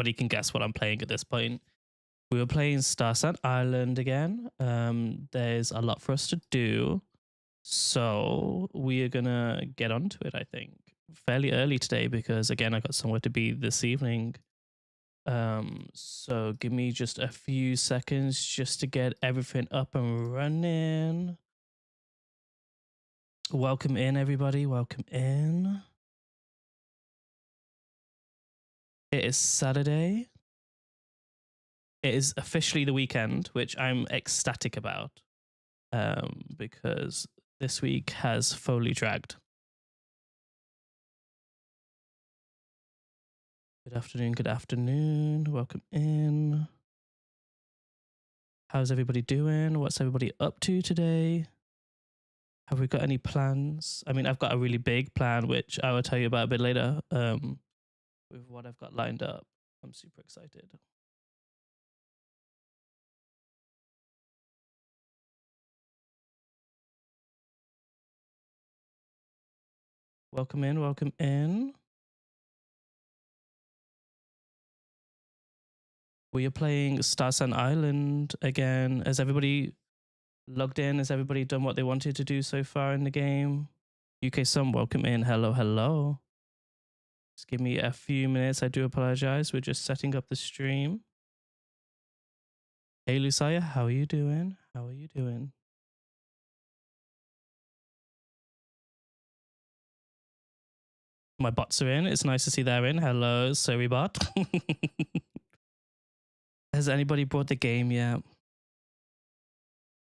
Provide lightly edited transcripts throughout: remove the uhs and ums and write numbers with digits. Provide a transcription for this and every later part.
everybody can guess what I'm playing at this point. We were playing Starsand Island again. There's a lot for us to do, so we are gonna get onto it, I think, fairly early today because, again, I got somewhere to be this evening. So give me just a few seconds just to get everything up and running. Welcome in, everybody. Welcome in. It is Saturday. It is officially the weekend, which I'm ecstatic about, because this week has fully dragged. Good afternoon, good afternoon. Welcome in. How's everybody doing? What's everybody up to today? Have we got any plans? I mean, I've got a really big plan, which I will tell you about a bit later, with what I've got lined up. I'm super excited. Welcome in, welcome in. We are playing Starsand Island again. Has everybody logged in? Has everybody done what they wanted to do so far in the game? UK Sun, welcome in. Hello, hello. Just give me a few minutes. I do apologize. We're just setting up the stream. Hey, Lucia, how are you doing? How are you doing? My bots are in. It's nice to see they're in. Hello, sorry bot. Has anybody bought the game yet?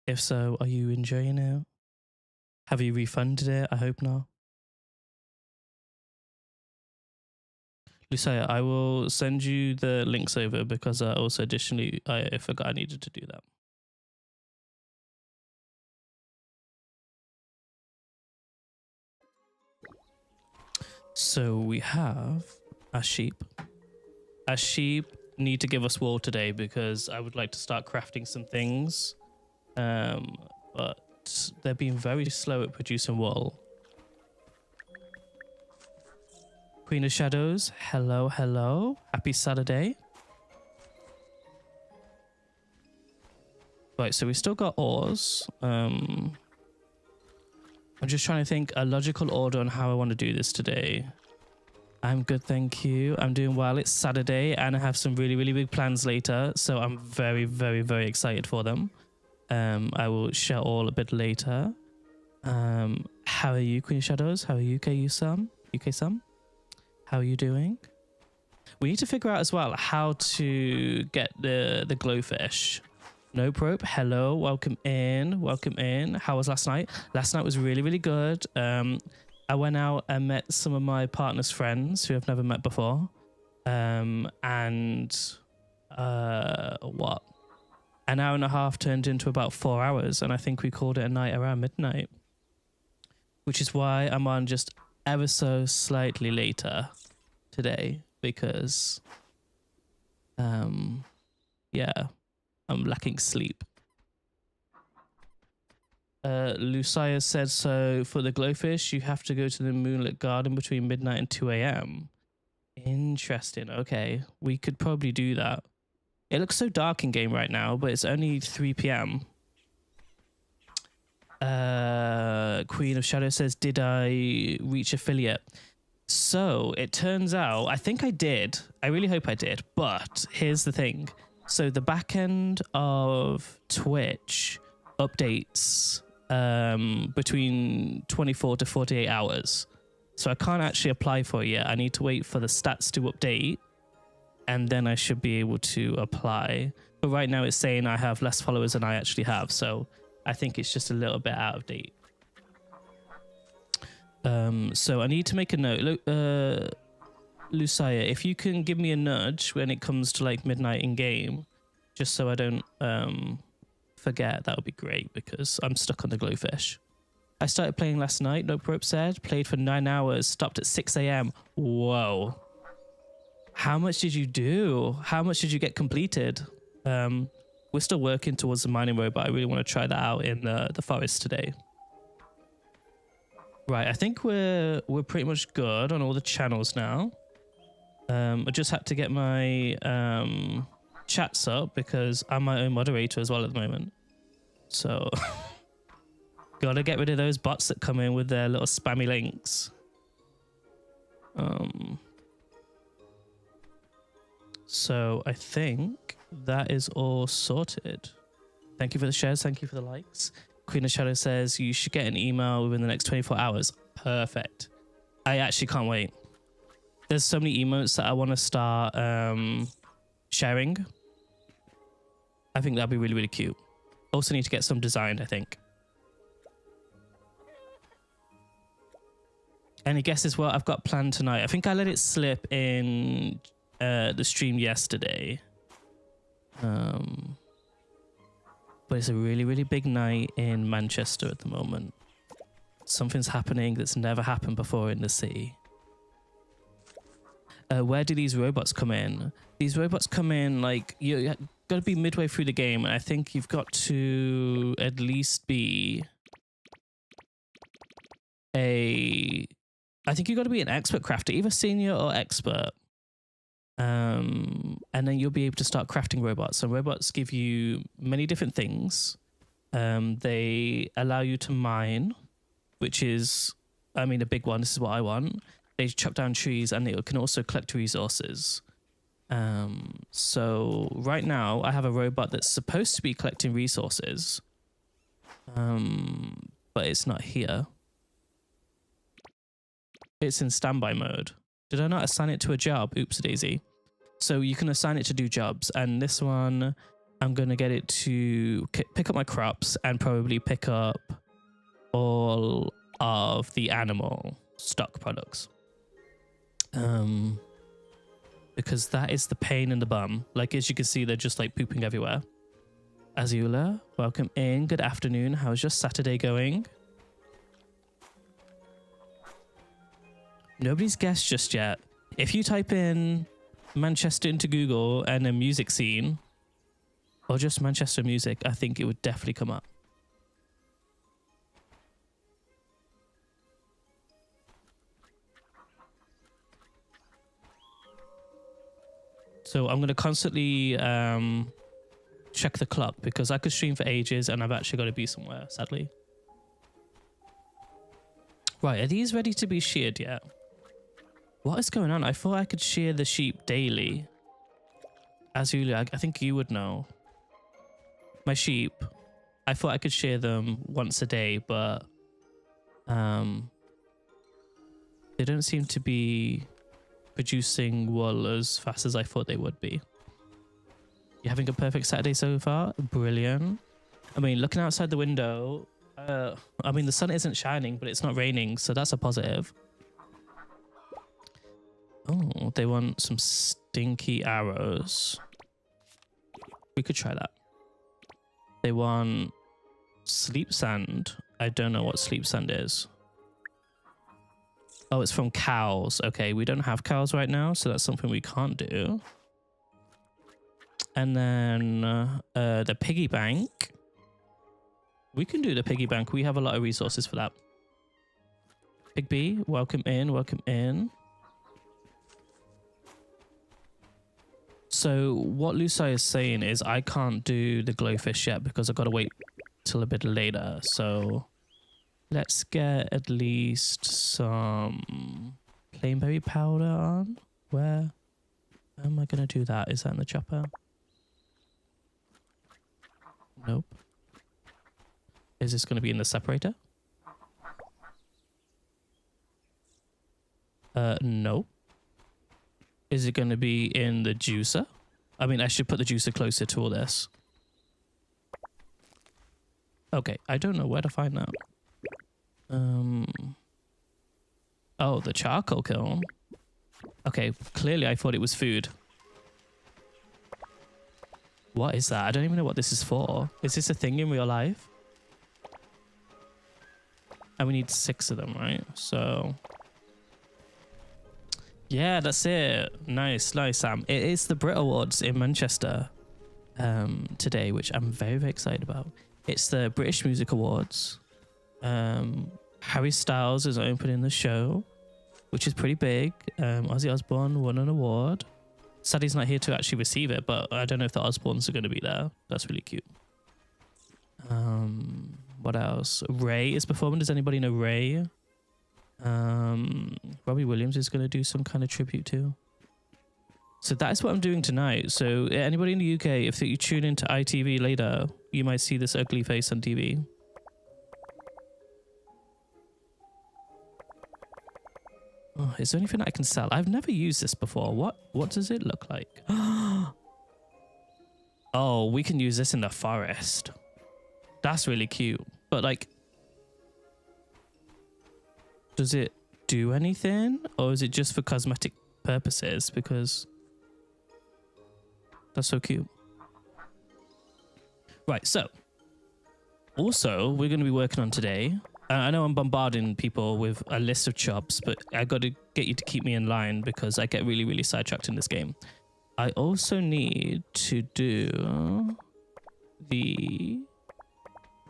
If so, are you enjoying it? Have you refunded it? I hope not. Lucia, I will send you the links over because also additionally, I forgot I needed to do that. So we have a sheep. A sheep need to give us wool today because I would like to start crafting some things. But they're being very slow at producing wool. Queen of Shadows, hello, hello. Happy Saturday. Right, so we still got ores. I'm just trying to think a logical order on how I want to do this today. I'm good, thank you. I'm doing well. It's Saturday and I have some really, really big plans later. So I'm very, very, very excited for them. I will share all a bit later. How are you, Queen of Shadows? How are you, UK Sam? How are you doing? We need to figure out as well how to get the glowfish. No probe. Hello, welcome in. Welcome in. How was last night? Last night was really, really good. I went out and met some of my partner's friends who I've never met before. What? An hour and a half turned into about 4 hours, and I think we called it a night around midnight. Which is why I'm on just ever so slightly later today, because yeah, I'm lacking sleep. Lucia said, so for the glowfish, you have to go to the moonlit garden between midnight and 2 a.m. Interesting. Okay, we could probably do that. It looks so dark in game right now, but it's only 3 p.m. Queen of Shadow says, did I reach affiliate? So it turns out, I think I did. I really hope I did. But here's the thing. So the back end of Twitch updates between 24 to 48 hours. So I can't actually apply for it yet. I need to wait for the stats to update and then I should be able to apply. But right now it's saying I have less followers than I actually have. So I think it's just a little bit out of date. So I need to make a note. Look, Lucia, if you can give me a nudge when it comes to like midnight in game, just so I don't forget, that would be great because I'm stuck on the glowfish. I started playing last night, No Probe said. Played for 9 hours, stopped at 6 a.m. Whoa. How much did you do? How much did you get completed? We're still working towards the mining road, but I really want to try that out in the forest today. Right, I think we're pretty much good on all the channels now. I just had to get my chats up because I'm my own moderator as well at the moment. So gotta get rid of those bots that come in with their little spammy links. So I think that is all sorted. Thank you for the shares. Thank you for the likes. Queen of Shadow says you should get an email within the next 24 hours. Perfect. I actually can't wait. There's so many emotes that I want to start sharing. I think that'd be really, really cute. Also need to get some designed, I think. Any guesses what I've got planned tonight? I think I let it slip in the stream yesterday. But it's a really, really big night in Manchester at the moment. Something's happening that's never happened before in the city. Where do these robots come in? These robots come in like you got to be midway through the game, and I think you've got to at least be I think you've got to be an expert crafter, either senior or expert. And then you'll be able to start crafting robots. So robots give you many different things. They allow you to mine, which is, I mean, a big one. This is what I want. They chop down trees, and they can also collect resources. So right now I have a robot that's supposed to be collecting resources, but it's not here. It's in standby mode. Did I not assign it to a job? Oops, daisy. So you can assign it to do jobs, and this one I'm going to get it to pick up my crops and probably pick up all of the animal stock products. Because that is the pain in the bum. Like, as you can see, they're just like pooping everywhere. Azula, welcome in. Good afternoon. How's your Saturday going? Nobody's guessed just yet. If you type in Manchester into Google and a music scene, or just Manchester music, I think it would definitely come up. So I'm going to constantly check the clock because I could stream for ages and I've actually got to be somewhere, sadly. Right, are these ready to be sheared yet? What is going on? I thought I could shear the sheep daily. Azula, I think you would know. My sheep, I thought I could shear them once a day, but they don't seem to be producing wool as fast as I thought they would be. You having a perfect Saturday so far? Brilliant. I mean, looking outside the window, I mean, the sun isn't shining, but it's not raining, so that's a positive. Oh, they want some stinky arrows. We could try that. They want sleep sand. I don't know what sleep sand is. Oh, it's from cows. Okay, we don't have cows right now, so that's something we can't do. And then the piggy bank. We can do the piggy bank. We have a lot of resources for that. Big B, welcome in, welcome in. So what Lucai is saying is I can't do the glowfish yet because I've got to wait till a bit later. So let's get at least some plainberry powder on. Where am I going to do that? Is that in the chopper? Nope. Is this going to be in the separator? No. Is it going to be in the juicer? I mean, I should put the juicer closer to all this. Okay, I don't know where to find that. Oh, the charcoal kiln. Okay, clearly I thought it was food. What is that? I don't even know what this is for. Is this a thing in real life? And we need 6 of them, right? So yeah, that's it. Nice, nice, Sam. It is the Brit Awards in Manchester today, which I'm very, very excited about. It's the British Music Awards. Harry Styles is opening the show, which is pretty big. Ozzy Osbourne won an award. Sadly, he's not here to actually receive it, but I don't know if the Osbournes are going to be there. That's really cute. What else? Ray is performing. Does anybody know Ray? Robbie Williams is going to do some kind of tribute too. So that is what I'm doing tonight. So anybody in the UK, if you tune into ITV later, you might see this ugly face on TV. Oh, is there anything I can sell? I've never used this before. What does it look like? Oh, we can use this in the forest. That's really cute. But like, does it do anything? Or is it just for cosmetic purposes? Because that's so cute. Right, so also we're going to be working on today. I know I'm bombarding people with a list of jobs, but I got to get you to keep me in line because I get really, really sidetracked in this game. I also need to do the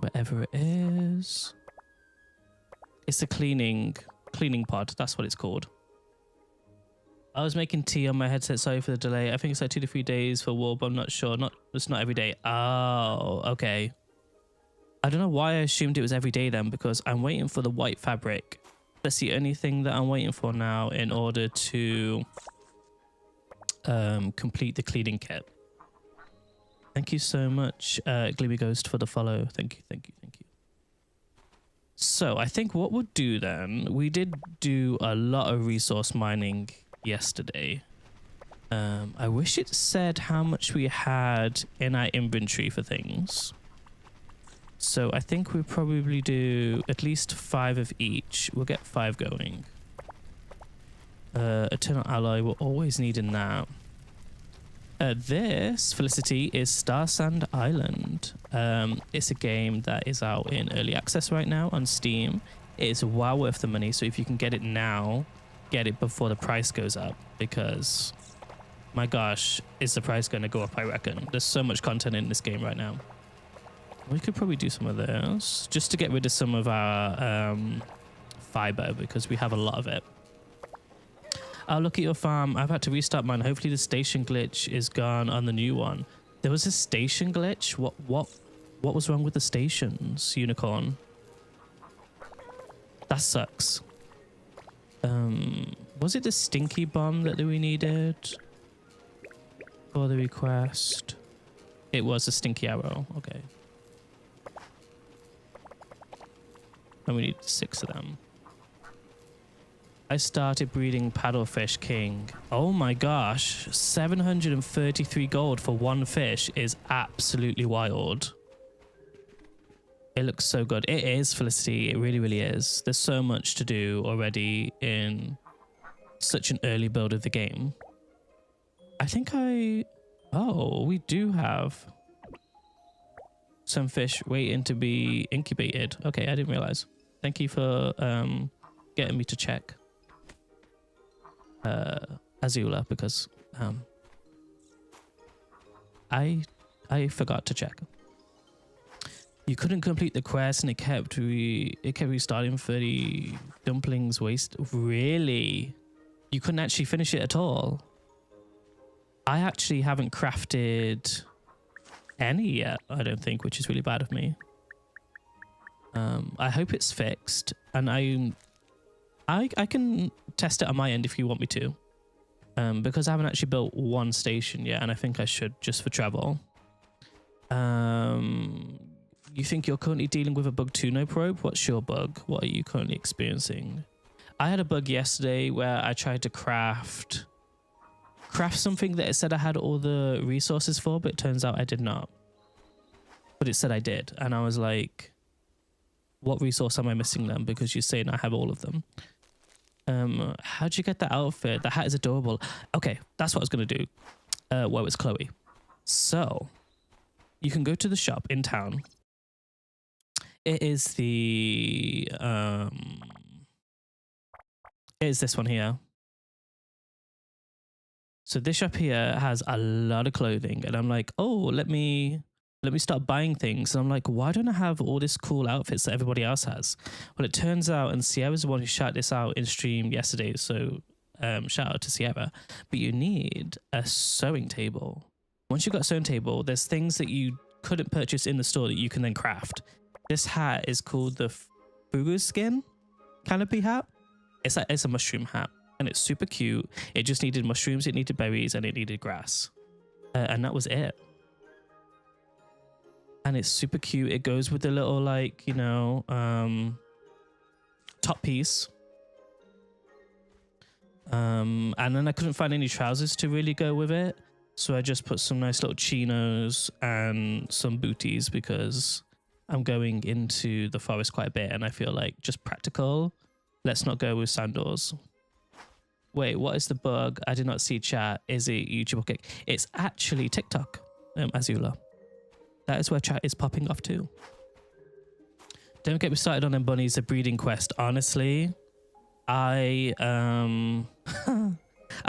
whatever it is. It's a cleaning pod. That's what it's called. I was making tea on my headset. Sorry for the delay. I think it's like 2 to 3 days for wool, but I'm not sure. It's not every day. Oh, okay. I don't know why I assumed it was every day then, because I'm waiting for the white fabric. That's the only thing that I'm waiting for now in order to complete the cleaning kit. Thank you so much, Gloomy Ghost, for the follow. Thank you, thank you, thank you. So I think what we'll do then, we did do a lot of resource mining yesterday. I wish it said how much we had in our inventory for things. So I think we'll probably do at least 5 of each. We'll get 5 going. Eternal Alloy, we're always needing that. This, Felicity, is Starsand Island. It's a game that is out in early access right now on Steam. It is well worth the money, so if you can get it now, get it before the price goes up, because my gosh, is the price going to go up, I reckon. There's so much content in this game right now. We could probably do some of this just to get rid of some of our fiber, because we have a lot of it. Oh, look at your farm. I've had to restart mine. Hopefully the station glitch is gone on the new one. There was a station glitch? What was wrong with the stations, Unicorn? That sucks. Was it the stinky bomb that we needed for the request? It was a stinky arrow. Okay. And we need 6 of them. I started breeding paddlefish king. Oh my gosh. 733 gold for one fish is absolutely wild. It looks so good. It is, Felicity. It really, really is. There's so much to do already in such an early build of the game. I think oh, we do have some fish waiting to be incubated. Okay, I didn't realize. Thank you for getting me to check Azula, because I forgot to check. You couldn't complete the quest and it kept restarting for the dumplings waste. Really? You couldn't actually finish it at all? I actually haven't crafted any yet, I don't think, which is really bad of me. I hope it's fixed, and I can test it on my end if you want me to, because I haven't actually built one station yet, and I think I should, just for travel. You think you're currently dealing with a bug too, No Probe? What's your bug? What are you currently experiencing? I had a bug yesterday where I tried to craft something that it said I had all the resources for, but it turns out I did not. But it said I did, and I was like, what resource am I missing then? Because you're saying I have all of them. How'd you get that outfit? The hat is adorable. Okay, that's what I was going to do. Well, it's Chloe. So, you can go to the shop in town. It is the... it is this one here. So this shop here has a lot of clothing, and I'm like, oh, let me let me start buying things. And I'm like, why don't I have all this cool outfits that everybody else has? Well, it turns out, and Sierra's the one who shouted this out in stream yesterday, so shout out to Sierra, but you need a sewing table. Once you've got a sewing table, there's things that you couldn't purchase in the store that you can then craft. This hat is called the Fugu skin canopy hat. It's a mushroom hat, and it's super cute. It just needed mushrooms, it needed berries, and it needed grass. And that was it. And it's super cute. It goes with the little, like, you know, top piece. And then I couldn't find any trousers to really go with it. So I just put some nice little chinos and some booties because I'm going into the forest quite a bit and I feel like just practical. Let's not go with sandals. Wait, what is the bug? I did not see chat. Is it YouTube? Okay. It's actually TikTok, Azula. That is where chat is popping off too. Don't get me started on them bunnies, a breeding quest. Honestly, I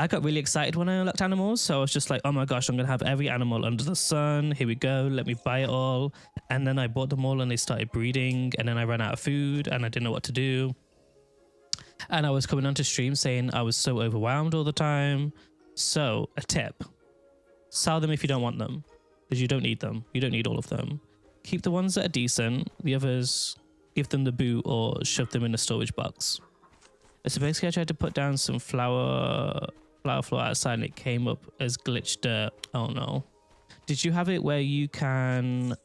got really excited when I unlocked animals. So I was just like, oh my gosh, I'm going to have every animal under the sun. Here we go. Let me buy it all. And then I bought them all and they started breeding. And then I ran out of food and I didn't know what to do. And I was coming onto stream saying I was so overwhelmed all the time. So a tip, sell them if you don't want them, because you don't need them. You don't need all of them. Keep the ones that are decent. The others, give them the boot or shove them in a storage box. So basically I tried to put down some flour floor outside and it came up as glitched dirt. Oh no. Did you have it where you can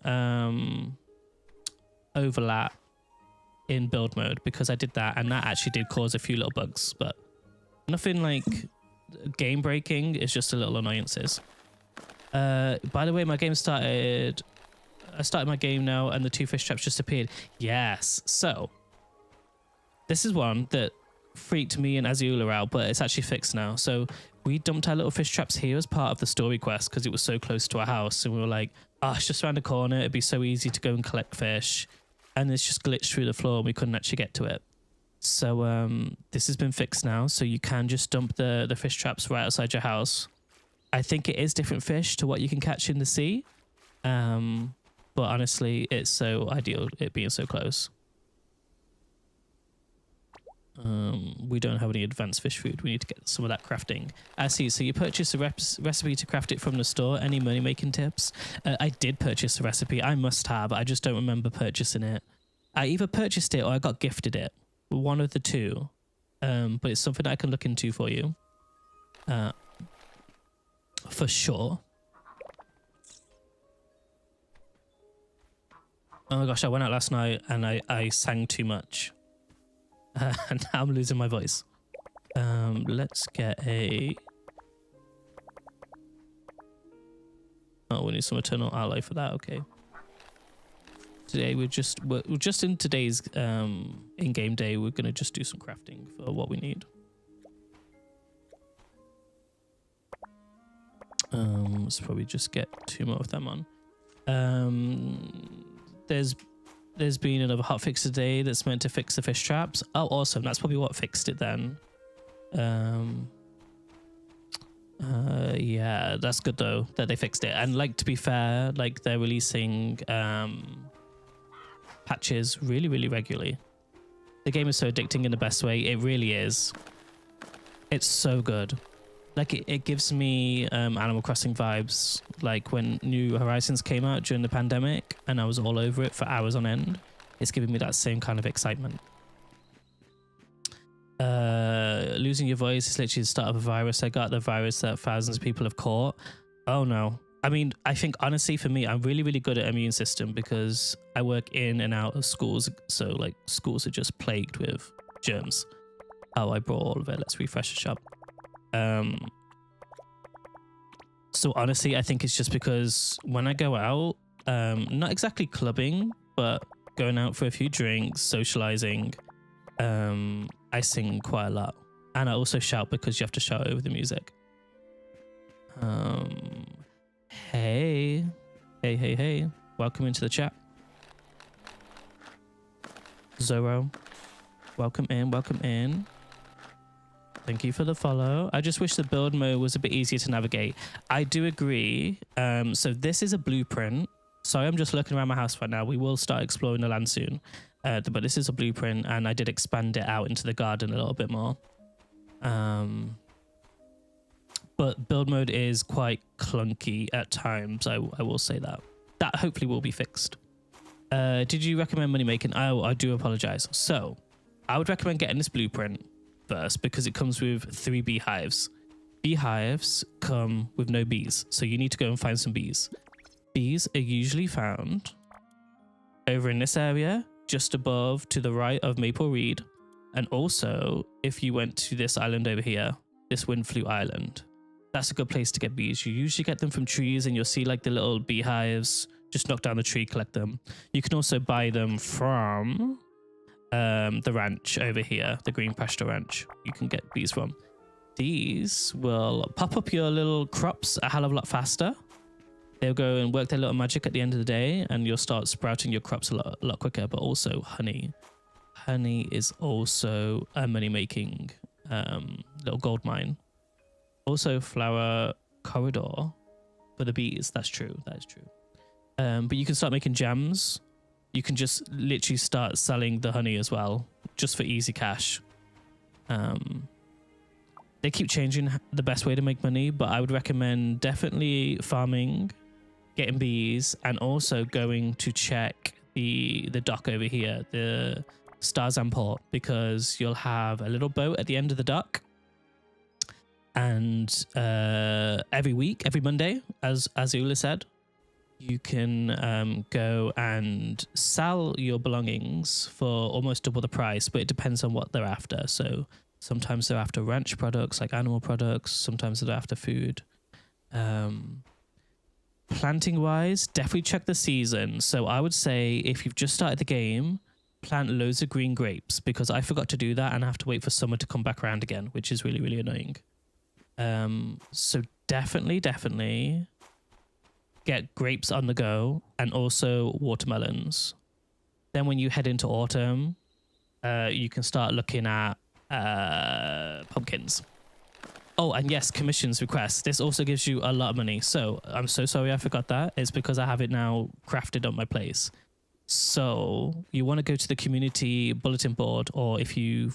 overlap in build mode? Because I did that and that actually did cause a few little bugs, but nothing like game breaking. It's just a little annoyances. By the way, my game started. I started my game now and the 2 fish traps just appeared. Yes. So this is one that freaked me and Azula out, but it's actually fixed now. So we dumped our little fish traps here as part of the story quest because it was so close to our house. And we were like, oh, it's just around the corner. It'd be so easy to go and collect fish. And it's just glitched through the floor and we couldn't actually get to it. So this has been fixed now. So you can just dump the fish traps right outside your house. I think it is different fish to what you can catch in the sea. But honestly, it's so ideal it being so close. We don't have any advanced fish food. We need to get some of that crafting. I see. So you purchase a recipe to craft it from the store. Any money making tips? I did purchase a recipe. I must have. I just don't remember purchasing it. I either purchased it or I got gifted it. One of the two. But it's something I can look into for you. For sure. Oh my gosh, I went out last night and I sang too much. And now I'm losing my voice. Let's get a... Oh, we need some eternal ally for that. Okay. Today we're just in today's in-game day. We're gonna just do some crafting for what we need. Let's probably just get 2 more of them on. There's been another hotfix today that's meant to fix the fish traps. Oh, awesome. That's probably what fixed it then. Yeah, that's good though that they fixed it. And like, to be fair, like they're releasing patches really, really regularly. The game is so addicting in the best way. It really is. It's so good. Like it gives me Animal Crossing vibes, like when New Horizons came out during the pandemic and I was all over it for hours on end. It's giving me that same kind of excitement. Losing your voice is literally the start of a virus. I got the virus that thousands of people have caught. Oh no. I mean, I think honestly for me, I'm really, really good at immune system because I work in and out of schools. So like schools are just plagued with germs. Oh, I brought all of it. Let's refresh the shop. So honestly, I think it's just because when I go out, not exactly clubbing, but going out for a few drinks, socializing, I sing quite a lot. And I also shout because you have to shout over the music. Hey. Welcome into the chat. Zoro. Welcome in. Thank you for the follow. I just wish the build mode was a bit easier to navigate. I do agree. So this is a blueprint. Sorry, I'm just looking around my house right now. We will start exploring the land soon. But this is a blueprint, and I did expand it out into the garden a little bit more. But build mode is quite clunky at times. I will say that. That hopefully will be fixed. Did you recommend money making? Oh, I do apologize. So I would recommend getting this blueprint first because it comes with 3 beehives. Beehives come with no bees, so you need to go and find some bees. Bees are usually found over in this area, just above to the right of Maple Reed. And also, if you went to this island over here, this Windflute Island, that's a good place to get bees. You usually get them from trees, and you'll see like the little beehives. Just knock down the tree, collect them. You can also buy them from the ranch over here, the Green Pasture Ranch. You can get bees from. These will pop up your little crops a hell of a lot faster. They'll go and work their little magic at the end of the day, and you'll start sprouting your crops a lot quicker. But also honey. Honey is also a money-making little gold mine. Also flower corridor for the bees. That's true. That is true. But you can start making jams. You can just literally start selling the honey as well, just for easy cash. They keep changing the best way to make money, but I would recommend definitely farming, getting bees, and also going to check the dock over here, the Starsand port, because you'll have a little boat at the end of the dock. And every week, every Monday, as Ula said, you can go and sell your belongings for almost double the price, but it depends on what they're after. So sometimes they're after ranch products, like animal products. Sometimes they're after food. Planting wise, definitely check the season. So I would say if you've just started the game, plant loads of green grapes, because I forgot to do that and I have to wait for summer to come back around again, which is really, really annoying. So definitely get grapes on the go, and also watermelons. Then when you head into autumn, you can start looking at pumpkins. Oh, and yes, commissions requests. This also gives you a lot of money. So I'm so sorry I forgot that. It's because I have it now crafted on my place. So you want to go to the community bulletin board, or if you're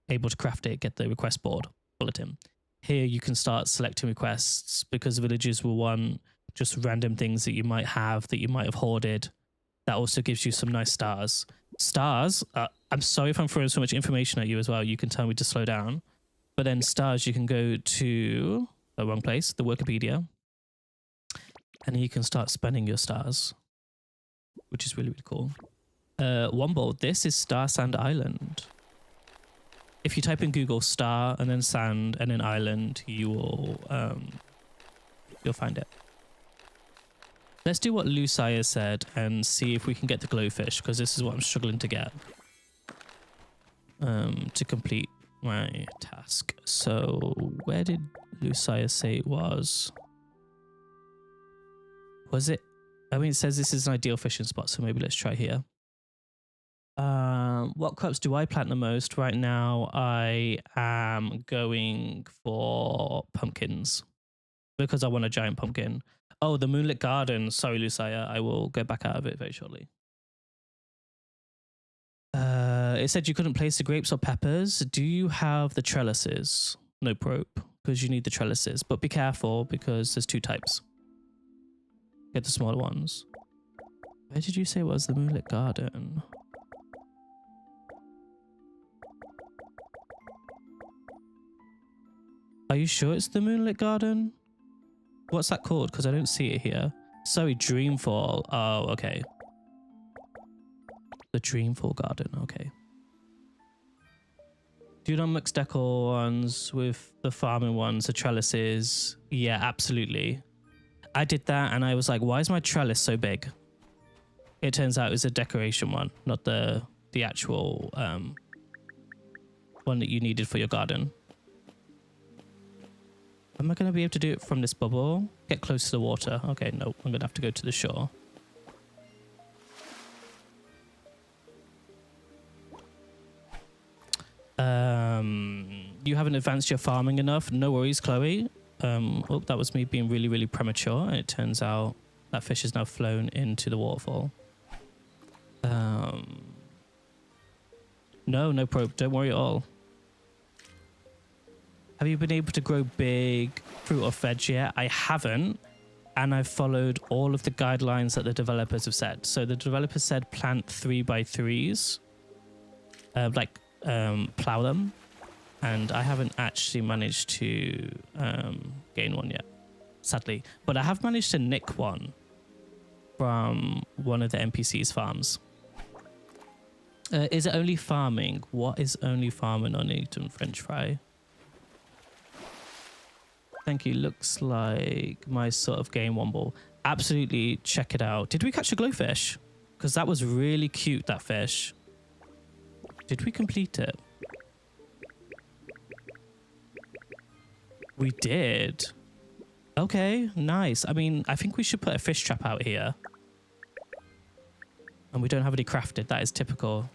able to craft it, get the request board bulletin. Here you can start selecting requests, because villagers will want just random things that you might have hoarded. That also gives you some nice stars. Stars, I'm sorry if I'm throwing so much information at you as well. You can tell me to slow down. But then stars, you can go to the wrong place, the Wikipedia, and you can start spending your stars, which is really, really cool. Womble, this is Starsand Island. If you type in Google star and then sand and then island, you will you'll find it. Let's do what Lucia said and see if we can get the glowfish, because this is what I'm struggling to get to complete my task. So where did Lucia say it was? Was it? I mean, it says this is an ideal fishing spot, so maybe let's try here. What crops do I plant the most? Right now, I am going for pumpkins because I want a giant pumpkin. Oh, the Moonlit Garden. Sorry, Lucia. I will get back out of it very shortly. It said you couldn't place the grapes or peppers. Do you have the trellises? No probe, because you need the trellises. But be careful, because there's 2 types. Get the smaller ones. Where did you say it was the Moonlit Garden? Are you sure it's the Moonlit Garden? What's that called? Because I don't see it here. Sorry, Dreamfall. Oh, okay. The Dreamfall Garden. Okay. Do you not mix decor ones with the farming ones, the trellises? Yeah, absolutely. I did that and I was like, why is my trellis so big? It turns out it was a decoration one, not the actual one that you needed for your garden. Am I going to be able to do it from this bubble? Get close to the water. Okay, no, I'm going to have to go to the shore. You haven't advanced your farming enough. No worries, Chloe. Oh, that was me being really, really premature. And it turns out That fish has now flown into the waterfall. No probe. Don't worry at all. Have you been able to grow big fruit or veg yet? I haven't. And I've followed all of the guidelines that the developers have said. So the developers said plant 3x3s. Plow them. And I haven't actually managed to gain one yet, sadly. But I have managed to nick one from one of the NPC's farms. Is it only farming? What is only farming on Eaton French fry? Thank you. Looks like my sort of game, Womble. Absolutely check it out. Did we catch a glowfish? Because that was really cute, that fish. Did we complete it? We did. Okay, nice. I mean, I think we should put a fish trap out here. And we don't have any crafted. That is typical.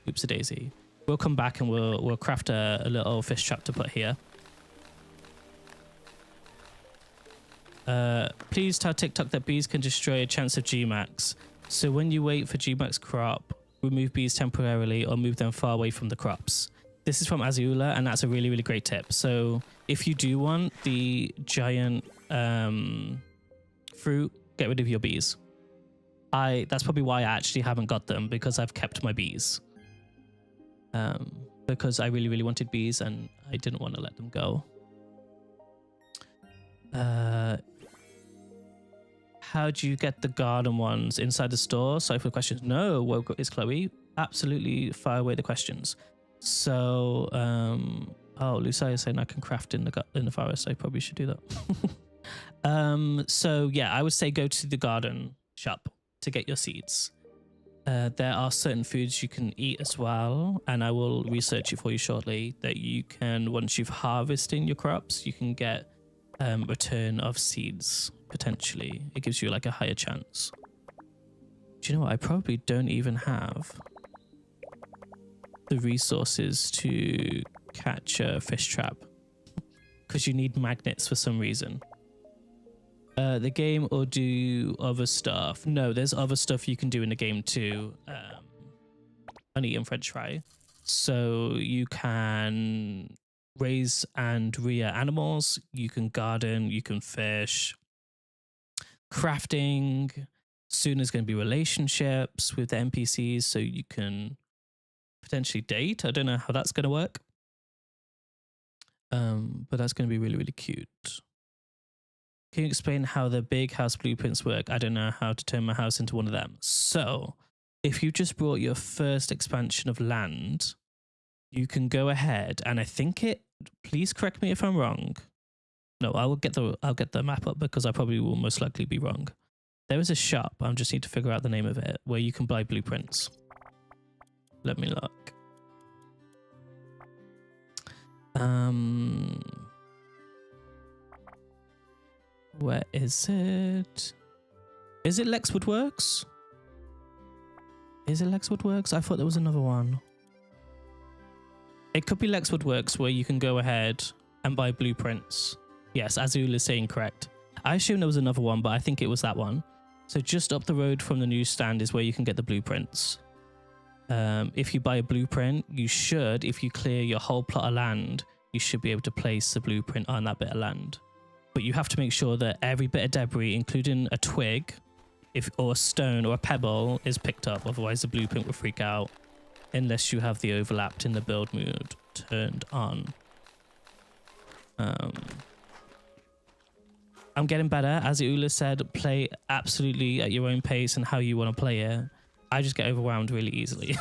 Oops a daisy. We'll come back and we'll craft a little fish trap to put here. Please tell TikTok that bees can destroy a chance of Gmax. So when you wait for Gmax crop, remove bees temporarily or move them far away from the crops. This is from Azula, and that's a really, really great tip. So if you do want the giant fruit, get rid of your bees. That's probably why I actually haven't got them, because I've kept my bees. Because I really, really wanted bees and I didn't want to let them go. How do you get the garden ones inside the store? Sorry for the questions. No, woke up is Chloe. Absolutely fire away the questions. So, oh, Lucia is saying I can craft in the forest. I probably should do that. So yeah, I would say go to the garden shop to get your seeds. There are certain foods you can eat as well, and I will research it for you shortly, that you can, once you've harvested your crops, you can get return of seeds, potentially. It gives you like a higher chance. Do you know what? I probably don't even have the resources to catch a fish trap, because you need magnets for some reason. The game or do other stuff? No, there's other stuff you can do in the game too. On Eating French fry. So you can raise and rear animals, you can garden, you can fish, crafting. Soon there's going to be relationships with the NPCs, so you can potentially date. I don't know how that's going to work. But that's going to be really, really cute. Can you explain how the big house blueprints work? I don't know how to turn my house into one of them. So if you just brought your first expansion of land, you can go ahead, and I think please correct me if I'm wrong. No, I'll get the map up, because I probably will most likely be wrong. There is a shop, I just need to figure out the name of it, where you can buy blueprints. Let me look. Where is it? Is it Lexwood Works? Is it Lexwood Works? I thought there was another one. It could be Lexwood Works, where you can go ahead and buy blueprints. Yes, Azul is saying correct. I assume there was another one, but I think it was that one. So just up the road from the newsstand is where you can get the blueprints. If you buy a blueprint, you should, if you clear your whole plot of land, you should be able to place the blueprint on that bit of land. But you have to make sure that every bit of debris, including a twig, or a stone or a pebble, is picked up. Otherwise the blueprint will freak out, unless you have the overlapped in the build mode turned on. I'm getting better. As Ula said, play absolutely at your own pace and how you want to play it. I just get overwhelmed really easily.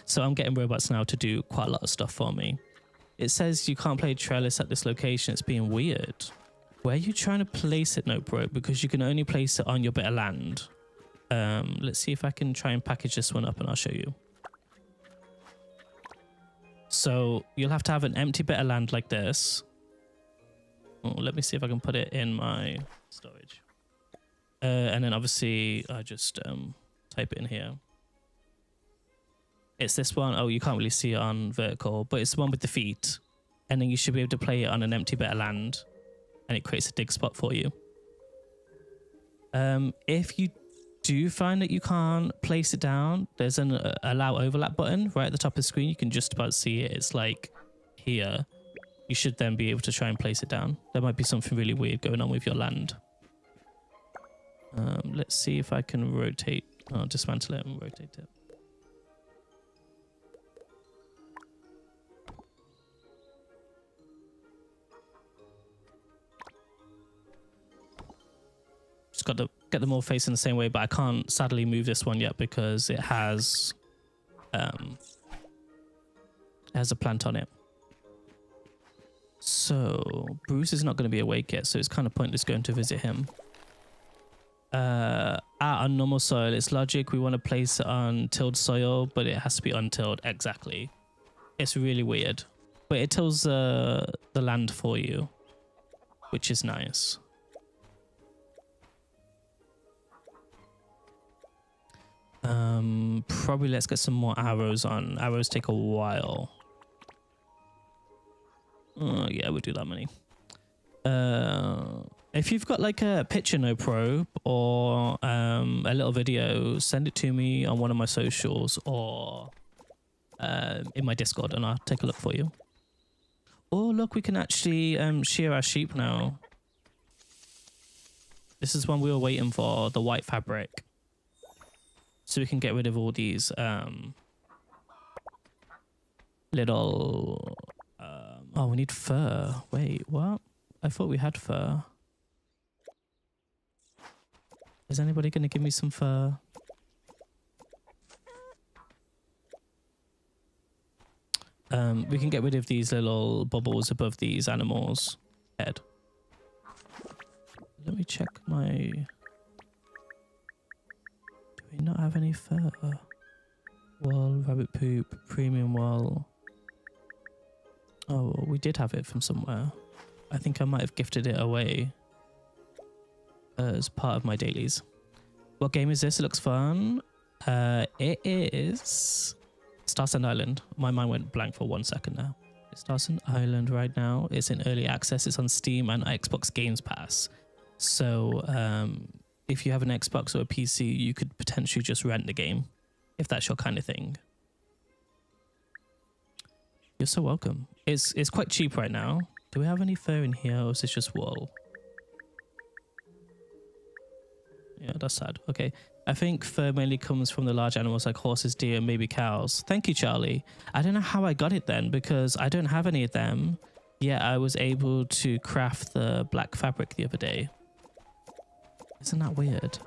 So I'm getting robots now to do quite a lot of stuff for me. It says you can't play trellis at this location. It's being weird. Where are you trying to place it, Notebroke? Because you can only place it on your bit of land. Let's see if I can try and package this one up and I'll show you. So you'll have to have an empty bit of land like this. Oh, let me see if I can put it in my storage. And then obviously I just type it in here. It's this one. Oh, you can't really see it on vertical, but it's the one with the feet. And then you should be able to play it on an empty bit of land. And it creates a dig spot for you. If you do find that you can't place it down, there's an allow overlap button right at the top of the screen. You can just about see it. It's like here. You should then be able to try and place it down. There might be something really weird going on with your land. Let's see if I can rotate. I'll dismantle it and rotate it. Just got to get them all facing the same way, but I can't sadly move this one yet because it has a plant on it. So Bruce is not going to be awake yet, so it's kind of pointless going to visit him. Out on normal soil, it's logic. We want to place it on tilled soil, but it has to be untilled. Exactly. It's really weird, but it tills the land for you, which is nice. Probably let's get some more arrows on. Arrows take a while. Yeah, we'll do that many. If you've got like a picture no probe or a little video, send it to me on one of my socials or in my Discord and I'll take a look for you. Oh look, we can actually shear our sheep now. This is one we were waiting for, the white fabric. So we can get rid of all these little oh, we need fur. Wait, what? I thought we had fur. Is anybody going to give me some fur? We can get rid of these little bubbles above these animals' head. Let me check my... Do we not have any fur? Wool, rabbit poop, premium wool. Oh, we did have it from somewhere. I think I might have gifted it away as part of my dailies. What game is this? It looks fun. It is Starsand Island. My mind went blank for 1 second now. It's Starsand Island right now. It's in early access. It's on Steam and Xbox Games Pass. So if you have an Xbox or a PC, you could potentially just rent the game if that's your kind of thing. You're so welcome. It's quite cheap right now. Do we have any fur in here or is this just wool? Yeah, that's sad. Okay. I think fur mainly comes from the large animals like horses, deer, and maybe cows. Thank you, Charlie. I don't know how I got it then because I don't have any of them. Yeah, I was able to craft the black fabric the other day. Isn't that weird?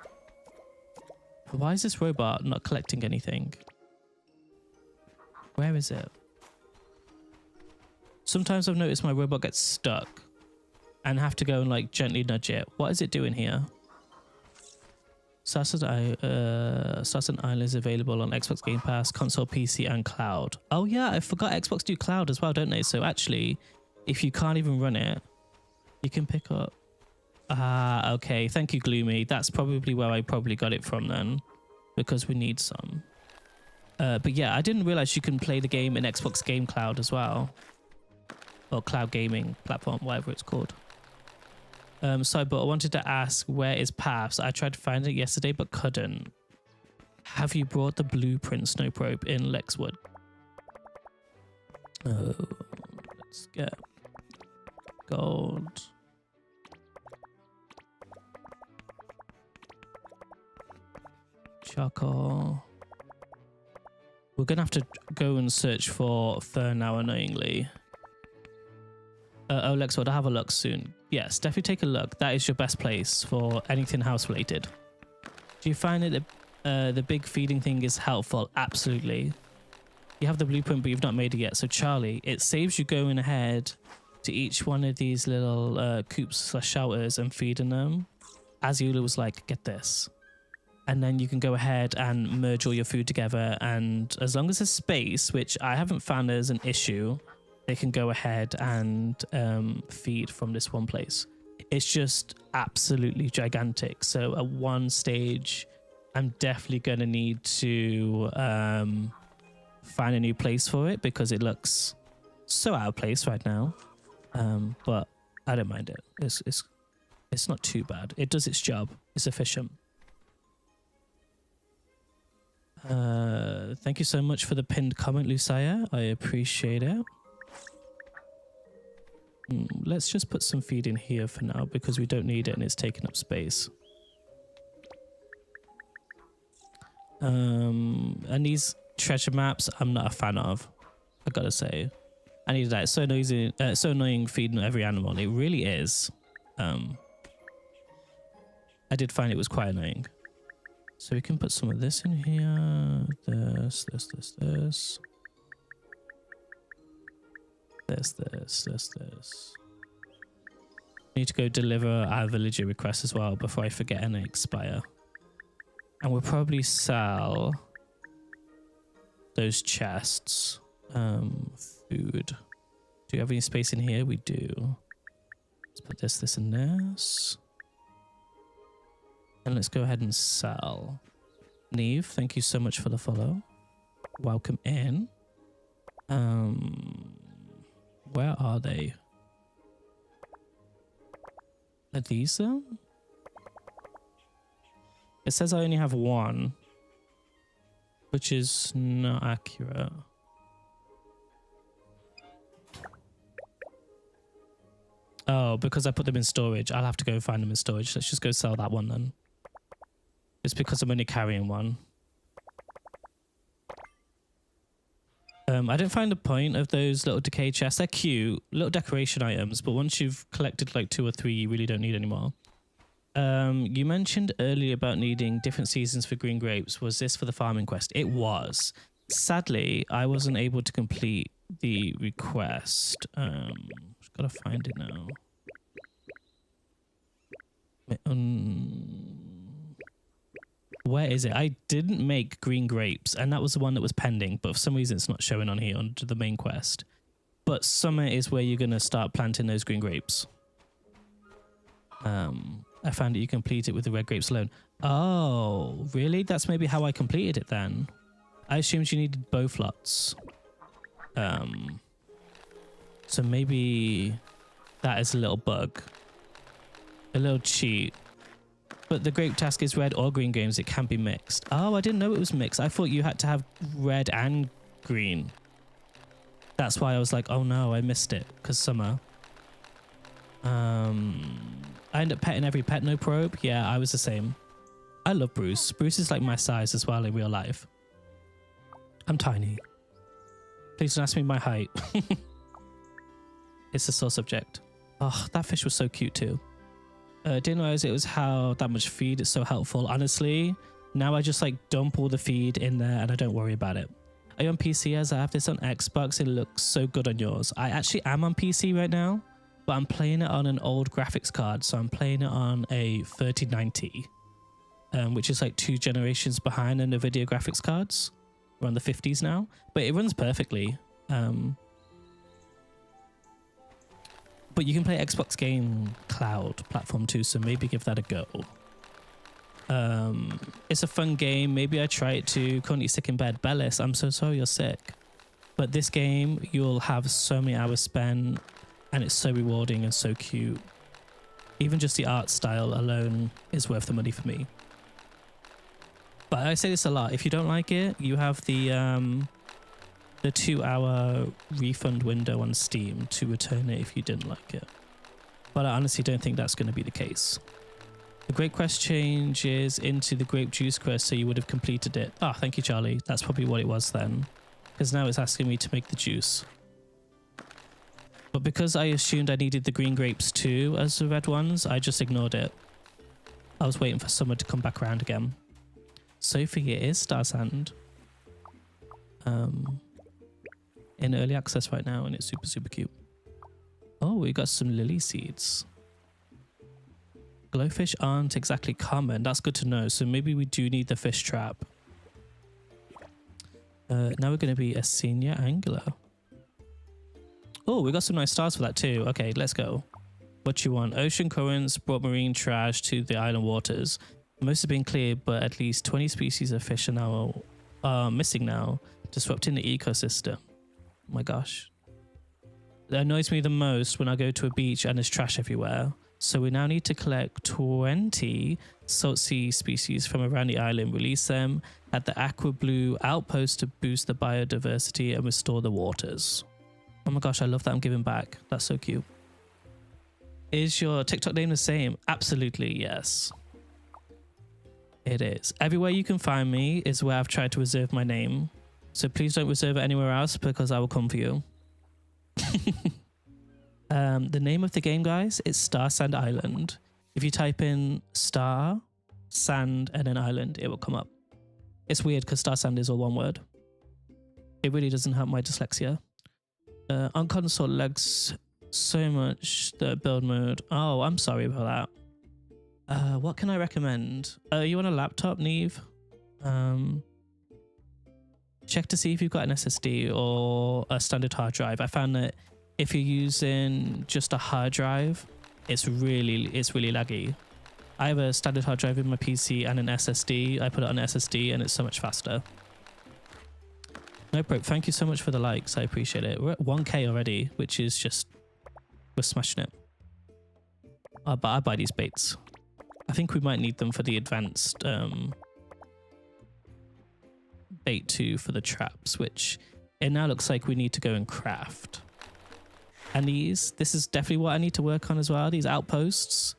Why is this robot not collecting anything? Where is it? Sometimes I've noticed my robot gets stuck and have to go and like gently nudge it. What is it doing here? Starsand Island is available on Xbox Game Pass, console, PC, and cloud. Oh yeah, I forgot Xbox do cloud as well, don't they? So actually, if you can't even run it, you can pick up. Ah, okay. Thank you, Gloomy. That's probably where I probably got it from then, because we need some. But yeah, I didn't realize you can play the game in Xbox Game Cloud as well, or cloud gaming platform, whatever it's called. Sorry, but I wanted to ask, where is Paths? I tried to find it yesterday, but couldn't. Have you brought the blueprint snow probe in Lexwood? Oh, let's get gold. Charcoal. We're gonna have to go and search for fur now, annoyingly. Oh, Lexwood, I'll have a look soon. Yes, definitely take a look. That is your best place for anything house related. Do you find that the big feeding thing is helpful? Absolutely. You have the blueprint, but you've not made it yet. So Charlie, it saves you going ahead to each one of these little coops/shelters and feeding them. Azula was like, get this. And then you can go ahead and merge all your food together. And as long as there's space, which I haven't found as an issue, they can go ahead and feed from this one place. It's just absolutely gigantic. So at one stage, I'm definitely going to need to find a new place for it because it looks so out of place right now. But I don't mind it. It's not too bad. It does its job. is efficient. Thank you so much for the pinned comment, Lucia. I appreciate it. Let's just put some feed in here for now because we don't need it and it's taking up space. And these treasure maps I'm not a fan of, I gotta say. I need that. It's so noisy, so annoying feeding every animal. It really is. I did find it was quite annoying. So we can put some of this in here. This. Need to go deliver our villager request as well before I forget and expire. And we'll probably sell those chests. Food. Do you have any space in here? We do. Let's put this, and this. And let's go ahead and sell. Neve, thank you so much for the follow. Welcome in. Where are they? Are these them? It says I only have one, which is not accurate. Oh, because I put them in storage. I'll have to go find them in storage. Let's just go sell that one then. It's because I'm only carrying one. I didn't find the point of those little decay chests. They're cute, little decoration items, but once you've collected like 2 or 3, you really don't need anymore. You mentioned earlier about needing different seasons for green grapes. Was this for the farming quest? It was. Sadly, I wasn't able to complete the request. Just gotta find it now. Where is it? I didn't make green grapes, and that was the one that was pending, but for some reason it's not showing on here under the main quest. But summer is where you're gonna start planting those green grapes. I found that you complete it with the red grapes alone. Oh, really? That's maybe how I completed it then. I assumed you needed both lots. So maybe that is a little bug. A little cheat. But the grape task is red or green games. It can be mixed. Oh, I didn't know it was mixed. I thought you had to have red and green. That's why I was like, oh no, I missed it. Because summer. I end up petting every pet, no probe. Yeah, I was the same. I love Bruce. Bruce is like my size as well in real life. I'm tiny. Please don't ask me my height. It's a sore subject. Oh, that fish was so cute too. Didn't realize it was how that much feed is so helpful. Honestly, now I just like dump all the feed in there and I don't worry about it. Are you on PC? As I have this on Xbox, it looks so good on yours. I actually am on PC right now, but I'm playing it on an old graphics card. So I'm playing it on a 3090, which is like 2 generations behind the NVIDIA graphics cards. We're on the 50s now, but it runs perfectly. But you can play Xbox Game Cloud platform too, so maybe give that a go. It's a fun game. Maybe I try it too. Currently sick in bed. Bellis, I'm so sorry you're sick. But this game, you'll have so many hours spent, and it's so rewarding and so cute. Even just the art style alone is worth the money for me. But I say this a lot. If you don't like it, you have the 2-hour refund window on Steam to return it if you didn't like it. But I honestly don't think that's going to be the case. The grape quest changes into the grape juice quest, so you would have completed it. Ah, thank you, Charlie. That's probably what it was then. Because now it's asking me to make the juice. But because I assumed I needed the green grapes too as the red ones, I just ignored it. I was waiting for summer to come back around again. Sophie, it is Starsand. In early access right now, and it's super, super cute. Oh, we got some lily seeds. Glowfish aren't exactly common. That's good to know. So maybe we do need the fish trap. Now we're going to be a senior angler. Oh, we got some nice stars for that too. Okay, let's go. What you want? Ocean currents brought marine trash to the island waters. Most have been cleared, but at least 20 species of fish are now missing now, disrupting the ecosystem. Oh my gosh. That annoys me the most when I go to a beach and there's trash everywhere. So we now need to collect 20 salt sea species from around the island, release them at the Aqua Blue outpost to boost the biodiversity and restore the waters. Oh my gosh, I love that I'm giving back. That's so cute. Is your TikTok name the same? Absolutely, yes. It is. Everywhere you can find me is where I've tried to reserve my name. So please don't reserve it anywhere else because I will come for you. The name of the game, guys, is Starsand Island. If you type in star, sand, and an island, it will come up. It's weird because Starsand is all one word. It really doesn't help my dyslexia. On console lags so much the build mode. Oh, I'm sorry about that. What can I recommend? You want a laptop, Neve? Check to see if you've got an SSD or a standard hard drive. I found that if you're using just a hard drive, it's really laggy. I have a standard hard drive in my PC and an SSD. I put it on SSD and it's so much faster. No probe, thank you so much for the likes. I appreciate it. We're at 1K already, which is just, we're smashing it. I'll buy these baits. I think we might need them for the advanced bait 2 for the traps, which it now looks like we need to go and craft. And this is definitely what I need to work on as well. These outposts,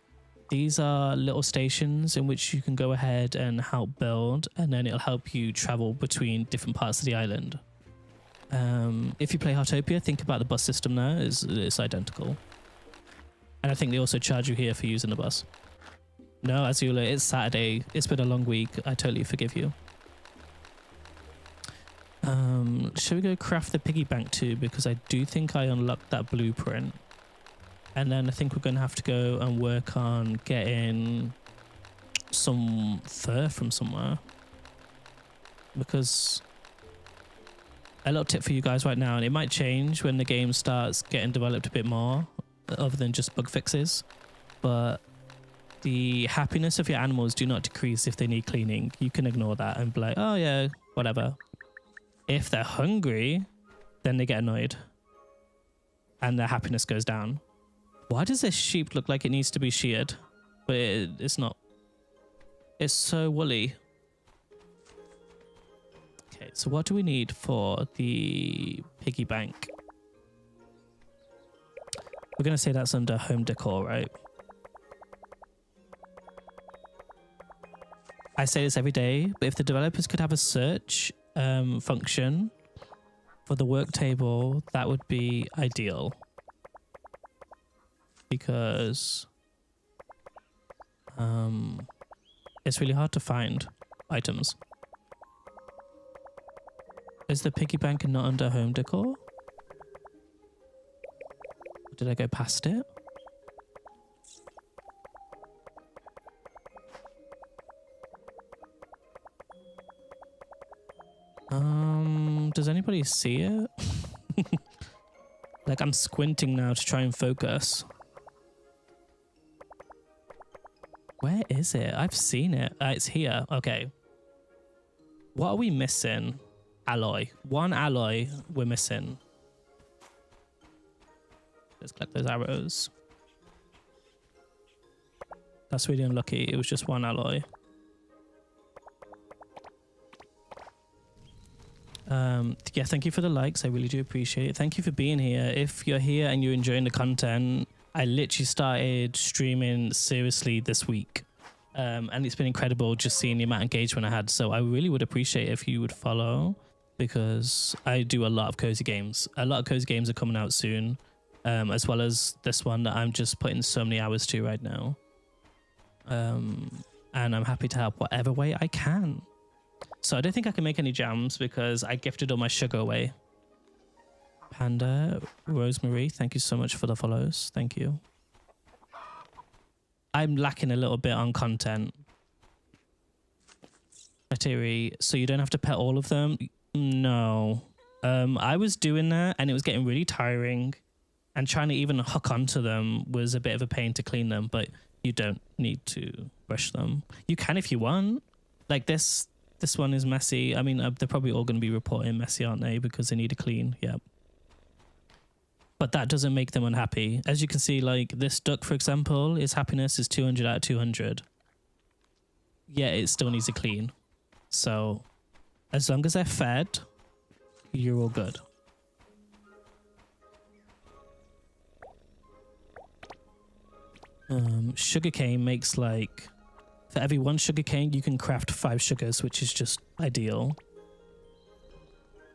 these are little stations in which you can go ahead and help build, and then it'll help you travel between different parts of the island. If you play Heartopia, think about the bus system there. It's identical. And I think they also charge you here for using the bus. No, Azula, it's Saturday. It's been a long week. I totally forgive you. Should we go craft the piggy bank too? Because I do think I unlocked that blueprint. And then I think we're going to have to go and work on getting some fur from somewhere. Because a little tip for you guys right now, and it might change when the game starts getting developed a bit more, other than just bug fixes. But the happiness of your animals do not decrease if they need cleaning. You can ignore that and be like, oh yeah, whatever. If they're hungry, then they get annoyed and their happiness goes down. Why does this sheep look like it needs to be sheared? But it's not. It's so woolly. Okay, so what do we need for the piggy bank? We're going to say that's under home decor, right? I say this every day, but if the developers could have a search function for the work table, that would be ideal. Because it's really hard to find items. Is the piggy bank not under home decor? Did I go past it? Does anybody see it? Like, I'm squinting now to try and focus. Where is it? I've seen it. It's here. Okay. What are we missing? Alloy. One alloy we're missing. Let's collect those arrows. That's really unlucky. It was just one alloy. Yeah, thank you for the likes. I really do appreciate it. Thank you for being here. If you're here and you're enjoying the content, I literally started streaming seriously this week. And it's been incredible just seeing the amount of engagement I had. So I really would appreciate if you would follow, because I do a lot of cozy games. A lot of cozy games are coming out soon, as well as this one that I'm just putting so many hours to right now. And I'm happy to help whatever way I can. So I don't think I can make any jams because I gifted all my sugar away. Panda, Rosemary, thank you so much for the follows. Thank you. I'm lacking a little bit on content. Atiri, so you don't have to pet all of them? No. I was doing that and it was getting really tiring, and trying to even hook onto them was a bit of a pain to clean them, but you don't need to brush them. You can if you want. Like this one is messy. I mean, they're probably all going to be reporting messy, aren't they? Because they need to clean. Yeah. but that doesn't make them unhappy. As you can see, like this duck, for example, his happiness is 200 out of 200. Yeah, it still needs to clean. So as long as they're fed, you're all good. Sugarcane makes like, for every 1 sugarcane, you can craft 5 sugars, which is just ideal.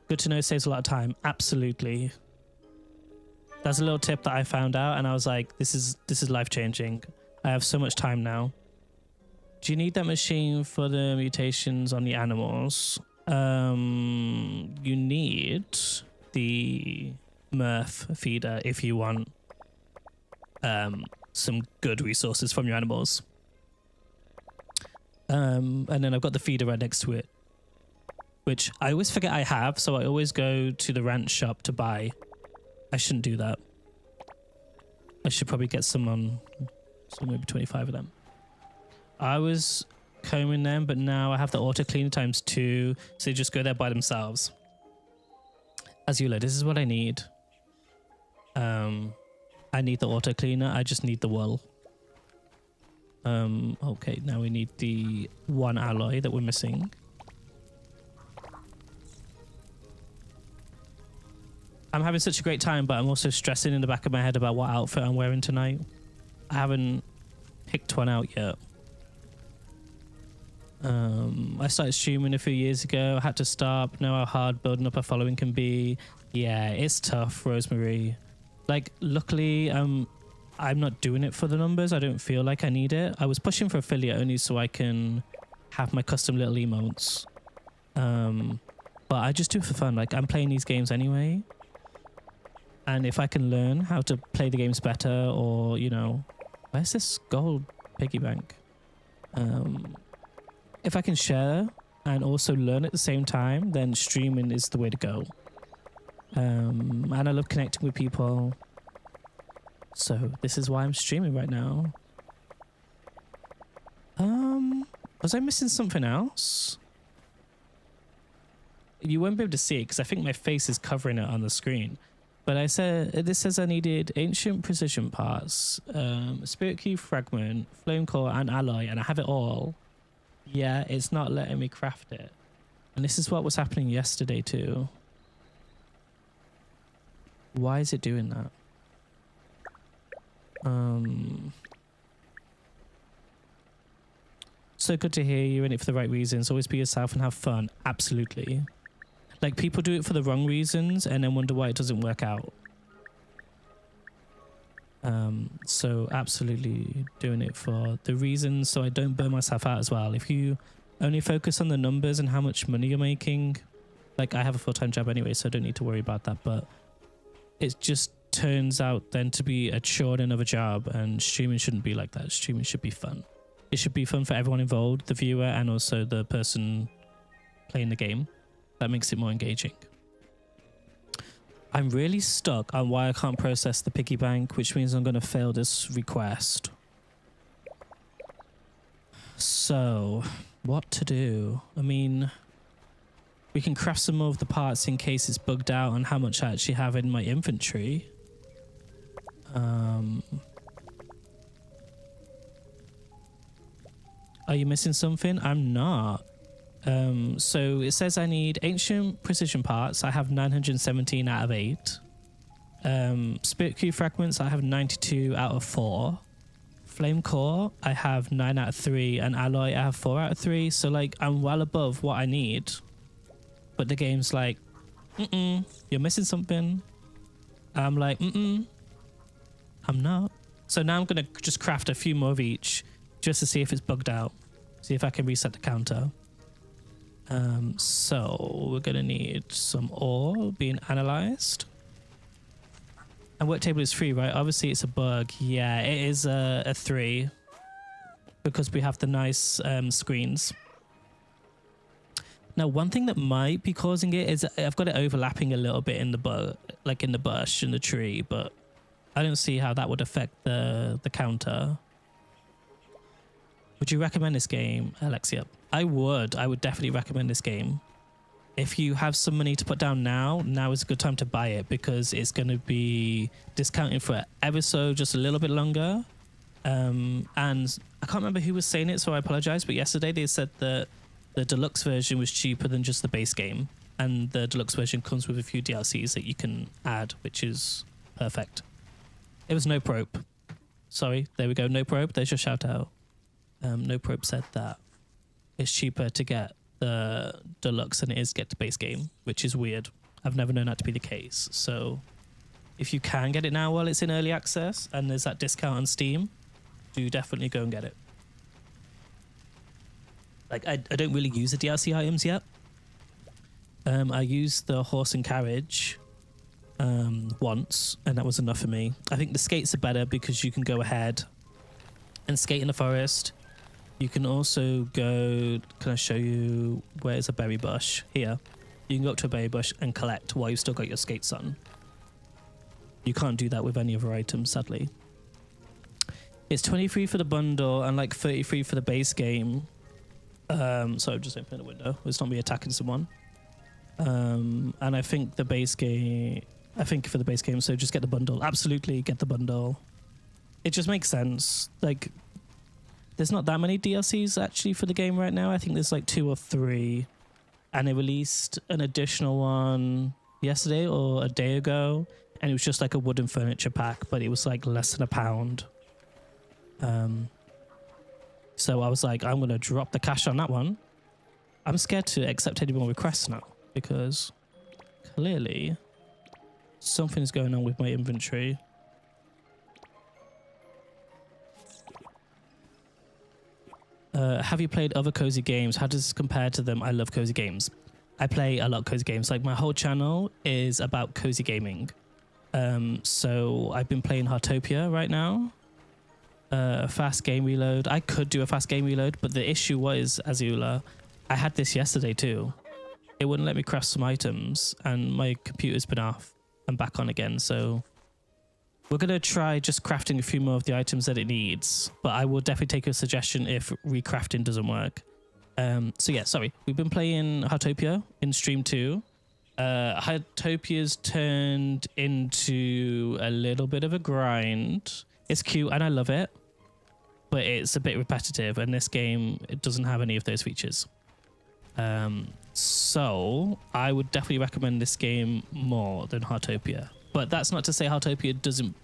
Good to know, saves a lot of time. Absolutely. That's a little tip that I found out, and I was like, this is life-changing. I have so much time now. Do you need that machine for the mutations on the animals? You need the Murph feeder if you want some good resources from your animals. And then I've got the feeder right next to it, which I always forget I have, so I always go to the ranch shop to buy. I shouldn't do that. I should probably get some on, so maybe 25 of them. I was combing them, but now I have the auto cleaner ×2, so they just go there by themselves. As you know, this is what I need. I need the auto cleaner. I just need the wool. Okay, now we need the 1 alloy that we're missing. I'm having such a great time, but I'm also stressing in the back of my head about what outfit I'm wearing tonight. I haven't picked one out yet. I started streaming a few years ago. I had to stop. Know how hard building up a following can be. Yeah, it's tough, Rosemary. Like, luckily, I'm not doing it for the numbers. I don't feel like I need it. I was pushing for affiliate only so I can have my custom little emotes. But I just do it for fun. Like, I'm playing these games anyway. And if I can learn how to play the games better, or, you know, where's this gold piggy bank? If I can share and also learn at the same time, then streaming is the way to go. And I love connecting with people. So this is why I'm streaming right now. Was I missing something else? You won't be able to see it because I think my face is covering it on the screen. But I said, this says I needed ancient precision parts, spirit key fragment, flame core, and alloy, and I have it all. Yeah, it's not letting me craft it. And this is what was happening yesterday too. Why is it doing that? So good to hear you're in it for the right reasons. Always be yourself and have fun. Absolutely. Like, people do it for the wrong reasons and then wonder why it doesn't work out. So absolutely doing it for the reasons so I don't burn myself out as well. If you only focus on the numbers and how much money you're making, like, I have a full-time job anyway, so I don't need to worry about that, but it just turns out then to be a chore and of a job, and streaming shouldn't be like that. Streaming should be fun. It should be fun for everyone involved, the viewer and also the person playing the game. That makes it more engaging. I'm really stuck on why I can't process the piggy bank, which means I'm going to fail this request. So, what to do? I mean, we can craft some more of the parts in case it's bugged out on how much I actually have in my inventory. Are you missing something? I'm not. So it says I need ancient precision parts. I have 917 out of 8. Spirit Q fragments, I have 92 out of 4. Flame core, I have 9 out of 3. And alloy, I have 4 out of 3. So, like, I'm well above what I need. But the game's like, you're missing something. I'm like, I'm not. So now I'm going to just craft a few more of each just to see if it's bugged out. See if I can reset the counter. So we're going to need some ore being analyzed. And work table is 3, right? Obviously it's a bug. Yeah, it is a 3 because we have the nice screens. Now, one thing that might be causing it is I've got it overlapping a little bit in the like in the bush in the tree, but I don't see how that would affect the counter. Would you recommend this game, Alexia? I would definitely recommend this game. if you have some money to put down now is a good time to buy it, because it's going to be discounted for ever so just a little bit longer. And I can't remember who was saying it, so I apologize, but yesterday they said that the deluxe version was cheaper than just the base game, and the deluxe version comes with a few DLCs that you can add, which is perfect. It was No Probe. Sorry, there we go. No Probe, there's your shout out. No Probe said that it's cheaper to get the deluxe than it is to get the base game, which is weird. I've never known that to be the case. So if you can get it now while it's in early access and there's that discount on Steam, do definitely go and get it. Like, I don't really use the DLC items yet. I used the horse and carriage once, and that was enough for me. I think the skates are better because you can go ahead and skate in the forest. You can also go, can I show you where is a berry bush? Here. You can go up to a berry bush and collect while you've still got your skates on. You can't do that with any other items, sadly. It's 23 for the bundle and like 33 for the base game. So I'm just opening the window. It's not me attacking someone. And I think the base game, for the base game, so just get the bundle. Absolutely get the bundle. It just makes sense. Like, there's not that many DLCs actually for the game right now. I think there's like 2 or 3. And they released an additional one yesterday or a day ago. And it was just like a wooden furniture pack, but it was like less than £1. So I was like, I'm going to drop the cash on that one. I'm scared to accept any more requests now, because clearly something's going on with my inventory. Have you played other cozy games? How does this compare to them? I love cozy games. I play a lot of cozy games. Like, my whole channel is about cozy gaming. So I've been playing Heartopia right now. Fast game reload. I could do a fast game reload, but the issue was, Azula, I had this yesterday too. It wouldn't let me craft some items, and my computer's been off and back on again. So we're going to try just crafting a few more of the items that it needs, but I will definitely take a suggestion if recrafting doesn't work. So yeah, sorry. We've been playing Heartopia in stream 2. Heartopia's turned into a little bit of a grind. It's cute and I love it, but it's a bit repetitive, and this game, it doesn't have any of those features. So I would definitely recommend this game more than Heartopia. But that's not to say Heartopia doesn't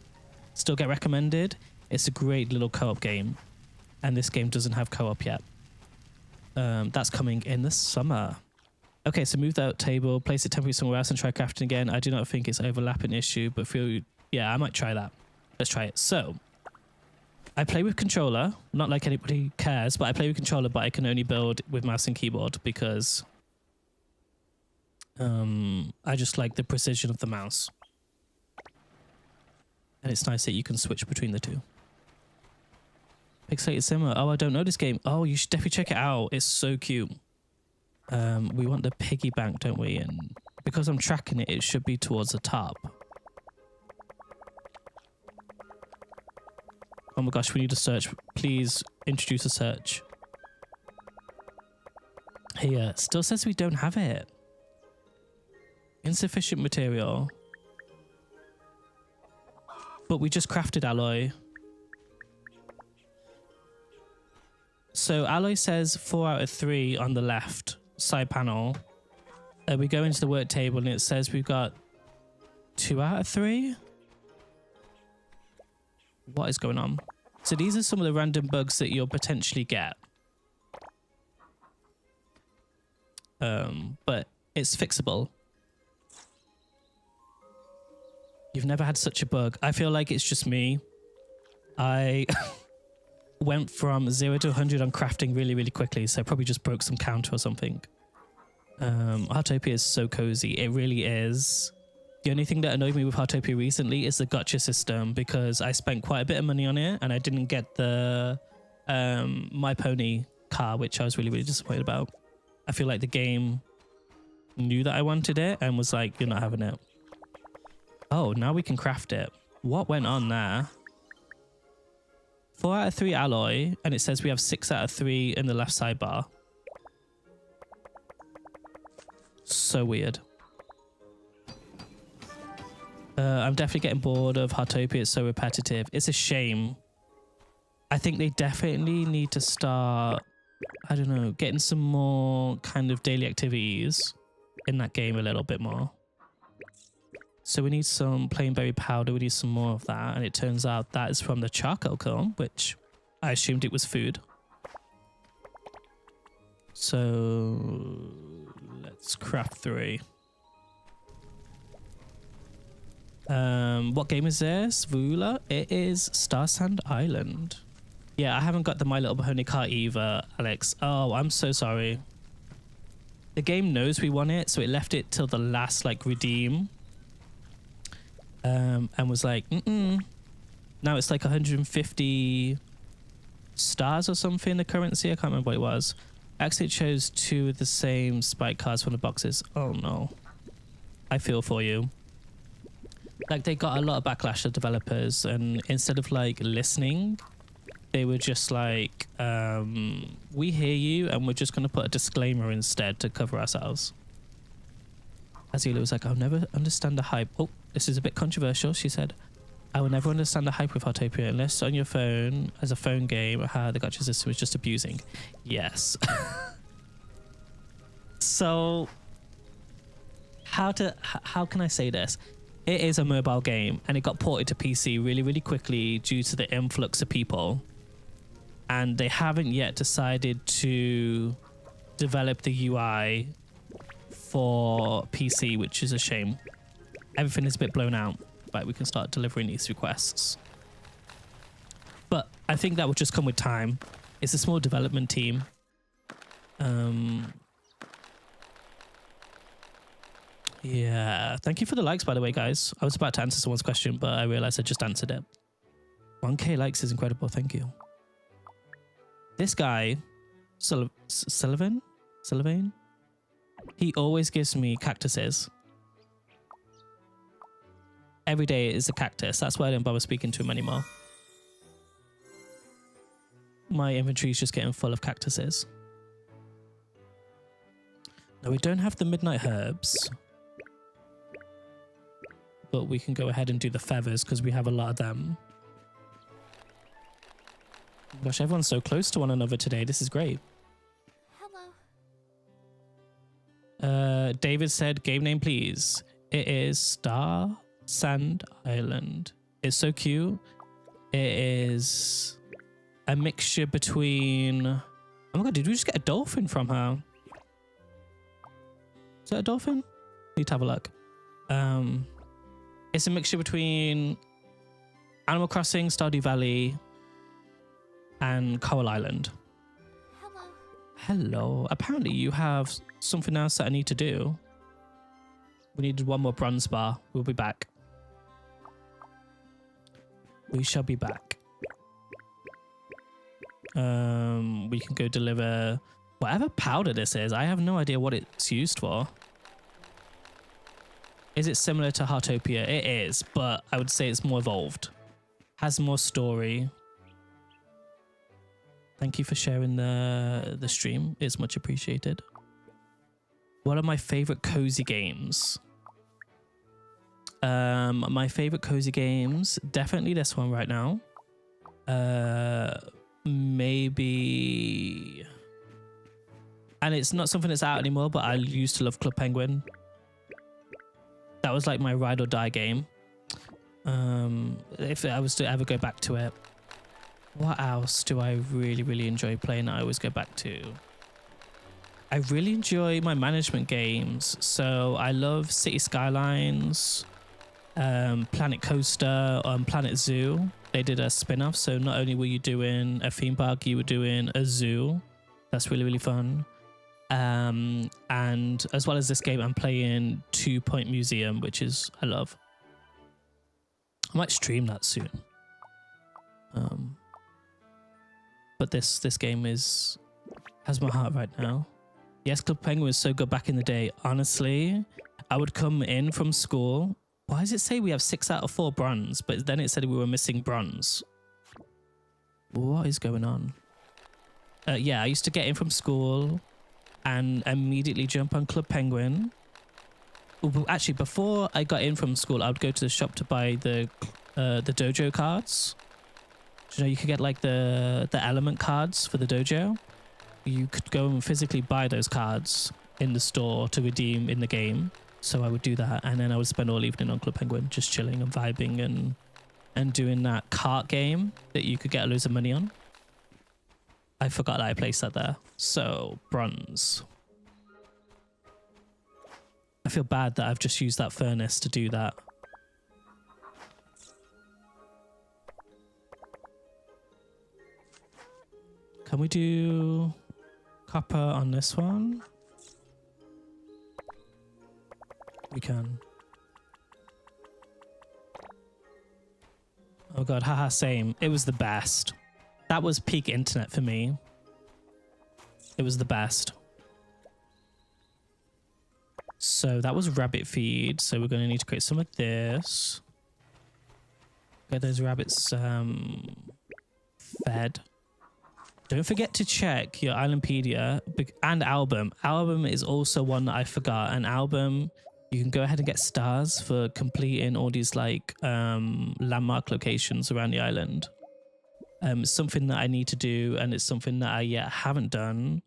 still get recommended. It's a great little co-op game, and this game doesn't have co-op yet. That's coming in the summer. Okay, so move that table, place it temporarily somewhere else, and try crafting again. I do not think it's an overlapping issue, but yeah, I might try that. Let's try it. So I play with controller, not like anybody cares, but I play with controller, but I can only build with mouse and keyboard because I just like the precision of the mouse. And it's nice that you can switch between the two. Pixelated Simmer. Oh, I don't know this game. Oh, you should definitely check it out. It's so cute. We want the piggy bank, don't we? And because I'm tracking it, it should be towards the top. Oh my gosh, we need a search. Please introduce a search. Here, still says we don't have it. Insufficient material. But we just crafted alloy. So alloy says 4 out of 3 on the left side panel. We go into the work table and it says we've got 2 out of 3. What is going on? So these are some of the random bugs that you'll potentially get. But it's fixable. You've never had such a bug. I feel like it's just me. I went from 0 to 100 on crafting really, really quickly, so I probably just broke some counter or something. Heartopia is so cozy. It really is. The only thing that annoyed me with Heartopia recently is the gacha system, because I spent quite a bit of money on it and I didn't get the My Pony car, which I was really, really disappointed about. I feel like the game knew that I wanted it and was like, you're not having it. Oh, now we can craft it. What went on there? 4 out of 3 alloy, and it says we have 6 out of 3 in the left sidebar. So weird. I'm definitely getting bored of Heartopia. It's so repetitive. It's a shame. I think they definitely need to start, I don't know, getting some more kind of daily activities in that game a little bit more. So we need some plain berry powder. We need some more of that. And it turns out that is from the charcoal comb, which I assumed it was food. So let's craft 3. What game is this, Vula? It is Starsand Island. Yeah, I haven't got the My Little Pony cart either, Alex. Oh, I'm so sorry. The game knows we want it, so it left it till the last like redeem. And was like, now it's like 150 stars or something, the currency. I can't remember what it was. Actually, it chose 2 of the same spike cards from the boxes. Oh no. I feel for you. Like, they got a lot of backlash of developers, and instead of like listening, they were just like, we hear you, and we're just going to put a disclaimer instead to cover ourselves. Azula was like, I'll never understand the hype. Oh, this is a bit controversial, she said. I will never understand the hype with Heartopia unless on your phone, as a phone game, how the gacha system is just abusing. Yes. So, how can I say this? It is a mobile game, and it got ported to PC really, really quickly due to the influx of people. And they haven't yet decided to develop the UI for PC, which is a shame. Everything is a bit blown out, but we can start delivering these requests. But I think that will just come with time. It's a small development team. Yeah, thank you for the likes, by the way, guys. I was about to answer someone's question, but I realized I just answered it. 1K likes is incredible. Thank you. This guy, Sullivan, he always gives me cactuses. Every day is a cactus. That's why I don't bother speaking to him anymore. My inventory is just getting full of cactuses. Now, we don't have the midnight herbs, but we can go ahead and do the feathers because we have a lot of them. Gosh, everyone's so close to one another today. This is great. Hello. David said, game name, please. It is Starsand Island. It's so cute. It is a mixture between... Oh my god, did we just get a dolphin from her? Is that a dolphin? Need to have a look. It's a mixture between Animal Crossing, Stardew Valley, and Coral Island. Hello. Hello. Apparently you have something else that I need to do. We needed one more bronze bar. We'll be back. We shall be back. We can go deliver whatever powder this is. I have no idea what it's used for. Is it similar to Heartopia? It is, but I would say it's more evolved. Has more story. Thank you for sharing the stream. It's much appreciated. What are my favorite cozy games? My favorite cozy games, definitely this one right now. Maybe, and it's not something that's out anymore, but I used to love Club Penguin. That was like my ride or die game. If I was to ever go back to it. What else do I really, really enjoy playing that I always go back to? I really enjoy my management games. So I love City Skylines, Planet Coaster, Planet Zoo. They did a spin-off. So not only were you doing a theme park, you were doing a zoo. That's really, really fun. And as well as this game, I'm playing 2 Point Museum, which is, I love. I might stream that soon. But this game has my heart right now. Yes, Club Penguin was so good back in the day. Honestly, I would come in from school. Why does it say we have 6 out of 4 bronze? But then it said we were missing bronze. What is going on? Yeah, I used to get in from school and immediately jump on Club Penguin. Well, actually, before I got in from school, I would go to the shop to buy the dojo cards. You know, you could get like the element cards for the dojo. You could go and physically buy those cards in the store to redeem in the game. So I would do that, and then I would spend all evening on Club Penguin, just chilling and vibing and doing that cart game that you could get loads of money on. I forgot that I placed that there. So bronze. I feel bad that I've just used that furnace to do that. Can we do copper on this one? We can. Oh god, haha, same. It was the best. That was peak internet for me. It was the best. So that was rabbit feed. So we're going to need to create some of this. Get those rabbits fed. Don't forget to check your Islandpedia and album. Album is also one that I forgot. An album, you can go ahead and get stars for completing all these like landmark locations around the island. Something that I need to do, and it's something that I yet haven't done.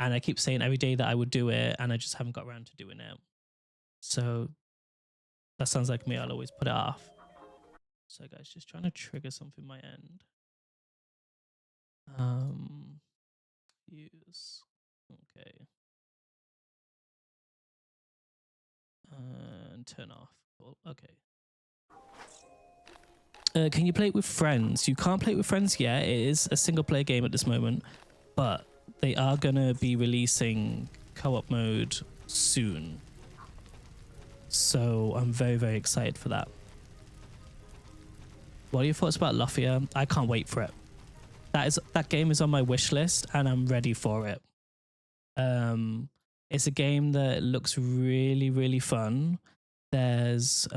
And I keep saying every day that I would do it, and I just haven't got around to doing it. So that sounds like me. I'll always put it off. So guys, just trying to trigger something my end. Use. Okay. And turn off. Okay. Can you play it with friends? You can't play it with friends yet. It is a single player game at this moment, but they are gonna be releasing co-op mode soon. So I'm very, very excited for that. What are your thoughts about Lufia? I can't wait for it. That game is on my wish list, and I'm ready for it. It's a game that looks really, really fun. There's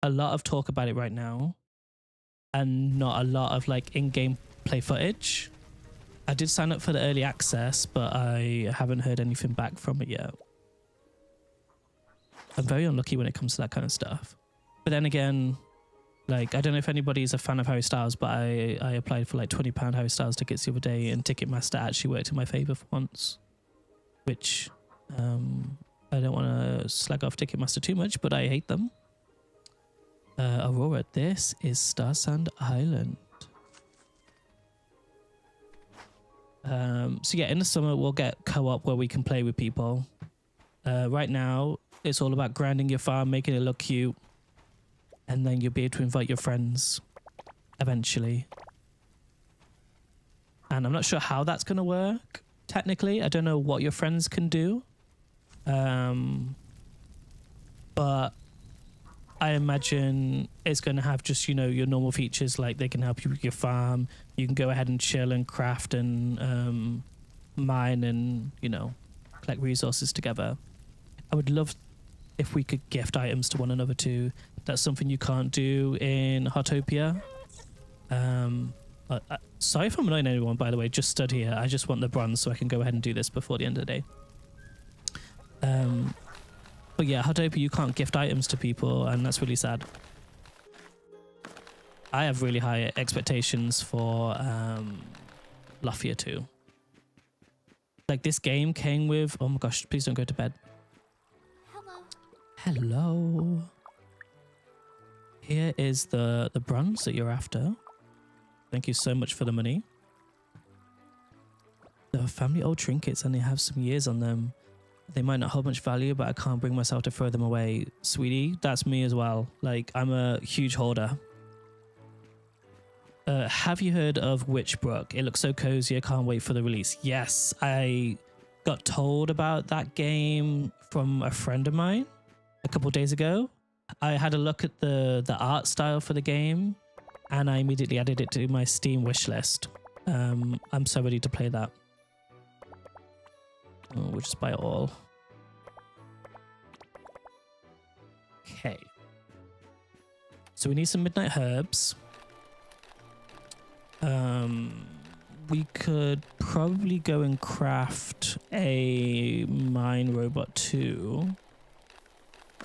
a lot of talk about it right now, and not a lot of like in-game play footage. I did sign up for the early access, but I haven't heard anything back from it yet. I'm very unlucky when it comes to that kind of stuff. But then again, like, I don't know if anybody's a fan of Harry Styles, but I applied for like £20 Harry Styles tickets the other day, and Ticketmaster actually worked in my favor for once. Which, I don't want to slag off Ticketmaster too much, but I hate them. Aurora, this is Starsand Island. So yeah, in the summer we'll get co-op where we can play with people. Right now it's all about grinding your farm, making it look cute, and then you'll be able to invite your friends eventually. And I'm not sure how that's going to work technically. I don't know what your friends can do, but I imagine it's going to have just, you know, your normal features, like they can help you with your farm. You can go ahead and chill and craft and mine and, you know, collect resources together. I would love if we could gift items to one another too. That's something you can't do in Hotopia. Sorry if I'm annoying anyone, by the way. Just stood here. I just want the bronze so I can go ahead and do this before the end of the day. But yeah, Hotopia, you can't gift items to people, and that's really sad. I have really high expectations for Lufia too. Like, this game came with... Oh my gosh, please don't go to bed. Hello. Here is the bronze that you're after. Thank you so much for the money. They're family old trinkets and they have some years on them. They might not hold much value, but I can't bring myself to throw them away. Sweetie, that's me as well. Like, I'm a huge hoarder. Have you heard of Witchbrook? It looks so cozy. I can't wait for the release. Yes, I got told about that game from a friend of mine a couple of days ago. I had a look at the art style for the game, and I immediately added it to my Steam wish list. I'm so ready to play that. Oh, we'll just buy it all. Okay. So we need some midnight herbs. we could probably go and craft a mine robot too.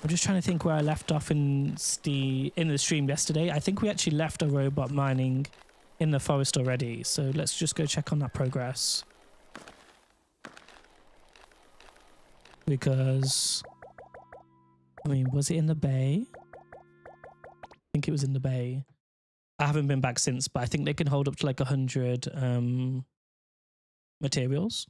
I'm just trying to think where I left off in the stream yesterday. I think we actually left a robot mining in the forest already. So let's just go check on that progress. Because, I mean, was it in the bay? I think it was in the bay. I haven't been back since, but I think they can hold up to like 100 materials.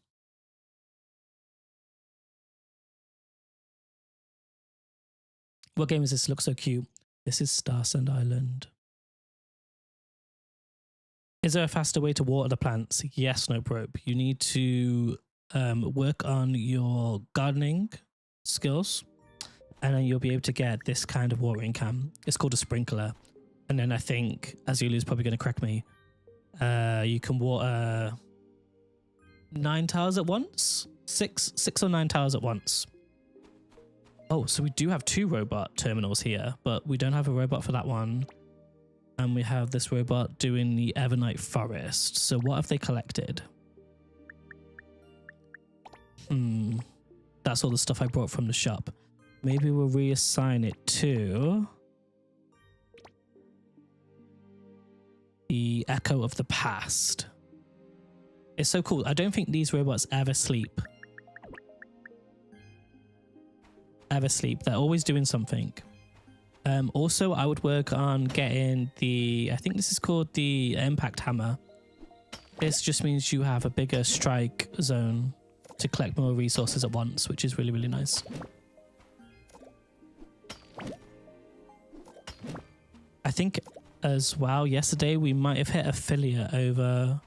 What game is this? Looks so cute. This is Starsand Island. Is there a faster way to water the plants? Yes, no probe. You need to work on your gardening skills, and then you'll be able to get this kind of watering can. It's called a sprinkler. And then I think Azulu's probably going to correct me. You can water 9 tiles at once? Six or 9 tiles at once. Oh, so we do have 2 robot terminals here, but we don't have a robot for that one. And we have this robot doing the Evernight Forest. So what have they collected? That's all the stuff I brought from the shop. Maybe we'll reassign it to the Echo of the Past. It's so cool. I don't think these robots ever sleep. They're always doing something. Also, I would work on getting the, I think this is called the impact hammer. This just means you have a bigger strike zone to collect more resources at once, which is really, really nice. I think as well, yesterday we might have hit affiliate over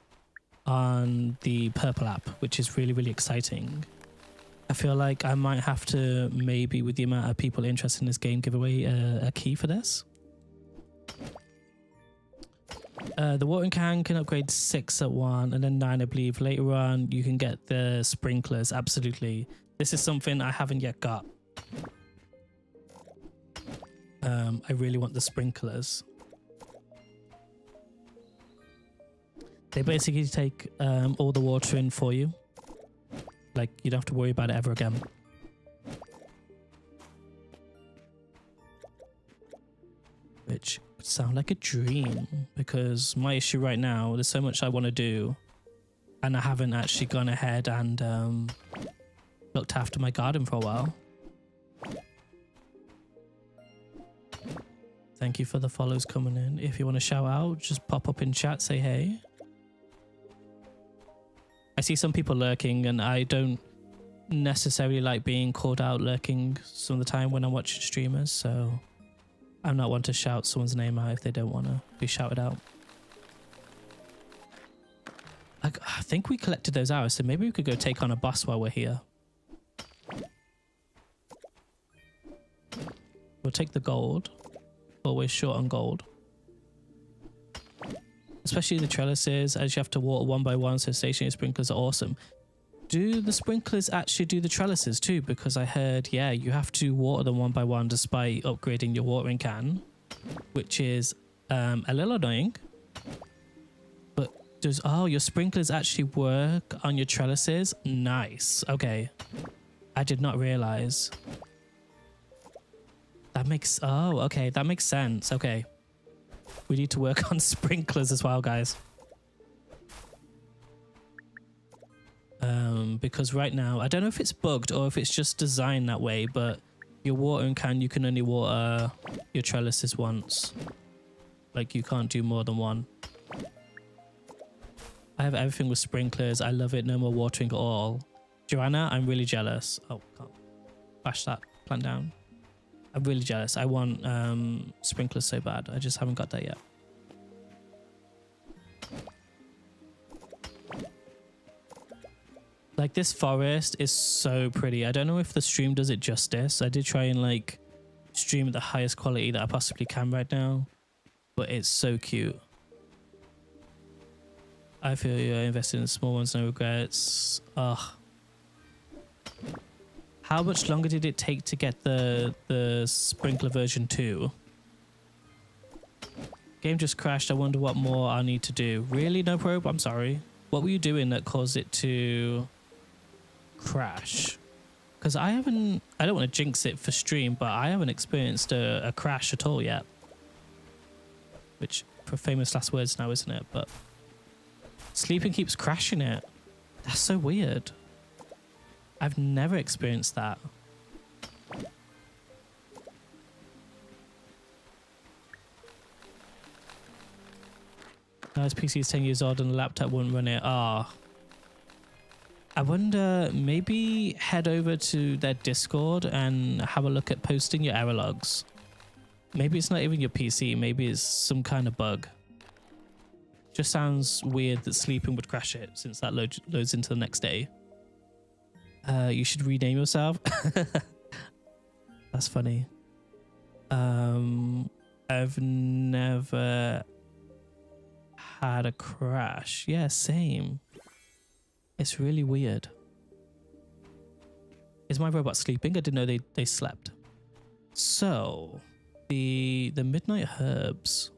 on the purple app, which is really, really exciting. I feel like I might have to, maybe with the amount of people interested in this game, give away a key for this. The watering can upgrade 6 at 1 and then 9, I believe. Later on, you can get the sprinklers. Absolutely. This is something I haven't yet got. I really want the sprinklers. They basically take all the water in for you. Like, you don't have to worry about it ever again. Which would sound like a dream, because my issue right now, there's so much I want to do, and I haven't actually gone ahead and looked after my garden for a while. Thank you for the follows coming in. If you want to shout out, just pop up in chat, say hey. I see some people lurking, and I don't necessarily like being called out lurking some of the time when I'm watching streamers, so I'm not one to shout someone's name out if they don't want to be shouted out. I think we collected those hours, so maybe we could go take on a boss while we're here. We'll take the gold. Always short on gold. Especially the trellises, as you have to water one by one, so stationary sprinklers are awesome. Do the sprinklers actually do the trellises too? Because I heard, yeah, you have to water them one by one despite upgrading your watering can, which is a little annoying. But does, oh, your sprinklers actually work on your trellises? Nice. Okay. I did not realize. That makes, oh, okay, that makes sense. Okay. We need to work on sprinklers as well, guys. Because right now, I don't know if it's bugged or if it's just designed that way, but your watering can, you can only water your trellises once. Like, you can't do more than one. I have everything with sprinklers. I love it. No more watering at all. Joanna, I'm really jealous. Oh, can't bash that plant down. I'm really jealous. I want sprinklers so bad. I just haven't got that yet. Like, this forest is so pretty. I don't know if the stream does it justice. I did try and like stream at the highest quality that I possibly can right now, but it's so cute. I feel you're invested in small ones, no regrets. Ugh. How much longer did it take to get the sprinkler version 2? Game just crashed. I wonder what more I need to do. Really? No probe? I'm sorry. What were you doing that caused it to crash? Because I don't want to jinx it for stream, but I haven't experienced a crash at all yet. Which, for famous last words now, isn't it? But sleeping keeps crashing it. That's so weird. I've never experienced that. Now his PC is 10 years old and the laptop won't run it. Ah. I wonder, maybe head over to their Discord and have a look at posting your error logs. Maybe it's not even your PC. Maybe it's some kind of bug. Just sounds weird that sleeping would crash it since that loads into the next day. You should rename yourself. That's funny. I've never had a crash. Yeah, same. It's really weird. Is my robot sleeping? I didn't know they slept. So the midnight herbs.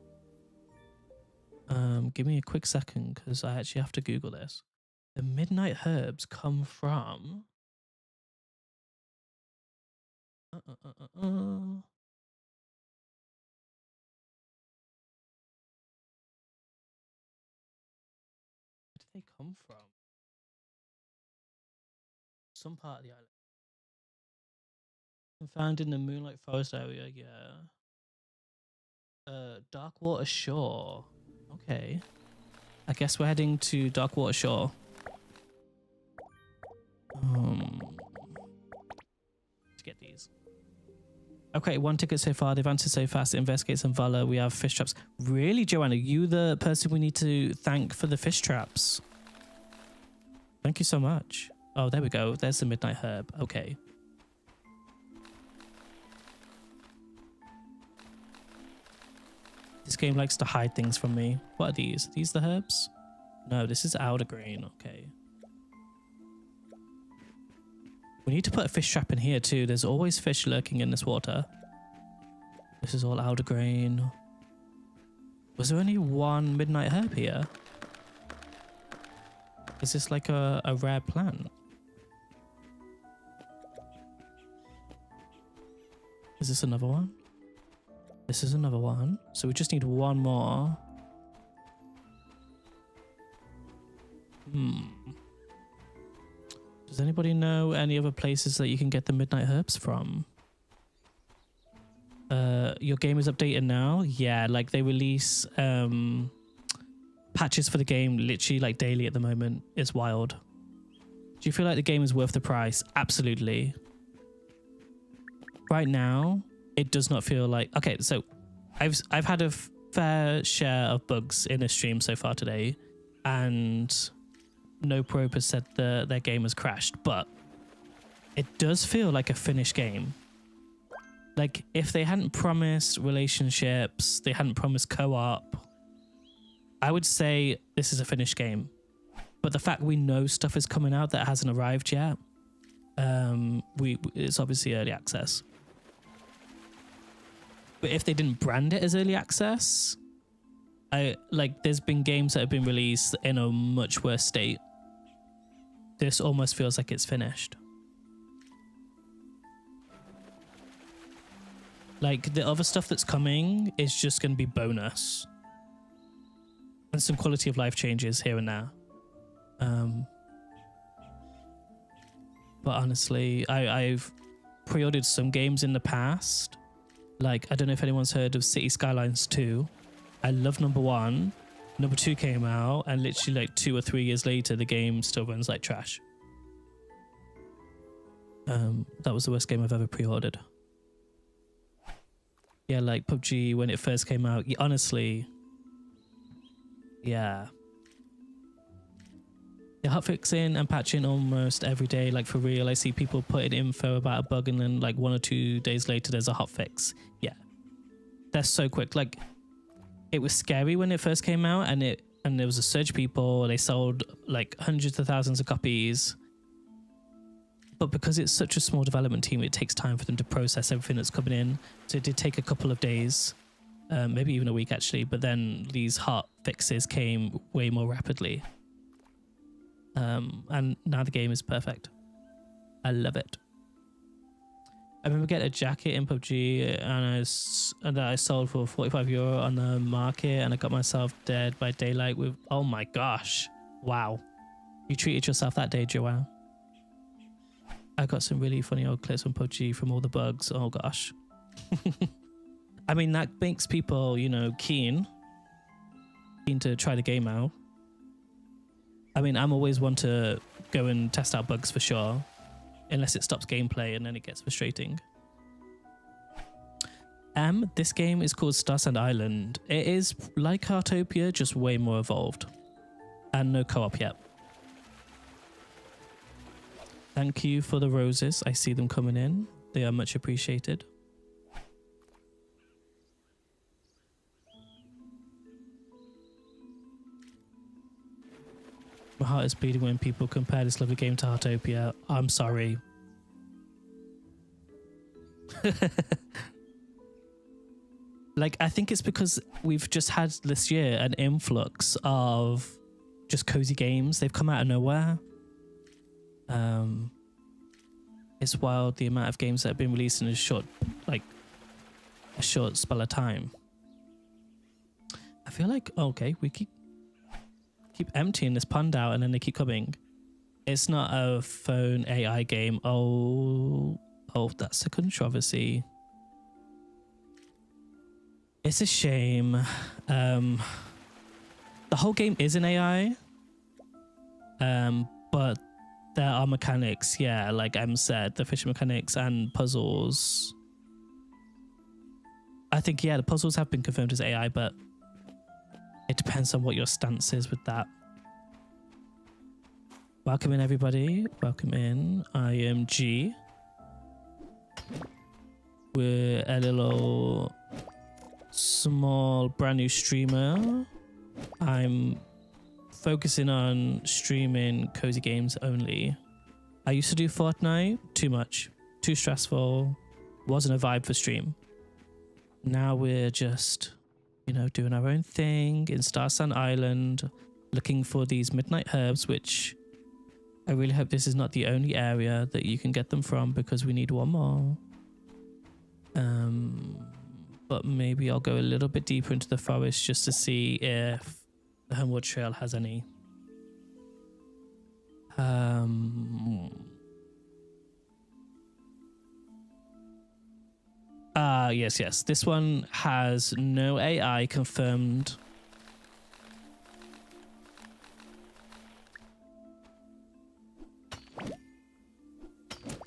Give me a quick second because I actually have to Google this. The midnight herbs come from where did they come from? Some part of the island. Found in the Moonlight Forest area, yeah. Darkwater Shore. Okay. I guess we're heading to Darkwater Shore. To get these. Okay, 1 ticket so far. They've answered so fast. Investigate some Valor. We have fish traps. Really, Joanna? You the person we need to thank for the fish traps. Thank you so much. Oh, there we go. There's the midnight herb. Okay. This game likes to hide things from me. What are these? Are these the herbs? No, this is outer grain. Okay. We need to put a fish trap in here too. There's always fish lurking in this water. This is all outer grain. Was there only one midnight herb here? Is this like a rare plant? Is this another one? This is another one. So we just need one more. Does anybody know any other places that you can get the midnight herbs from? Your game is updated now? Yeah, like they release patches for the game literally like daily at the moment. It's wild. Do you feel like the game is worth the price? Absolutely. Right now, it does not feel like... Okay, so I've had a fair share of bugs in this stream so far today, and no probe has said their game has crashed, but it does feel like a finished game. Like, if they hadn't promised relationships, they hadn't promised co-op, I would say this is a finished game. But the fact we know stuff is coming out that hasn't arrived yet, it's obviously early access. But if they didn't brand it as early access, there's been games that have been released in a much worse state. This almost feels like it's finished. Like, the other stuff that's coming is just going to be bonus. And some quality of life changes here and there. But honestly, I've pre-ordered some games in the past. Like, I don't know if anyone's heard of City Skylines 2. I love number 1. Number 2 came out, and literally like 2 or 3 years later, the game still runs like trash. That was the worst game I've ever pre-ordered. Yeah, like PUBG when it first came out. Honestly, yeah. They're hotfixing and patching almost every day, like for real. I see people putting info about a bug and then like 1 or 2 days later there's a hotfix. Yeah. They're so quick. Like, it was scary when it first came out, and there was a surge of people. They sold like hundreds of thousands of copies. But because it's such a small development team, it takes time for them to process everything that's coming in. So it did take a couple of days, maybe even a week actually, but then these hot fixes came way more rapidly. And now the game is perfect. I love it. I remember getting a jacket in PUBG and that I sold for €45 on the market, and I got myself dead by daylight with, oh my gosh, wow. You treated yourself that day, Joanne. I got some really funny old clips from PUBG from all the bugs. Oh gosh. I mean, that makes people, you know, keen to try the game out. I mean, I'm always one to go and test out bugs for sure, unless it stops gameplay and then it gets frustrating. This game is called Starsand Island. It is like Heartopia, just way more evolved. And no co-op yet. Thank you for the roses. I see them coming in. They are much appreciated. My heart is bleeding when people compare this lovely game to Heartopia. I'm sorry. Like, I think it's because we've just had this year an influx of just cozy games. They've come out of nowhere. It's wild the amount of games that have been released in a short spell of time. I feel like, okay, we keep emptying this pond out and then they keep coming. It's not a phone AI game. Oh, that's a controversy. It's a shame. The whole game is an AI. But there are mechanics, yeah, like Em said, the fishing mechanics and puzzles. I think, yeah, the puzzles have been confirmed as AI, but it depends on what your stance is with that. Welcome in, everybody. Welcome in. I am G. We're a little small brand new streamer. I'm focusing on streaming cozy games only. I used to do Fortnite, too much, too stressful, wasn't a vibe for stream. Now we're just, you know, doing our own thing in Starsand Island, looking for these midnight herbs, which I really hope this is not the only area that you can get them from, because we need one more. But maybe I'll go a little bit deeper into the forest just to see if the Homeward Trail has any. Yes. This one has no AI confirmed.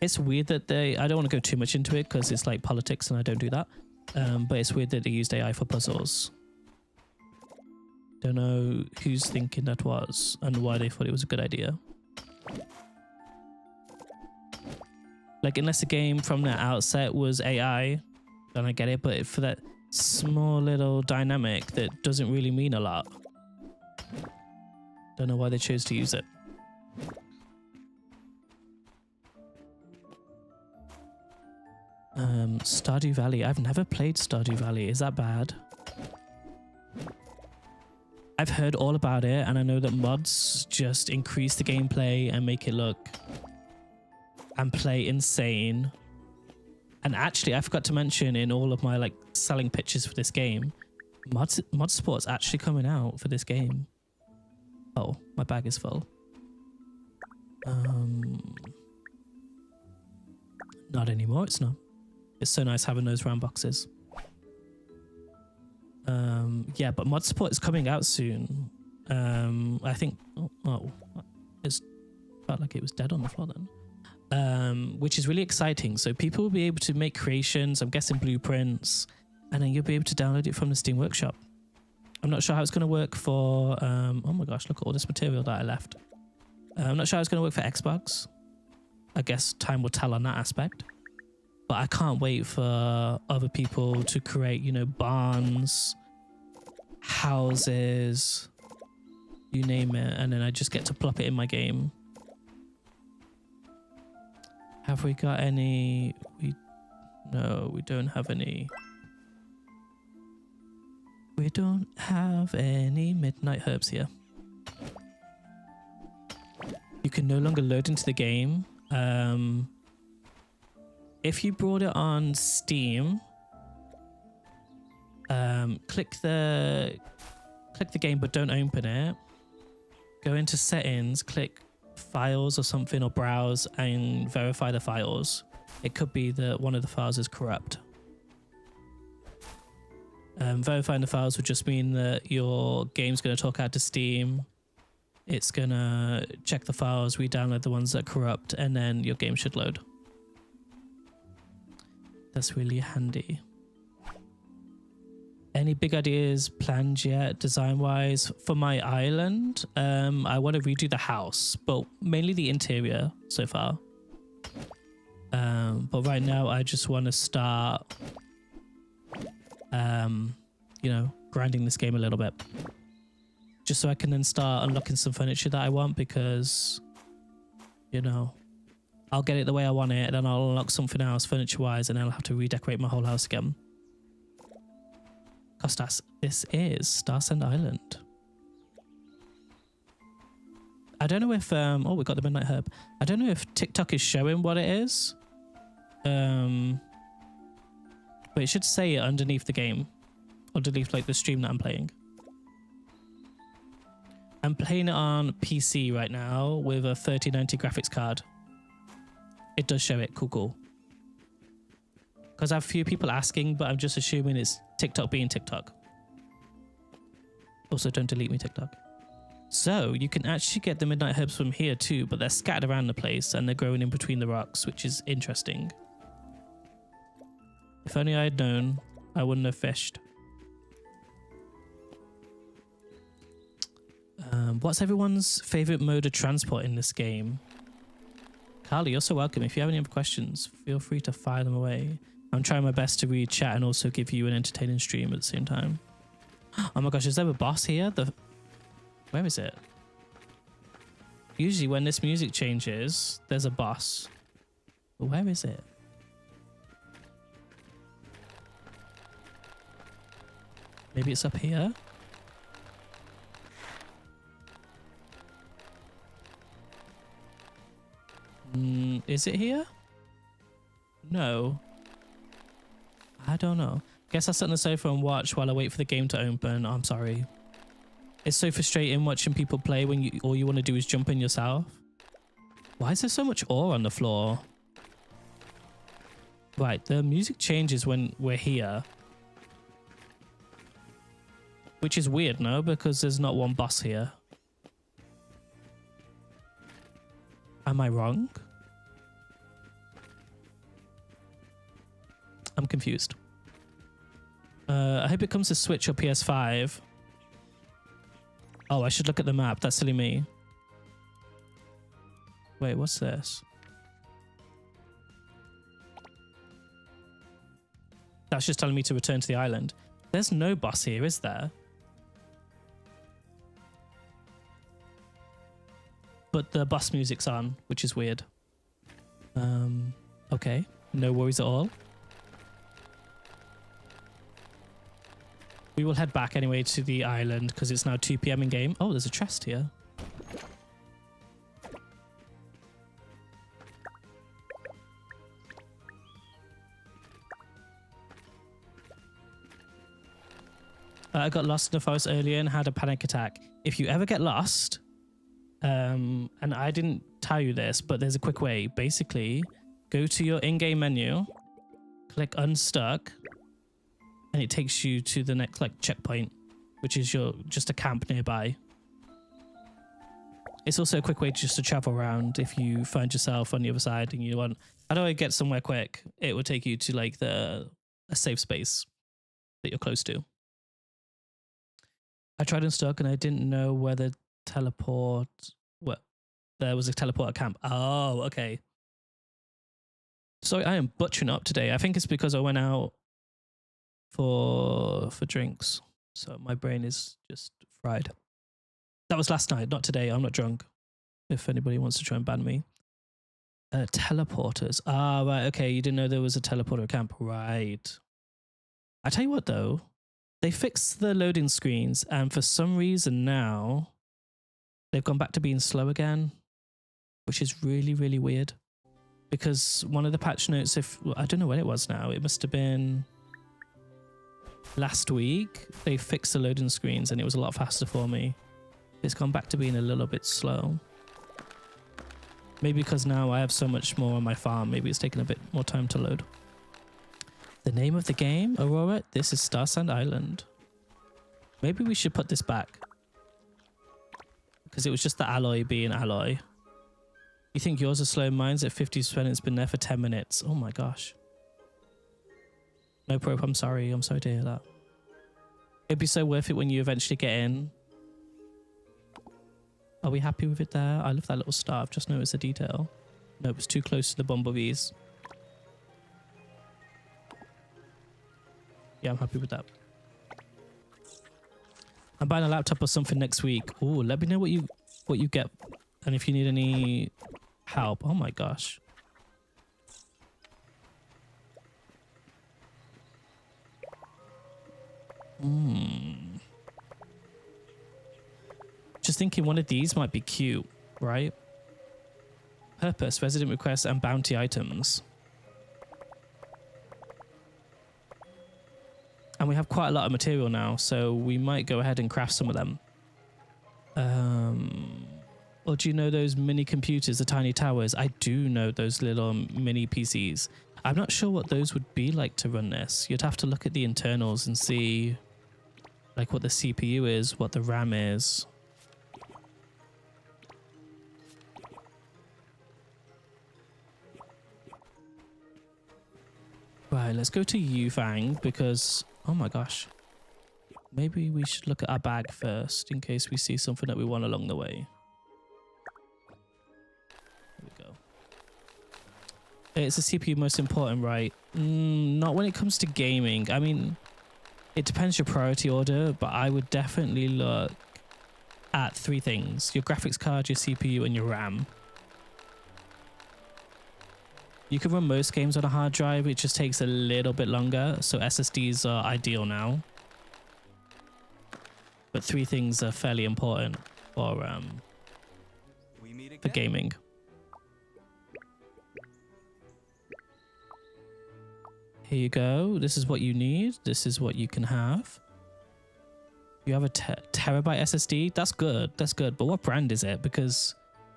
It's weird that I don't want to go too much into it because it's like politics and I don't do that. But it's weird that they used AI for puzzles. Don't know who's thinking that was and why they thought it was a good idea. Like, unless the game from the outset was AI, then I get it. But for that small little dynamic that doesn't really mean a lot, don't know why they chose to use it. Stardew Valley. I've never played Stardew Valley. Is that bad? I've heard all about it, and I know that mods just increase the gameplay and make it look and play insane. And actually, I forgot to mention in all of my like selling pitches for this game, mod support's actually coming out for this game. Oh, my bag is full. Not anymore. It's not. It's so nice having those round boxes. Yeah, but mod support is coming out soon. I think, it felt like it was dead on the floor then. Which is really exciting. So people will be able to make creations, I'm guessing blueprints, and then you'll be able to download it from the Steam Workshop. I'm not sure how it's going to work for, oh my gosh, look at all this material that I left. I'm not sure how it's going to work for Xbox. I guess time will tell on that aspect. But I can't wait for other people to create, you know, barns, houses, you name it, and then I just get to plop it in my game. Have we got any? No, we don't have any. We don't have any midnight herbs here. can no longer load into the game. If you brought it on Steam, click the game but don't open it. Go into settings, click files or something, or browse and verify the files. It could be that one of the files is corrupt. Verifying the files would just mean that your game's going to talk out to Steam. It's going to check the files, re-download the ones that are corrupt, and then your game should load. That's really handy. Any big ideas planned yet, design-wise? For my island, I want to redo the house, but mainly the interior so far. But right now, I just want to start, you know, grinding this game a little bit. Just so I can then start unlocking some furniture that I want, because, you know, I'll get it the way I want it, and then I'll unlock something else furniture-wise, and then I'll have to redecorate my whole house again. Costas, this is Starsand Island. I don't know if, oh, we got the Midnight Herb. I don't know if TikTok is showing what it is. But it should say it underneath the game. Underneath, like, the stream that I'm playing. I'm playing it on PC right now with a 3090 graphics card. It does show it. Cool, cool. Because I have a few people asking, but I'm just assuming it's TikTok being TikTok. Also, don't delete me, TikTok. So, you can actually get the Midnight Herbs from here too, but they're scattered around the place and they're growing in between the rocks, which is interesting. If only I had known, I wouldn't have fished. What's everyone's favorite mode of transport in this game? Carly, you're so welcome. If you have any other questions, feel free to fire them away. I'm trying my best to read chat and also give you an entertaining stream at the same time. Oh my gosh, is there a boss here? Where is it? Usually when this music changes, there's a boss. But where is it? Maybe it's up here? Is it here? No. I don't know. Guess I'll sit on the sofa and watch while I wait for the game to open. Oh, I'm sorry. It's so frustrating watching people play when all you want to do is jump in yourself. Why is there so much ore on the floor? Right, the music changes when we're here. Which is weird, no? Because there's not one boss here. Am I wrong? I'm confused. I hope it comes to Switch or PS5. Oh, I should look at the map. That's silly me. Wait, what's this? That's just telling me to return to the island. There's no boss here, is there? But the boss music's on, which is weird. Okay. No worries at all. We will head back anyway to the island because it's now 2 PM in game. Oh, there's a chest here. I got lost in the forest earlier and had a panic attack. If you ever get lost, and I didn't tell you this, but there's a quick way. Basically, go to your in-game menu, click unstuck, and it takes you to the next checkpoint, which is just a camp nearby. It's also a quick way just to travel around if you find yourself on the other side and you want, how do I get somewhere quick? It will take you to a safe space that you're close to. I tried unstuck and I didn't know whether there was a teleport at camp. Oh, okay. Sorry, I am butchering up today. I think it's because I went out for drinks, so my brain is just fried. That was last night, not today. I'm not drunk. If anybody wants to try and ban me. Teleporters. Ah, right. Okay, you didn't know there was a teleporter at camp, right? I tell you what, though, they fixed the loading screens, and for some reason now they've gone back to being slow again. which is really, really weird. Because one of the patch notes, I don't know when it was now, it must have been last week, they fixed the loading screens and it was a lot faster for me. It's gone back to being a little bit slow. Maybe because now I have so much more on my farm, maybe it's taking a bit more time to load. The name of the game, Aurora, this is Starsand Island. Maybe we should put this back. Because it was just the alloy being alloy. You think yours are slow? Mine's at 50%, it's been there for 10 minutes. Oh my gosh. No probe, I'm sorry to hear that. It'd be so worth it when you eventually get in. Are we happy with it there? I love that little star. I've just noticed the detail. No, it's too close to the bumblebees. Yeah, I'm happy with that. I'm buying a laptop or something next week. Ooh, let me know what you get and if you need any help. Oh my gosh. Just thinking one of these might be cute, right? Purpose, resident requests, and bounty items. And we have quite a lot of material now, so we might go ahead and craft some of them. Or do you know those mini computers, the tiny towers? I do know those little mini PCs. I'm not sure what those would be like to run this. You'd have to look at the internals and see like what the CPU is, what the RAM is. Right, let's go to Yufang because, oh my gosh. Maybe we should look at our bag first in case we see something that we want along the way. Here we go. It's the CPU most important, right? Not when it comes to gaming. I mean, it depends your priority order, but I would definitely look at 3 things. Your graphics card, your CPU, and your RAM. You can run most games on a hard drive, it just takes a little bit longer, so SSDs are ideal now. But 3 things are fairly important for gaming. Here you go. This is what you need. This is what you can have. You have a terabyte SSD. That's good. That's good. But what brand is it? Because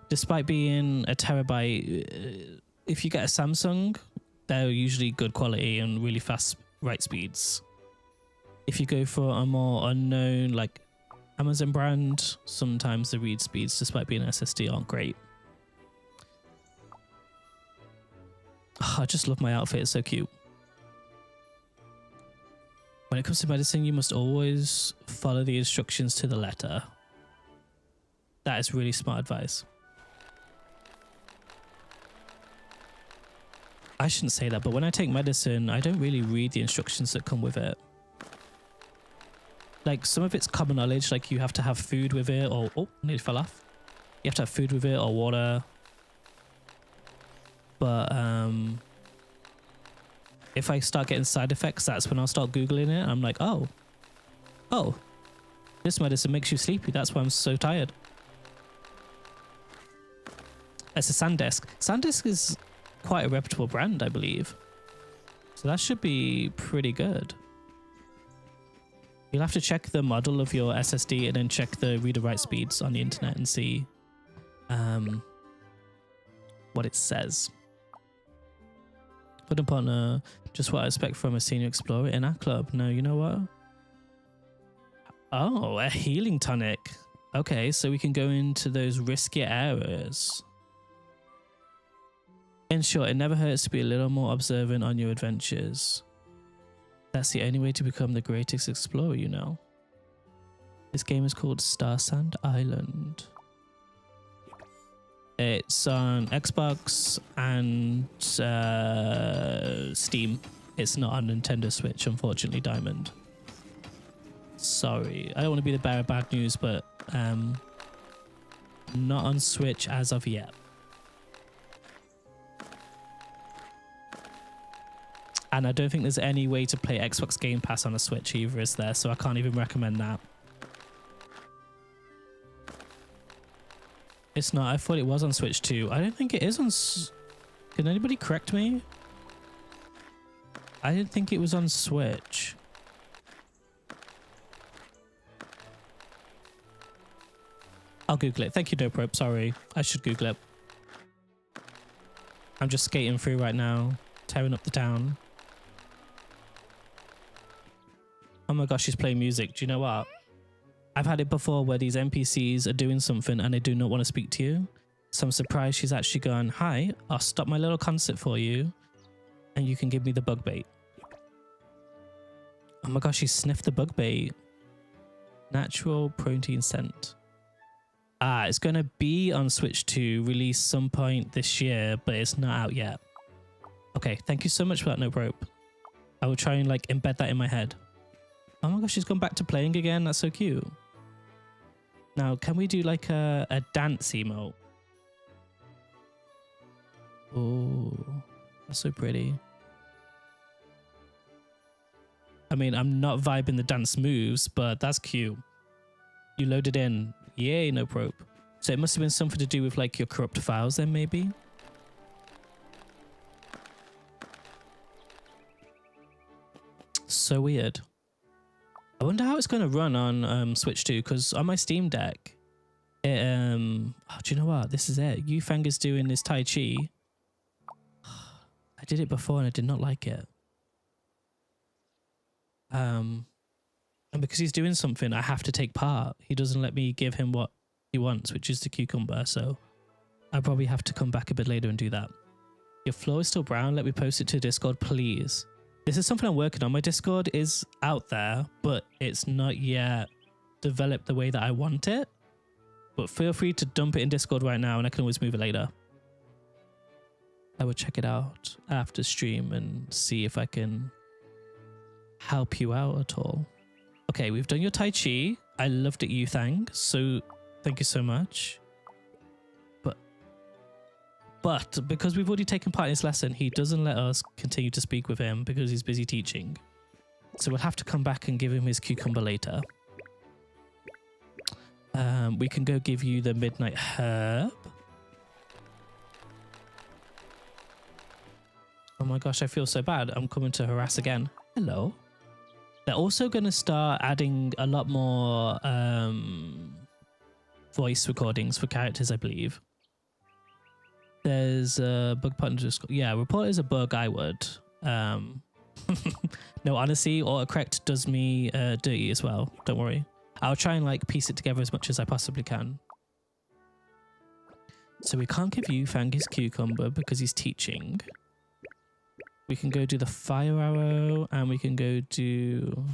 despite being a terabyte, if you get a Samsung, they're usually good quality and really fast write speeds. If you go for a more unknown, like Amazon brand, sometimes the read speeds, despite being an SSD, aren't great. Oh, I just love my outfit. It's so cute. When it comes to medicine, you must always follow the instructions to the letter. That is really smart advice. I shouldn't say that, but when I take medicine, I don't really read the instructions that come with it. Like, some of it's common knowledge, like you have to have food with it, or... Oh, nearly fell off. You have to have food with it, or water. But, if I start getting side effects, that's when I'll start Googling it. I'm like, oh, this medicine makes you sleepy. That's why I'm so tired. It's a SanDisk. SanDisk is quite a reputable brand, I believe. So that should be pretty good. You'll have to check the model of your SSD and then check the read-write speeds on the internet and see what it says. Put upon just what I expect from a senior explorer in our club. No, you know what? Oh, a healing tonic. Okay, so we can go into those riskier areas. In short, it never hurts to be a little more observant on your adventures. That's the only way to become the greatest explorer, you know. This game is called Starsand Island. It's on Xbox and Steam. It's not on Nintendo Switch, unfortunately, Diamond. Sorry. I don't want to be the bearer of bad news, but not on Switch as of yet. And I don't think there's any way to play Xbox Game Pass on a Switch either, is there? So I can't even recommend that. It's not. I thought it was on Switch 2. I don't think it is on... Can anybody correct me? I didn't think it was on Switch. I'll Google it. Thank you, Dope Rope. Sorry. I should Google it. I'm just skating through right now. Tearing up the town. Oh my gosh, she's playing music. Do you know what? I've had it before where these NPCs are doing something and they do not want to speak to you. So I'm surprised she's actually gone, hi, I'll stop my little concert for you and you can give me the bug bait. Oh my gosh, she sniffed the bug bait. Natural protein scent. Ah, it's going to be on Switch 2, released some point this year, but it's not out yet. Okay, thank you so much for that, Note Rope. I will try and like embed that in my head. Oh my gosh, she's gone back to playing again. That's so cute. Now, can we do like a dance emote? Oh, that's so pretty. I mean, I'm not vibing the dance moves, but that's cute. You loaded in. Yay, no probe. So it must have been something to do with like your corrupt files then maybe? So weird. I wonder how it's going to run on Switch 2 because on my Steam Deck, it, do you know what? This is it. Yufang is doing this Tai Chi. I did it before and I did not like it. And because he's doing something, I have to take part. He doesn't let me give him what he wants, which is the cucumber. So I'll probably have to come back a bit later and do that. Your floor is still brown. Let me post it to Discord, please. This is something I'm working on. My Discord is out there, but it's not yet developed the way that I want it. But feel free to dump it in Discord right now and I can always move it later. I will check it out after stream and see if I can help you out at all. Okay, we've done your Tai Chi. I loved it, Yuthang. So thank you so much. But because we've already taken part in this lesson, he doesn't let us continue to speak with him because he's busy teaching. So we'll have to come back and give him his cucumber later. We can go give you the midnight herb. Oh my gosh, I feel so bad. I'm coming to harass again. Hello. They're also going to start adding a lot more voice recordings for characters, I believe. There's a bug button. Yeah, report is a bug. I would. No, honestly, autocorrect does me dirty as well. Don't worry. I'll try and like piece it together as much as I possibly can. So we can't give Yufang his cucumber because he's teaching. We can go do the fire arrow and we can go do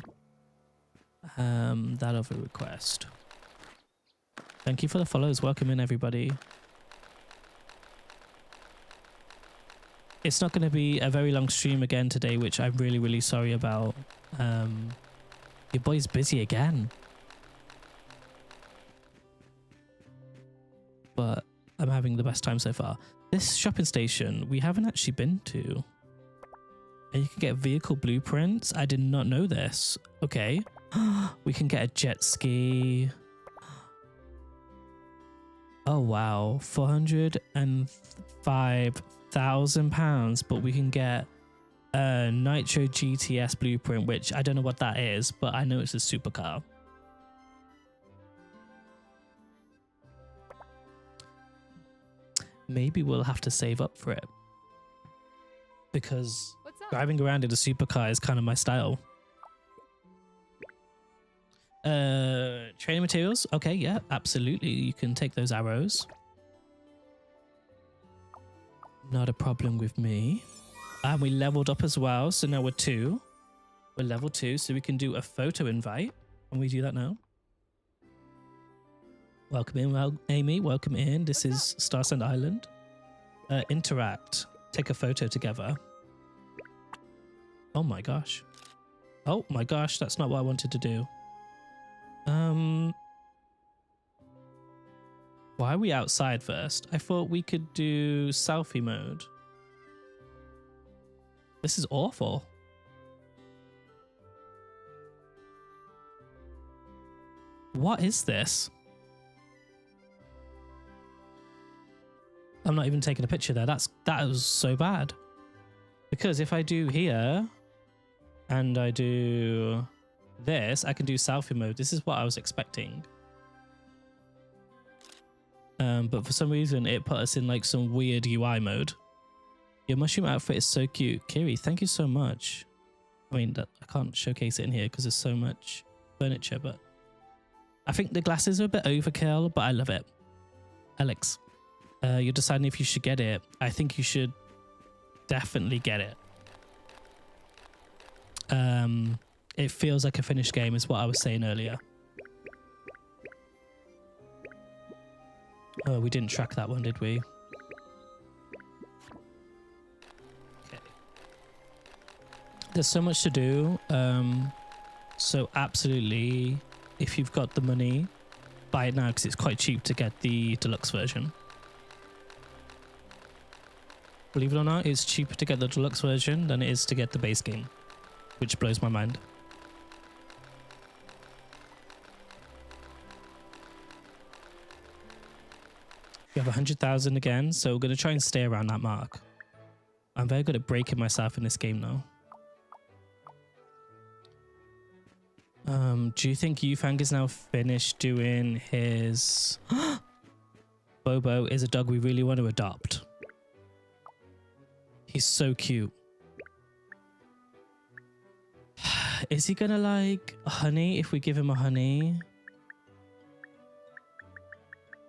that other request. Thank you for the follows. Welcome in, everybody. It's not going to be a very long stream again today, which I'm really, really sorry about. Your boy's busy again. But I'm having the best time so far. This shopping station, we haven't actually been to. And you can get vehicle blueprints. I did not know this. Okay. We can get a jet ski. Oh, wow. £405,000, but we can get a Nitro GTS blueprint, which I don't know what that is, but I know it's a supercar. Maybe we'll have to save up for it because driving around in a supercar is kind of my style. Training materials. Okay, yeah, absolutely. You can take those arrows. Not a problem with me. And we leveled up as well. So now we're 2. We're level 2. So we can do a photo invite. Can we do that now? Welcome in, Amy. Welcome in. This is Starsand Island. Interact. Take a photo together. Oh my gosh. Oh my gosh. That's not what I wanted to do. Why are we outside first? I thought we could do selfie mode. This is awful. What is this? I'm not even taking a picture there. That was so bad. Because if I do here and I do this, I can do selfie mode. This is what I was expecting. But for some reason it put us in like some weird UI mode. Your mushroom outfit is so cute. Kiri, thank you so much. I mean, I can't showcase it in here because there's so much furniture, but I think the glasses are a bit overkill, but I love it. Alex, you're deciding if you should get it. I think you should definitely get it. It feels like a finished game is what I was saying earlier. Oh, we didn't track that one, did we? Okay. There's so much to do. So absolutely, if you've got the money, buy it now because it's quite cheap to get the deluxe version. Believe it or not, it's cheaper to get the deluxe version than it is to get the base game, which blows my mind. We have 100,000 again, so we're going to try and stay around that mark. I'm very good at breaking myself in this game now. Do you think Yufang is now finished doing his... Bobo is a dog we really want to adopt. He's so cute. Is he gonna like honey if we give him a honey?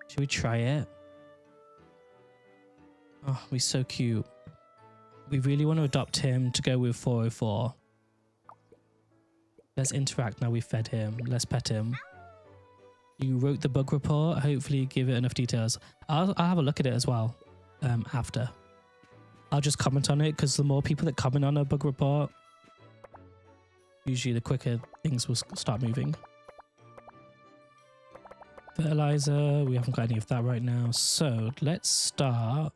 Should we try it? Oh, he's so cute. We really want to adopt him to go with 404. Let's interact now we've fed him. Let's pet him. You wrote the bug report. Hopefully give it enough details. I'll have a look at it as well after. I'll just comment on it because the more people that comment on a bug report, usually the quicker things will start moving. Fertilizer. We haven't got any of that right now. So let's start.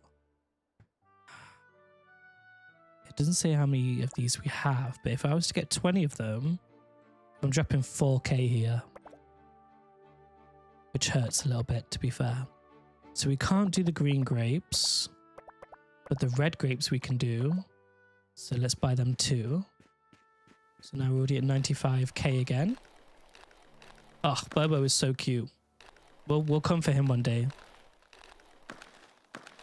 It doesn't say how many of these we have, but if I was to get 20 of them, I'm dropping 4k here, which hurts a little bit, to be fair. So we can't do the green grapes, but the red grapes we can do. So let's buy them too. So now we're already at 95k again. Oh, Bobo is so cute. We'll come for him one day.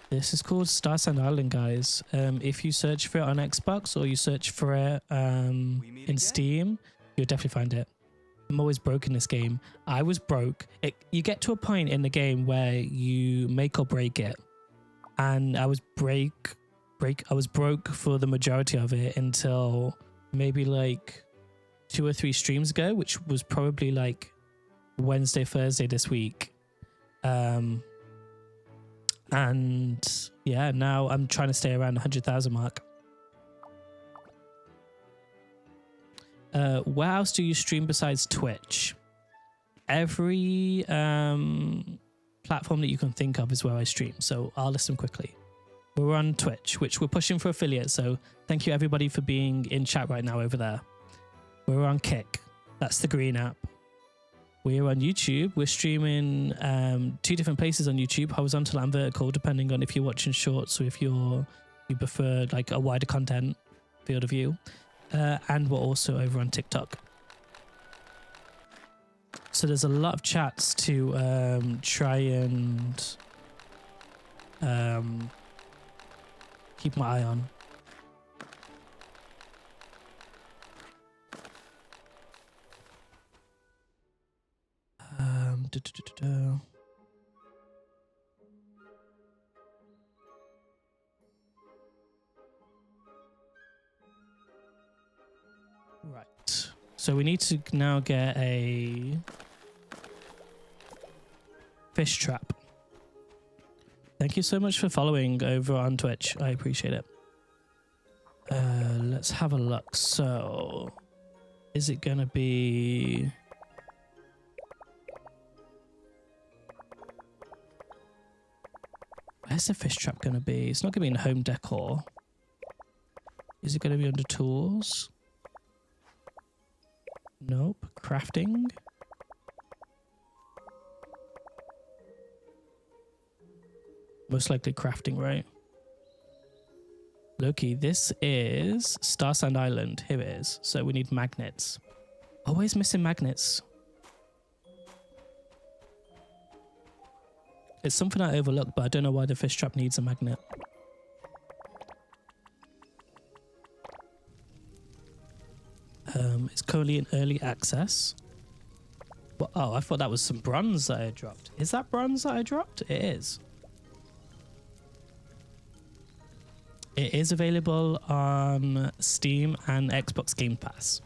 This is called Starsand Island, guys. If you search for it on Xbox or you search for it in Steam, you'll definitely find it. I'm always broke in this game. I was broke. You get to a point in the game where you make or break it. And I was I was broke for the majority of it until maybe like 2 or 3 streams ago, which was probably like Wednesday, Thursday this week. And yeah, now I'm trying to stay around the 100,000 mark. Where else do you stream besides Twitch? Every platform that you can think of is where I stream, so I'll list them quickly. We're on Twitch, which we're pushing for affiliate, so thank you everybody for being in chat right now over there. We're on Kick, that's the green app. We're on YouTube. We're streaming 2 different places on YouTube, horizontal and vertical, depending on if you're watching shorts or if you prefer like a wider content field of view. And we're also over on TikTok. So there's a lot of chats to try and keep my eye on. Right. So we need to now get a fish trap. Thank you so much for following over on Twitch. I appreciate it. Let's have a look. So is it gonna be... Where's the fish trap going to be? It's not going to be in home decor. Is it going to be under tools? Nope. Crafting. Most likely crafting, right? Loki, this is Starsand Island. Here it is. So we need magnets. Always missing magnets. It's something I overlook, but I don't know why the fish trap needs a magnet. It's currently in early access. Well, oh, I thought that was some bronze that I dropped. Is that bronze that I dropped? It is. It is available on Steam and Xbox Game Pass.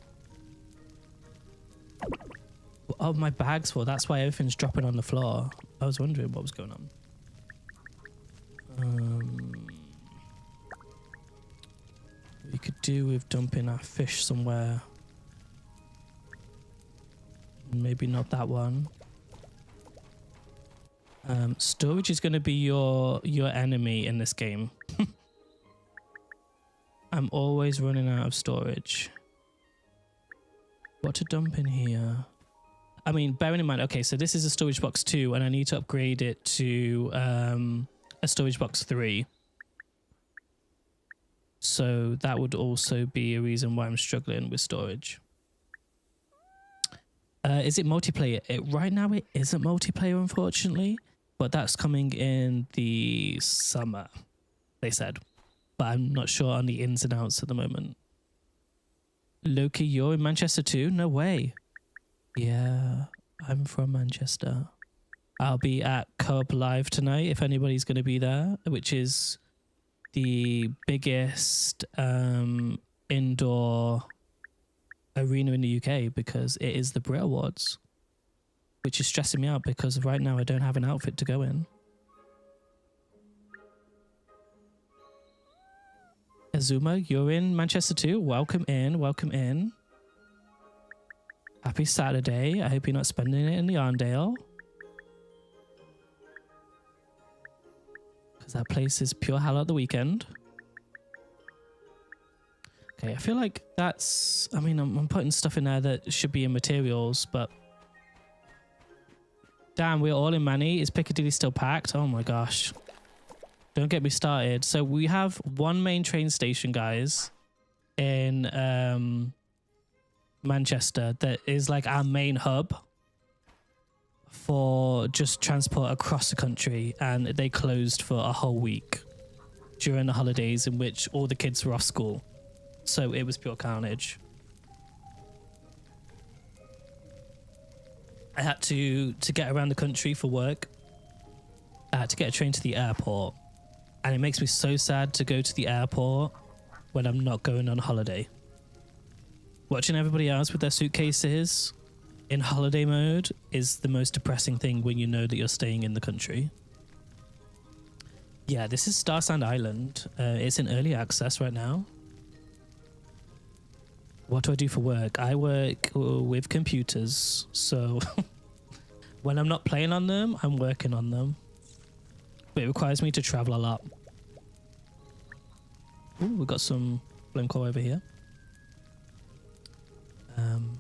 Oh, my bag's full. That's why everything's dropping on the floor. I was wondering what was going on. We could do with dumping our fish somewhere. Maybe not that one. Storage is going to be your enemy in this game. I'm always running out of storage. What to dump in here? I mean, bearing in mind, okay, so this is a storage box 2 and I need to upgrade it to a storage box 3. So that would also be a reason why I'm struggling with storage. Is it multiplayer? Right now it isn't multiplayer, unfortunately, but that's coming in the summer, they said. But I'm not sure on the ins and outs at the moment. Loki, you're in Manchester too? No way. Yeah, I'm from Manchester. I'll be at Co-op Live tonight if anybody's going to be there, which is the biggest indoor arena in the UK because it is the Brit Awards, which is stressing me out because right now I don't have an outfit to go in. Azuma, you're in Manchester too? Welcome in, welcome in. Happy Saturday. I hope you're not spending it in the Arndale. Because that place is pure hell at the weekend. Okay, I feel like that's... I mean, I'm putting stuff in there that should be in materials, but... Damn, we're all in Manny. Is Piccadilly still packed? Oh my gosh. Don't get me started. So we have one main train station, guys, in Manchester that is like our main hub for just transport across the country, and they closed for a whole week during the holidays in which all the kids were off school. So it was pure carnage. I had to get around the country for work. I had to get a train to the airport, and it makes me so sad to go to the airport when I'm not going on holiday. Watching everybody else with their suitcases in holiday mode is the most depressing thing when you know that you're staying in the country. Yeah, this is Starsand Island. It's in early access right now. What do I do for work? I work with computers, so when I'm not playing on them, I'm working on them. But it requires me to travel a lot. Ooh, we've got some flame core over here.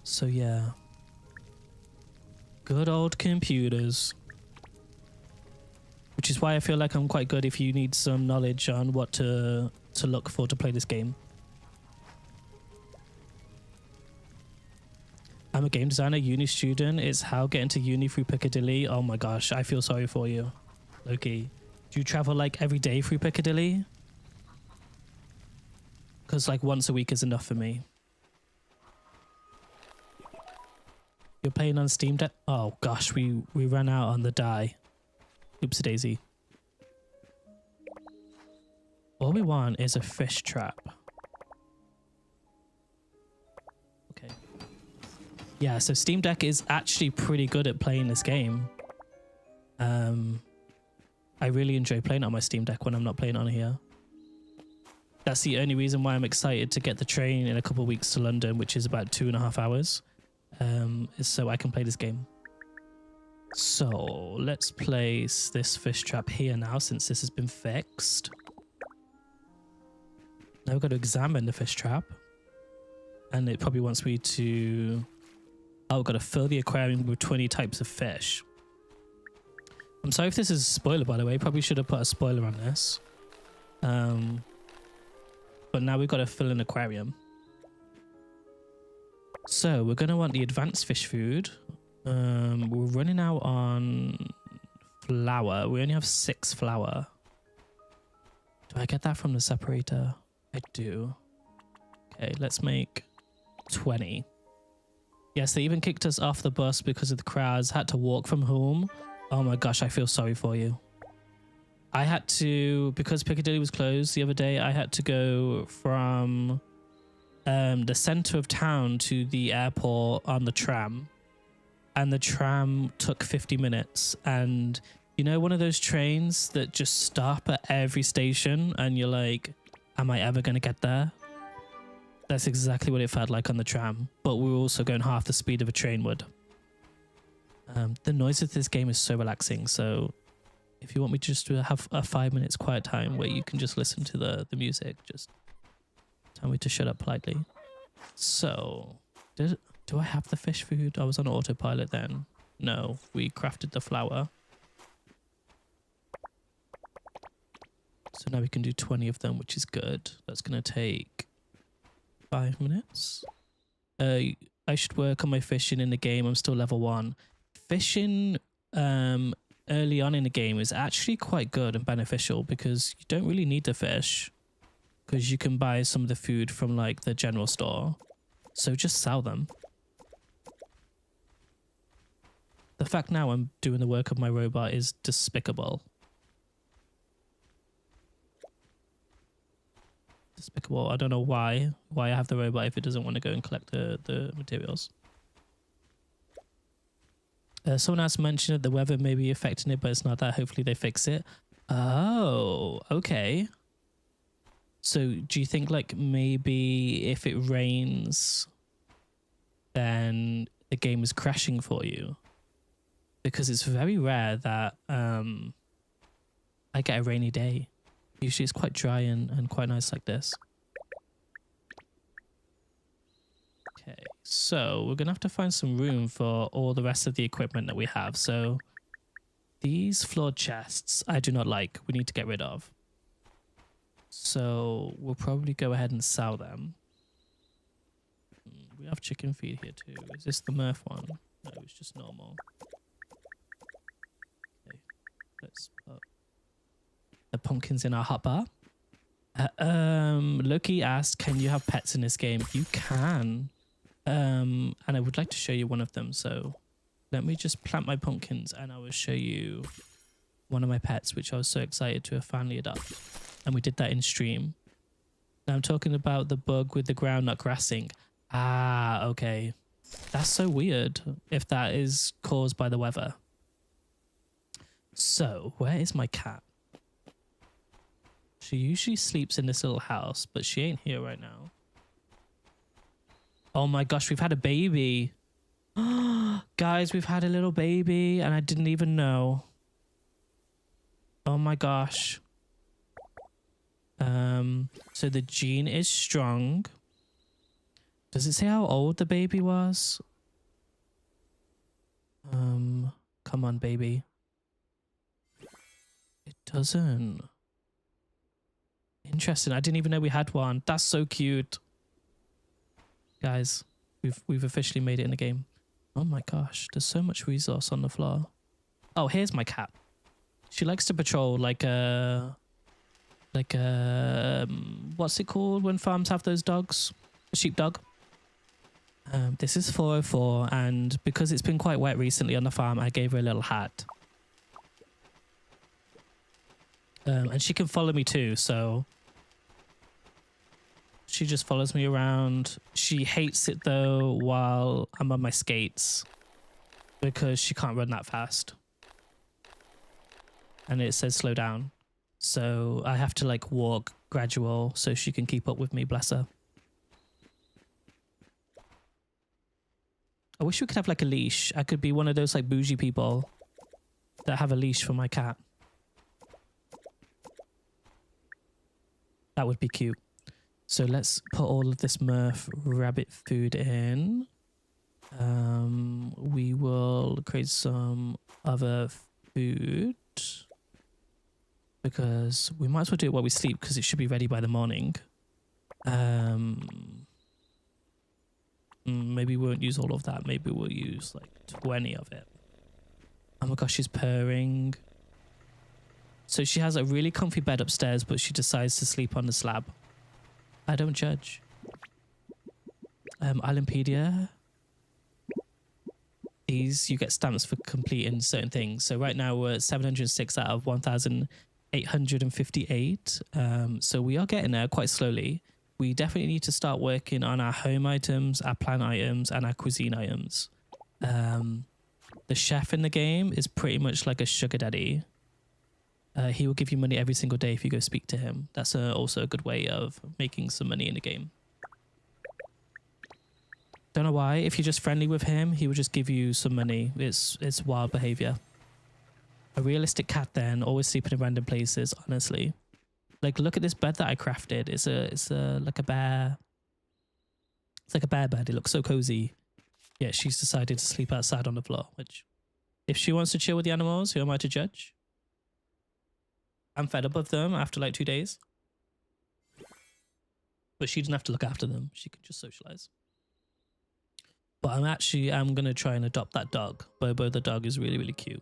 So yeah. Good old computers. Which is why I feel like I'm quite good if you need some knowledge on what to look for to play this game. I'm a game designer, uni student. It's how getting to uni through Piccadilly. Oh my gosh, I feel sorry for you. Loki, do you travel like every day through Piccadilly? Because like once a week is enough for me. You're playing on Steam Deck? Oh gosh, we ran out on the die. Oopsie daisy. All we want is a fish trap. Okay. Yeah, so Steam Deck is actually pretty good at playing this game. I really enjoy playing on my Steam Deck when I'm not playing on here. That's the only reason why I'm excited to get the train in a couple of weeks to London, which is about 2.5 hours. Is so I can play this game. So let's place this fish trap here now since this has been fixed. Now we've got to examine the fish trap. And it probably wants me to... Oh, we've got to fill the aquarium with 20 types of fish. I'm sorry if this is a spoiler, by the way. Probably should have put a spoiler on this. But now we've got to fill an aquarium. So we're going to want the advanced fish food. We're running out on flour. We only have 6 flour. Do I get that from the separator? I do. Okay, let's make 20. Yes, they even kicked us off the bus because of the crowds. Had to walk from home. Oh my gosh, I feel sorry for you. I had to, because Piccadilly was closed the other day, I had to go from the center of town to the airport on the tram. And the tram took 50 minutes. And you know, one of those trains that just stop at every station and you're like, am I ever going to get there? That's exactly what it felt like on the tram. But we were also going half the speed of a train would. The noise of this game is so relaxing. So if you want me just to have a 5 minutes quiet time where you can just listen to the music, just tell me to shut up politely. So, do I have the fish food? I was on autopilot then. No, we crafted the flour. So now we can do 20 of them, which is good. That's going to take 5 minutes. I should work on my fishing in the game. I'm still level 1. Fishing early on in the game is actually quite good and beneficial because you don't really need to fish because you can buy some of the food from like the general store. So just sell them. The fact now I'm doing the work of my robot is despicable. Despicable. I don't know why I have the robot if it doesn't want to go and collect the materials. Someone else mentioned that the weather may be affecting it, but it's not that. Hopefully they fix it. Oh, okay. So do you think like maybe if it rains, then the game is crashing for you? Because it's very rare that I get a rainy day. Usually it's quite dry and quite nice like this. Okay, so we're going to have to find some room for all the rest of the equipment that we have. So these floor chests I do not like. We need to get rid of. So we'll probably go ahead and sell them. We have chicken feed here too. Is this the Murph one? No, it's just normal. Okay, let's put the pumpkins in our hotbar. Loki asked, can you have pets in this game? You can. And I would like to show you one of them. So let me just plant my pumpkins and I will show you one of my pets, which I was so excited to finally adopt. And we did that in stream. Now I'm talking about the bug with the ground not grassing. Ah, okay. That's so weird if that is caused by the weather. So where is my cat? She usually sleeps in this little house, but she ain't here right now. Oh my gosh, we've had a baby. Guys, we've had a little baby and I didn't even know. Oh my gosh. So the gene is strong. Does it say how old the baby was? Come on, baby. It doesn't. Interesting. I didn't even know we had one. That's so cute. Guys, we've officially made it in the game. Oh my gosh, there's so much resource on the floor. Oh, here's my cat. She likes to patrol like a what's it called when farms have those dogs? A sheepdog. This is 404, and because it's been quite wet recently on the farm, I gave her a little hat. And she can follow me too, so she just follows me around. She hates it though while I'm on my skates because she can't run that fast. And it says slow down. So I have to like walk gradual so she can keep up with me, bless her. I wish we could have like a leash. I could be one of those like bougie people that have a leash for my cat. That would be cute. So let's put all of this Murph rabbit food in. We will create some other food because we might as well do it while we sleep because it should be ready by the morning. Maybe we won't use all of that. Maybe we'll use like 20 of it. Oh my gosh, she's purring. So she has a really comfy bed upstairs, but she decides to sleep on the slab. I don't judge. Islandpedia. These, you get stamps for completing certain things. So right now we're at 706 out of 1,858. So we are getting there quite slowly. We definitely need to start working on our home items, our plant items, and our cuisine items. The chef in the game is pretty much like a sugar daddy. He will give you money every single day if you go speak to him. That's also a good way of making some money in the game. Don't know why. If you're just friendly with him, he will just give you some money. It's wild behavior. A realistic cat then, always sleeping in random places, honestly. Like, look at this bed that I crafted. It's like a bear. It's like a bear bed. It looks so cozy. Yeah, she's decided to sleep outside on the floor, which, if she wants to chill with the animals, who am I to judge? I'm fed up of them after like 2 days. But she doesn't have to look after them. She can just socialize. But I'm going to try and adopt that dog. Bobo the dog is really, really cute.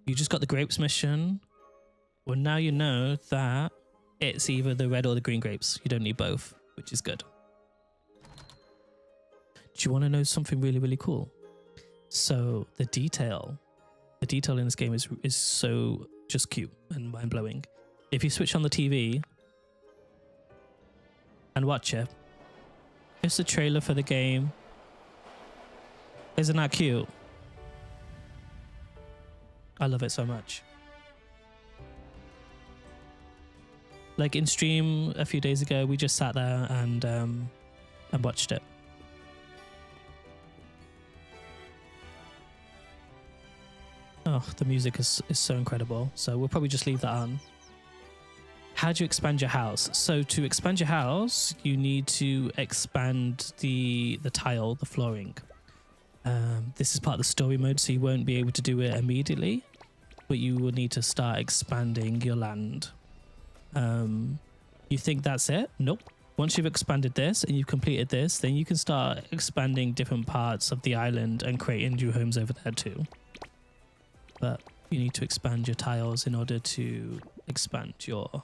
You just got the grapes mission. Well, now you know that it's either the red or the green grapes. You don't need both, which is good. Do you want to know something really, really cool? So the detail in this game is so just cute and mind-blowing. If you switch on the TV and watch it, it's a trailer for the game. Isn't that cute? I love it so much. Like in stream a few days ago, we just sat there and watched it. Oh, the music is so incredible. So we'll probably just leave that on. How do you expand your house? So to expand your house, you need to expand the tile, the flooring. This is part of the story mode, so you won't be able to do it immediately, but you will need to start expanding your land. You think that's it? Nope. Once you've expanded this and you've completed this, then you can start expanding different parts of the island and creating new homes over there too. But you need to expand your tiles in order to expand your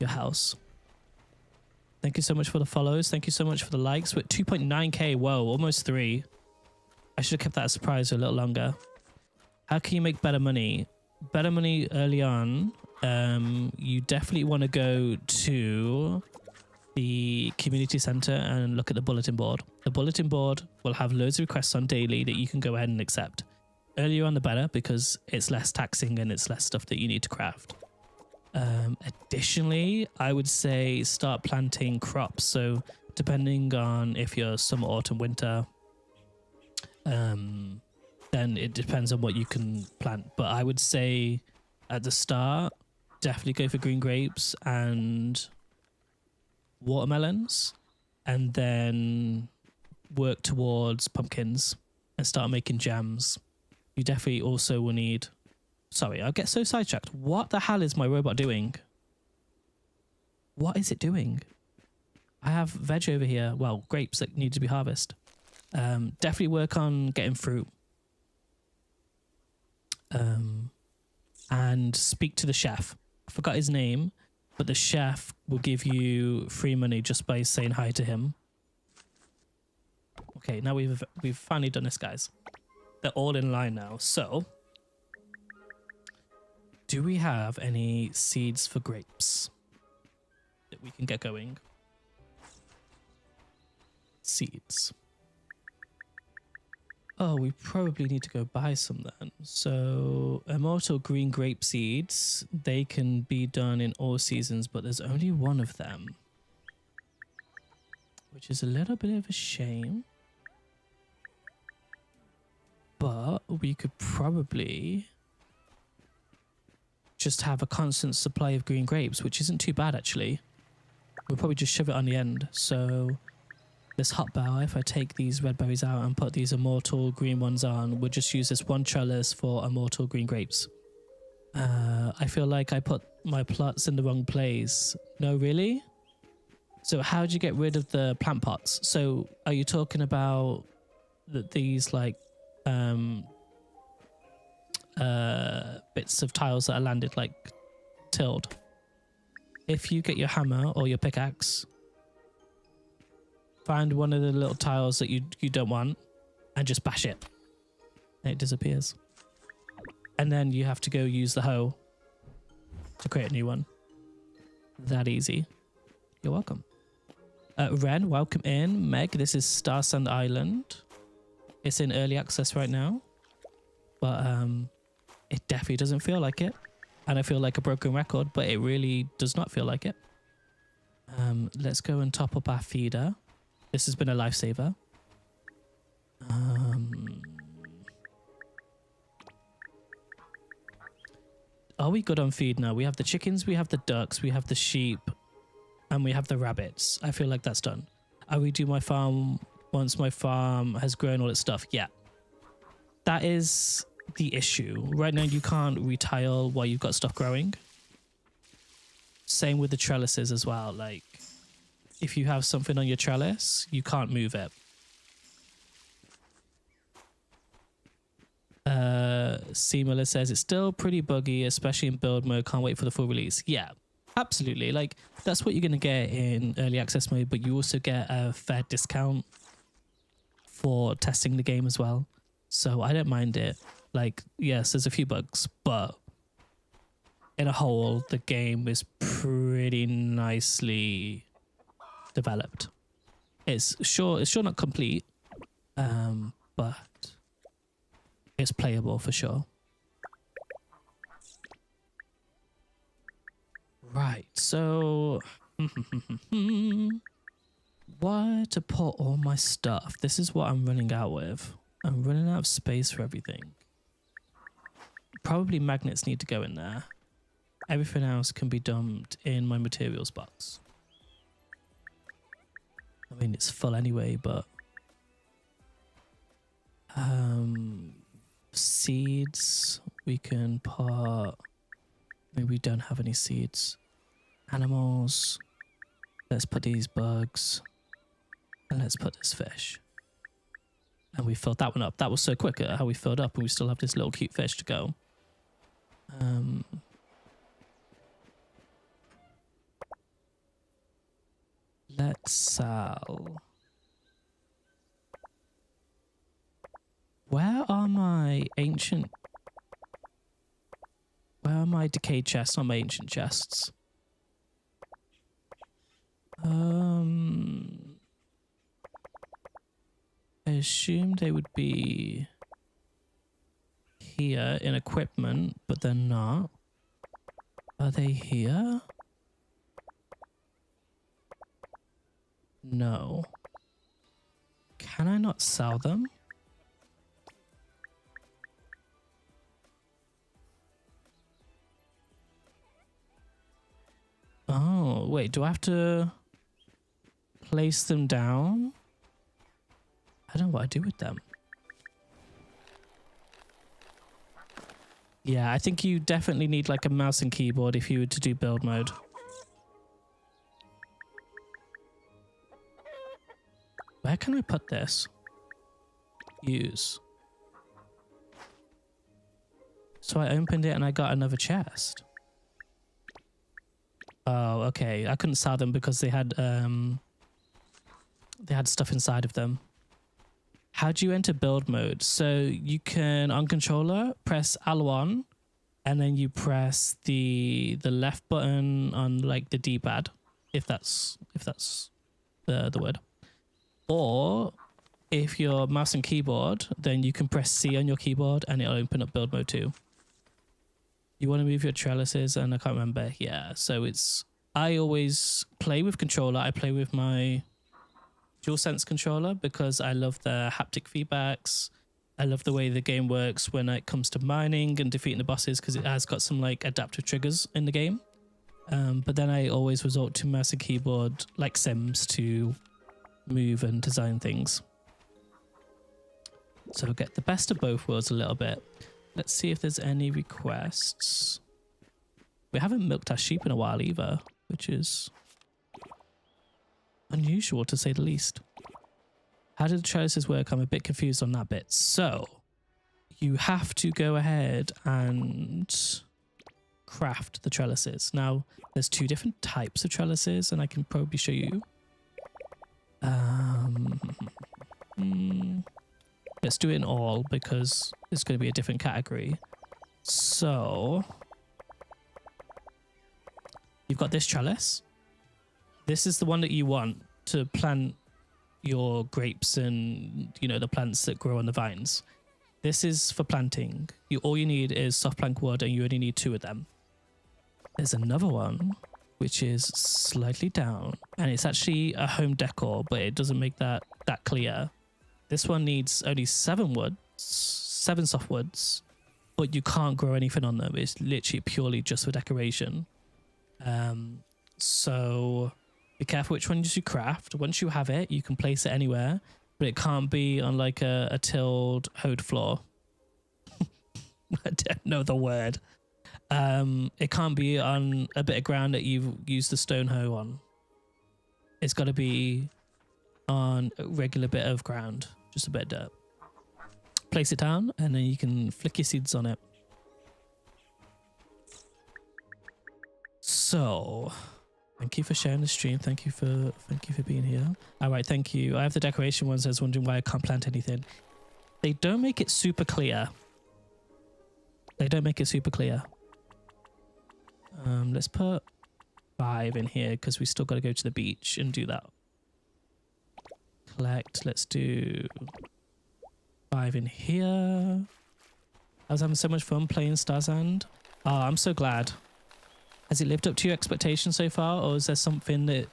house. Thank you so much for the follows. Thank you so much for the likes. We're at 2.9k. Whoa, almost 3. I should have kept that a surprise a little longer. How can you make better money? Better money early on. You definitely want to go to the community center and look at the bulletin board. The bulletin board will have loads of requests on daily that you can go ahead and accept. Earlier on the better, because it's less taxing and it's less stuff that you need to craft. Additionally, I would say start planting crops. So depending on if you're summer, autumn, winter, then it depends on what you can plant. But I would say at the start, definitely go for green grapes and watermelons, and then work towards pumpkins and start making jams. You definitely also will need... Sorry, I'll get so sidetracked. What the hell is my robot doing? What is it doing? I have veg over here. Well, grapes that need to be harvested. Definitely work on getting fruit. And speak to the chef. I forgot his name, but the chef will give you free money just by saying hi to him. Okay, now we've finally done this, guys. They're all in line now. So... do we have any seeds for grapes that we can get going? Seeds. Oh, we probably need to go buy some then. So, immortal green grape seeds, they can be done in all seasons, but there's only one of them. Which is a little bit of a shame. But we could probably... just have a constant supply of green grapes, which isn't too bad actually. We'll probably just shove it on the end. So this hot bar, if I take these red berries out and put these immortal green ones on, we'll just use this one trellis for immortal green grapes. I feel like I put my plots in the wrong place. No, really? So how do you get rid of the plant pots? So are you talking about these like bits of tiles that are landed like tilled? If you get your hammer or your pickaxe, find one of the little tiles that you don't want and just bash it and it disappears. And then you have to go use the hoe to create a new one. That easy. You're welcome. Ren, welcome in. Meg, this is Starsand Island. It's in early access right now, but it definitely doesn't feel like it. And I feel like a broken record, but it really does not feel like it. Let's go and top up our feeder. This has been a lifesaver. Are we good on feed now? We have the chickens, we have the ducks, we have the sheep, and we have the rabbits. I feel like that's done. I redo my farm once my farm has grown all its stuff. Yeah. That is the issue. Right now you can't retile while you've got stuff growing. Same with the trellises as well. Like, if you have something on your trellis, you can't move it. Seamiller says it's still pretty buggy, especially in build mode. Can't wait for the full release. Yeah, absolutely. Like, that's what you're going to get in early access mode, but you also get a fair discount for testing the game as well. So I don't mind it. Like, yes, there's a few bugs, but in a whole, the game is pretty nicely developed. It's sure not complete, but it's playable for sure. Right, so where to put all my stuff? This is what I'm running out with. I'm running out of space for everything. Probably magnets need to go in there. Everything else can be dumped in my materials box. I mean, it's full anyway, but seeds we can put. Maybe we don't have any seeds. Animals. Let's put these bugs. And let's put this fish. And we filled that one up. That was so quick at how we filled up, and we still have this little cute fish to go. Let's sell. Where are my ancient... Where are my decayed chests, not my ancient chests? I assume they would be here in equipment, but they're not. Are they here? No. Can I not sell them? Oh, wait, do I have to place them down? I don't know what I do with them. Yeah, I think you definitely need like a mouse and keyboard if you were to do build mode. Where can I put this? Use. So I opened it and I got another chest. Oh, okay. I couldn't sell them because they had stuff inside of them. How do you enter build mode? So you can, on controller, press L1 and then you press the left button on like the D-pad, if that's the word. Or if you're mouse and keyboard, then you can press C on your keyboard and it'll open up build mode too. You want to move your trellises, and I can't remember. Yeah, so it's... I always play with controller. I play with my DualSense controller because I love the haptic feedbacks. I love the way the game works when it comes to mining and defeating the bosses because it has got some like adaptive triggers in the game. But then I always resort to mouse and keyboard like Sims to move and design things. So we'll get the best of both worlds a little bit. Let's see if there's any requests. We haven't milked our sheep in a while either, which is unusual to say the least. How did the trellises work? I'm a bit confused on that bit. So you have to go ahead and craft the trellises. Now, there's two different types of trellises, and I can probably show you. Let's do it in all because it's going to be a different category. So you've got this trellis. This is the one that you want to plant your grapes and, you know, the plants that grow on the vines. This is for planting. All you need is soft plank wood, and you only need 2 of them. There's another one which is slightly down, and it's actually a home decor, but it doesn't make that clear. This one needs only 7 soft woods, but you can't grow anything on them. It's literally purely just for decoration. So be careful which ones you craft. Once you have it, you can place it anywhere, but it can't be on like a tilled hoed floor. I don't know the word. It can't be on a bit of ground that you've used the stone hoe on. It's got to be on a regular bit of ground, just a bit of dirt. Place it down, and then you can flick your seeds on it. So, thank you for sharing the stream. Thank you for being here. All right, thank you. I have the decoration ones. I was wondering why I can't plant anything. They don't make it super clear. They don't make it super clear. Let's put 5 in here because we still got to go to the beach and do that. Collect. Let's do 5 in here. I was having so much fun playing Starsand. Oh, I'm so glad. Has it lived up to your expectations so far, or is there something that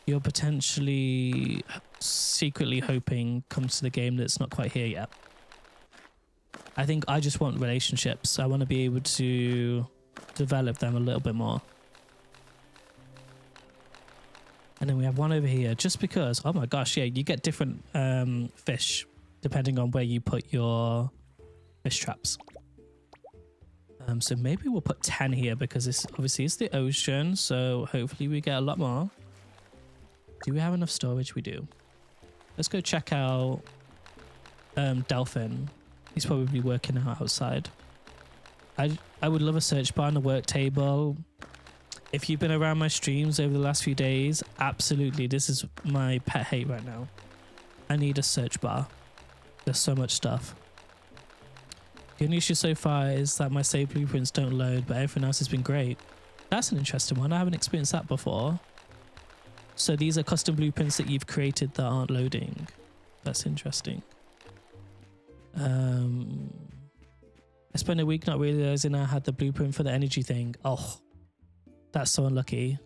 you're potentially secretly hoping comes to the game that's not quite here yet? I think I just want relationships. I want to be able to develop them a little bit more. And then we have one over here, just because, oh my gosh, yeah, you get different fish depending on where you put your fish traps. So maybe we'll put 10 here because this obviously is the ocean, so hopefully we get a lot more. Do we have enough storage? We do. Let's go check out Delphin. He's probably working out outside. I would love a search bar on the work table. If you've been around my streams over the last few days, absolutely, this is my pet hate right now. I need a search bar. There's so much stuff. The only issue so far is that my save blueprints don't load, but everything else has been great. That's an interesting one. I haven't experienced that before. So these are custom blueprints that you've created that aren't loading. That's interesting. I spent a week not realizing I had the blueprint for the energy thing. Oh, that's so unlucky.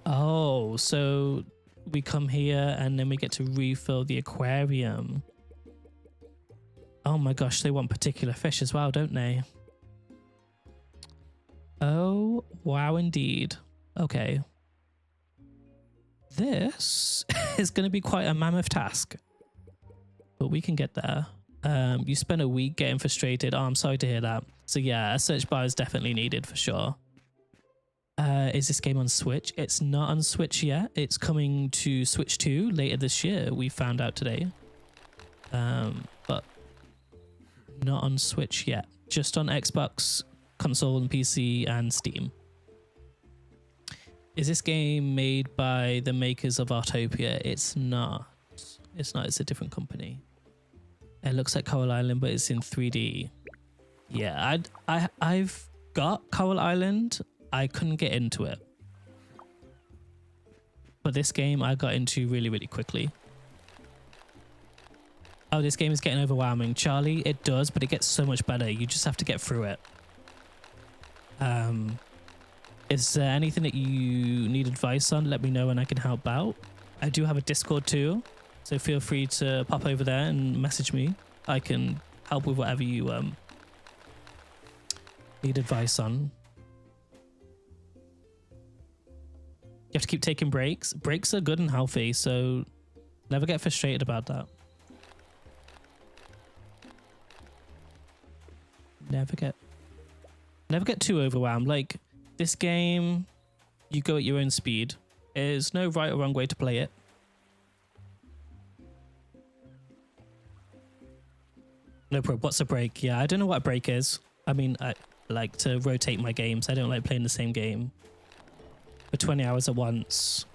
Oh, so we come here and then we get to refill the aquarium. Oh my gosh, they want particular fish as well, don't they? Oh, wow, indeed. Okay. This is going to be quite a mammoth task, but we can get there. You spent a week getting frustrated. Oh, I'm sorry to hear that. So yeah, a search bar is definitely needed for sure. Is this game on Switch? It's not on Switch yet. It's coming to Switch 2 later this year, we found out today. But not on Switch yet. Just on Xbox, console and PC and Steam. Is this game made by the makers of Artopia? It's not. It's not. It's a different company. It looks like Coral Island, but it's in 3D. Yeah, I've got Coral Island. I couldn't get into it. But this game I got into really, really quickly. Oh, this game is getting overwhelming. Charlie, it does, but it gets so much better. You just have to get through it. Is there anything that you need advice on? Let me know and I can help out. I do have a Discord too, so feel free to pop over there and message me. I can help with whatever you need advice on. You have to keep taking breaks. Breaks are good and healthy, so never get frustrated about that. Never get too overwhelmed. Like, this game, you go at your own speed. There's no right or wrong way to play it. No problem. What's a break? Yeah, I don't know what a break is. I mean, I like to rotate my games. I don't like playing the same game for 20 hours at once.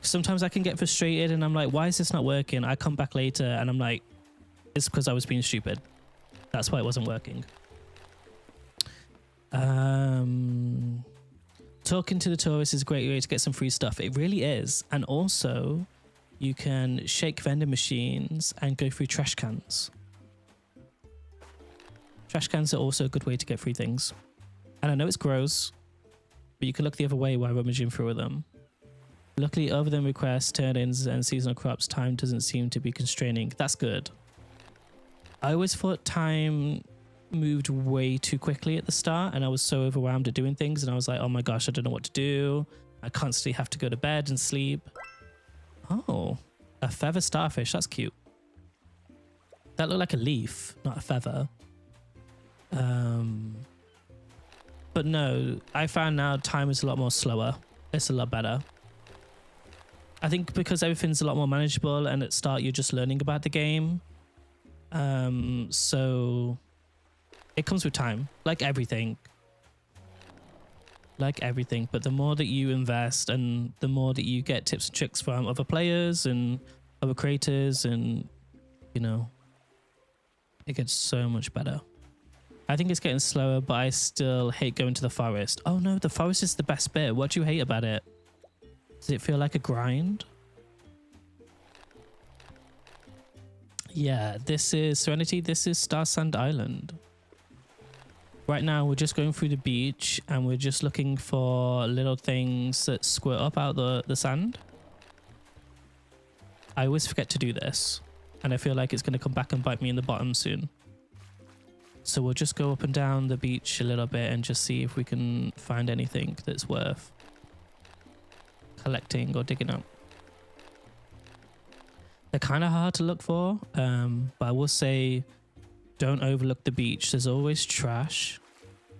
Sometimes I can get frustrated and I'm like, why is this not working? I come back later and I'm like, it's because I was being stupid. That's why it wasn't working. Talking to the tourists is a great way to get some free stuff. It really is. And also, you can shake vending machines and go through trash cans. Trash cans are also a good way to get free things. And I know it's gross, but you can look the other way while rummaging through them. Luckily, other than requests, turn-ins, and seasonal crops, time doesn't seem to be constraining. That's good. I always thought time moved way too quickly at the start, and I was so overwhelmed at doing things, and I was like, oh my gosh, I don't know what to do. I constantly have to go to bed and sleep. Oh, a feather starfish. That's cute. That looked like a leaf, not a feather. But no, I found now time is a lot more slower. It's a lot better. I think because everything's a lot more manageable, and at start you're just learning about the game. So it comes with time, like everything. Like everything, but the more that you invest and the more that you get tips and tricks from other players and other creators, and you know, it gets so much better. I think it's getting slower, but I still hate going to the forest. Oh no, the forest is the best bit. What do you hate about it? Does it feel like a grind? Yeah, this is Serenity. This is Starsand Island. Right now, we're just going through the beach and we're just looking for little things that squirt up out the sand. I always forget to do this, and I feel like it's going to come back and bite me in the bottom soon. So we'll just go up and down the beach a little bit and just see if we can find anything that's worth collecting or digging up. They're kind of hard to look for, but I will say don't overlook the beach. There's always trash.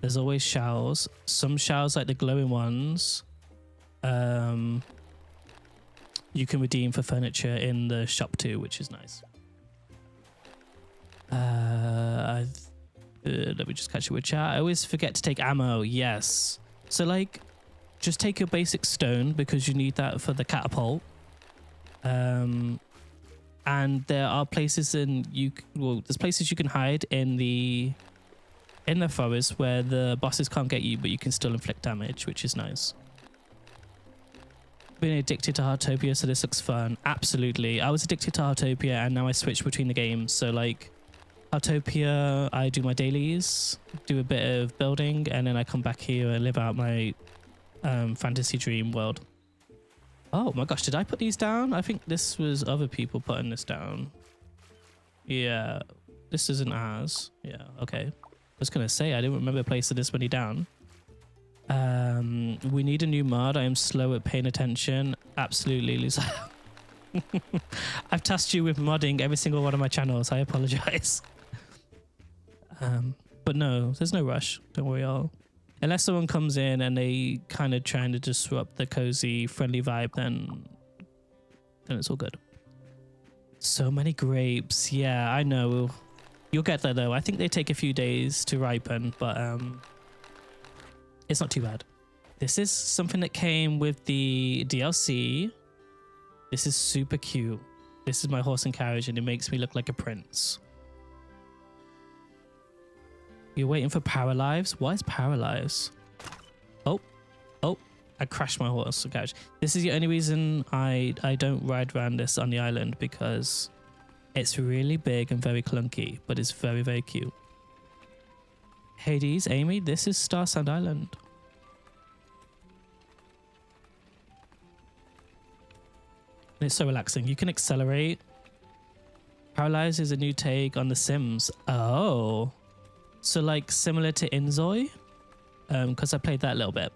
There's always shells. Some shells, like the glowing ones, you can redeem for furniture in the shop too, which is nice. Let me just catch you with chat. I always forget to take ammo. Yes. So like, just take your basic stone because you need that for the catapult. And there are places there's places you can hide in the forest where the bosses can't get you, but you can still inflict damage, which is nice. Being addicted to Heartopia, so this looks fun. Absolutely. I was addicted to Heartopia and now I switch between the games. So like Heartopia, I do my dailies, do a bit of building, and then I come back here and live out my fantasy dream world. Oh my gosh, did I put these down? I think this was other people putting this down. Yeah, this isn't ours. Yeah, okay. I was gonna say, I didn't remember placing this many down. We need a new mod. I am slow at paying attention. Absolutely, Lisa. I've tasked you with modding every single one of my channels. I apologize. But no, there's no rush. Don't worry, all. Unless someone comes in and they kind of trying to disrupt the cozy, friendly vibe, then it's all good. So many grapes. Yeah, I know. You'll get there though. I think they take a few days to ripen, but it's not too bad. This is something that came with the DLC. This is super cute. This is my horse and carriage, and it makes me look like a prince. You're waiting for power lives? What is power lives? Oh, I crashed my horse and carriage. This is the only reason I don't ride around this on the island, because it's really big and very clunky, but it's very, very cute. Hades, Amy, this is Starsand Island. And it's so relaxing. You can accelerate. Paralyze is a new take on The Sims. Oh. So like similar to Inzoi, because I played that a little bit.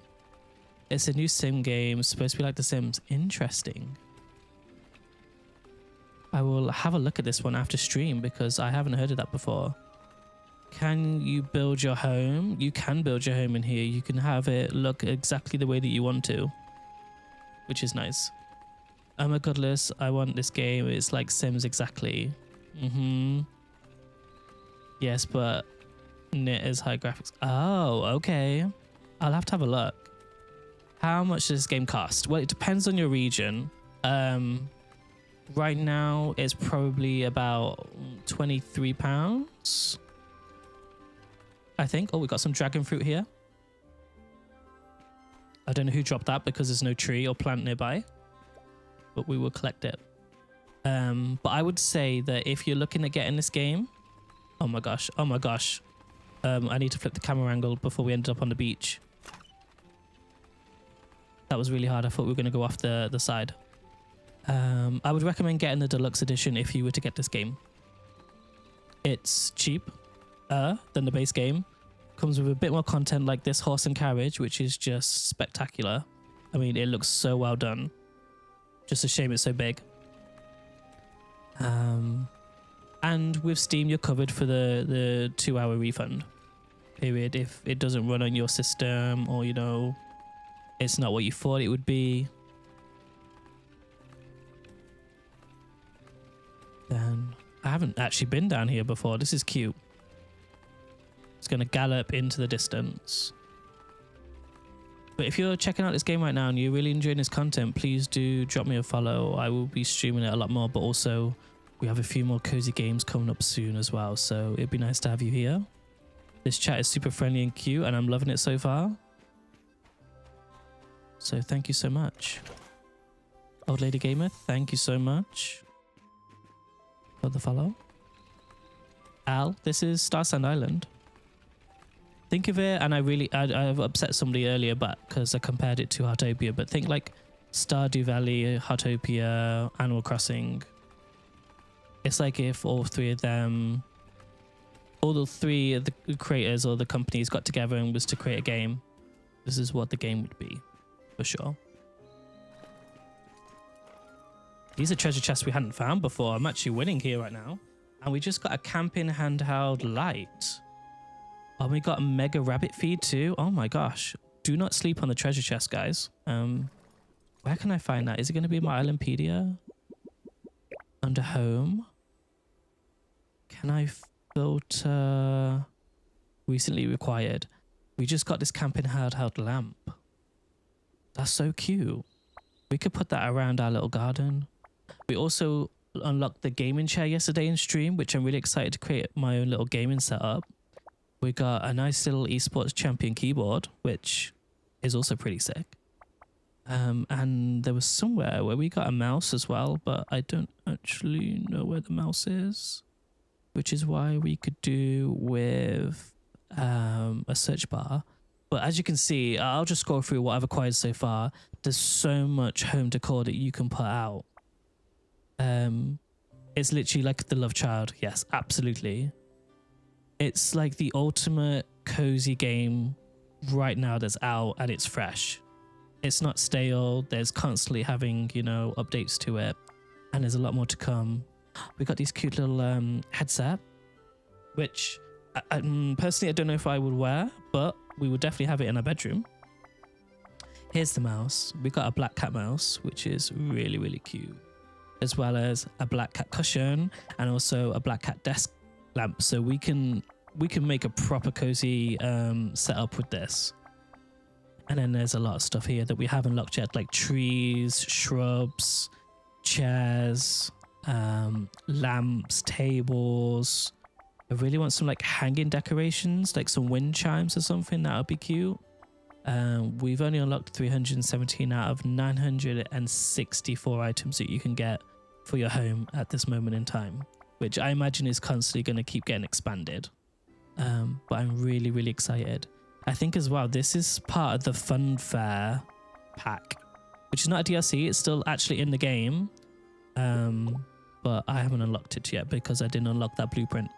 It's a new sim game, supposed to be like The Sims. Interesting. I will have a look at this one after stream because I haven't heard of that before. Can you build your home? You can build your home in here. You can have it look exactly the way that you want to, which is nice. I'm a godless. I want this game. It's like Sims exactly. Yes, but it is high graphics. Oh, okay. I'll have to have a look. How much does this game cost? Well, it depends on your region. Right now, it's probably about £23. I think. Oh, we got some dragon fruit here. I don't know who dropped that because there's no tree or plant nearby, but we will collect it. But I would say that if you're looking at getting this game, oh my gosh, I need to flip the camera angle before we ended up on the beach. That was really hard. I thought we were going to go off the side. I would recommend getting the deluxe edition if you were to get this game. It's cheaper than the base game. Comes with a bit more content like this horse and carriage, which is just spectacular. I mean, it looks so well done. Just a shame it's so big. And with Steam, you're covered for the 2-hour refund period if it doesn't run on your system, or you know, it's not what you thought it would be. Then I haven't actually been down here before. This is cute. It's going to gallop into the distance. But if you're checking out this game right now and you're really enjoying this content, please do drop me a follow. I will be streaming it a lot more, but also we have a few more cozy games coming up soon as well. So it'd be nice to have you here. This chat is super friendly and cute and I'm loving it so far. So thank you so much. Old Lady Gamer, thank you so much for the follow. Al, this is Starsand Island. Think of it, and I've upset somebody earlier, but because I compared it to Heartopia, but think like Stardew Valley, Heartopia, Animal Crossing. It's like if all three of the creators or the companies got together and was to create a game. This is what the game would be, for sure. These are treasure chests we hadn't found before. I'm actually winning here right now. And we just got a camping handheld light. Oh, we got a mega rabbit feed too. Oh my gosh. Do not sleep on the treasure chest, guys. Where can I find that? Is it going to be my Islandpedia? Under home? Can I filter recently required? We just got this camping handheld lamp. That's so cute. We could put that around our little garden. We also unlocked the gaming chair yesterday in stream, which I'm really excited to create my own little gaming setup. We got a nice little esports champion keyboard, which is also pretty sick. And there was somewhere where we got a mouse as well, but I don't actually know where the mouse is, which is why we could do with a search bar. But as you can see, I'll just scroll through what I've acquired so far. There's so much home decor that you can put out. It's literally like the love child. Yes, absolutely. It's like the ultimate cozy game right now that's out and it's fresh. It's not stale. There's constantly having, you know, updates to it. And there's a lot more to come. We got these cute little headset, which personally I don't know if I would wear, but we would definitely have it in our bedroom. Here's the mouse. We got a black cat mouse, which is really, really cute, as well as a black cat cushion and also a black cat desk lamp. So we can make a proper cozy setup with this. And then there's a lot of stuff here that we haven't looked yet, like trees, shrubs, chairs, lamps, tables. I really want some like hanging decorations, like some wind chimes or something. That would be cute. We've only unlocked 317 out of 964 items that you can get for your home at this moment in time, which I imagine is constantly going to keep getting expanded. But I'm really, really excited. I think as well, this is part of the Fun Fair pack, which is not a DLC. It's still actually in the game. But I haven't unlocked it yet because I didn't unlock that blueprint.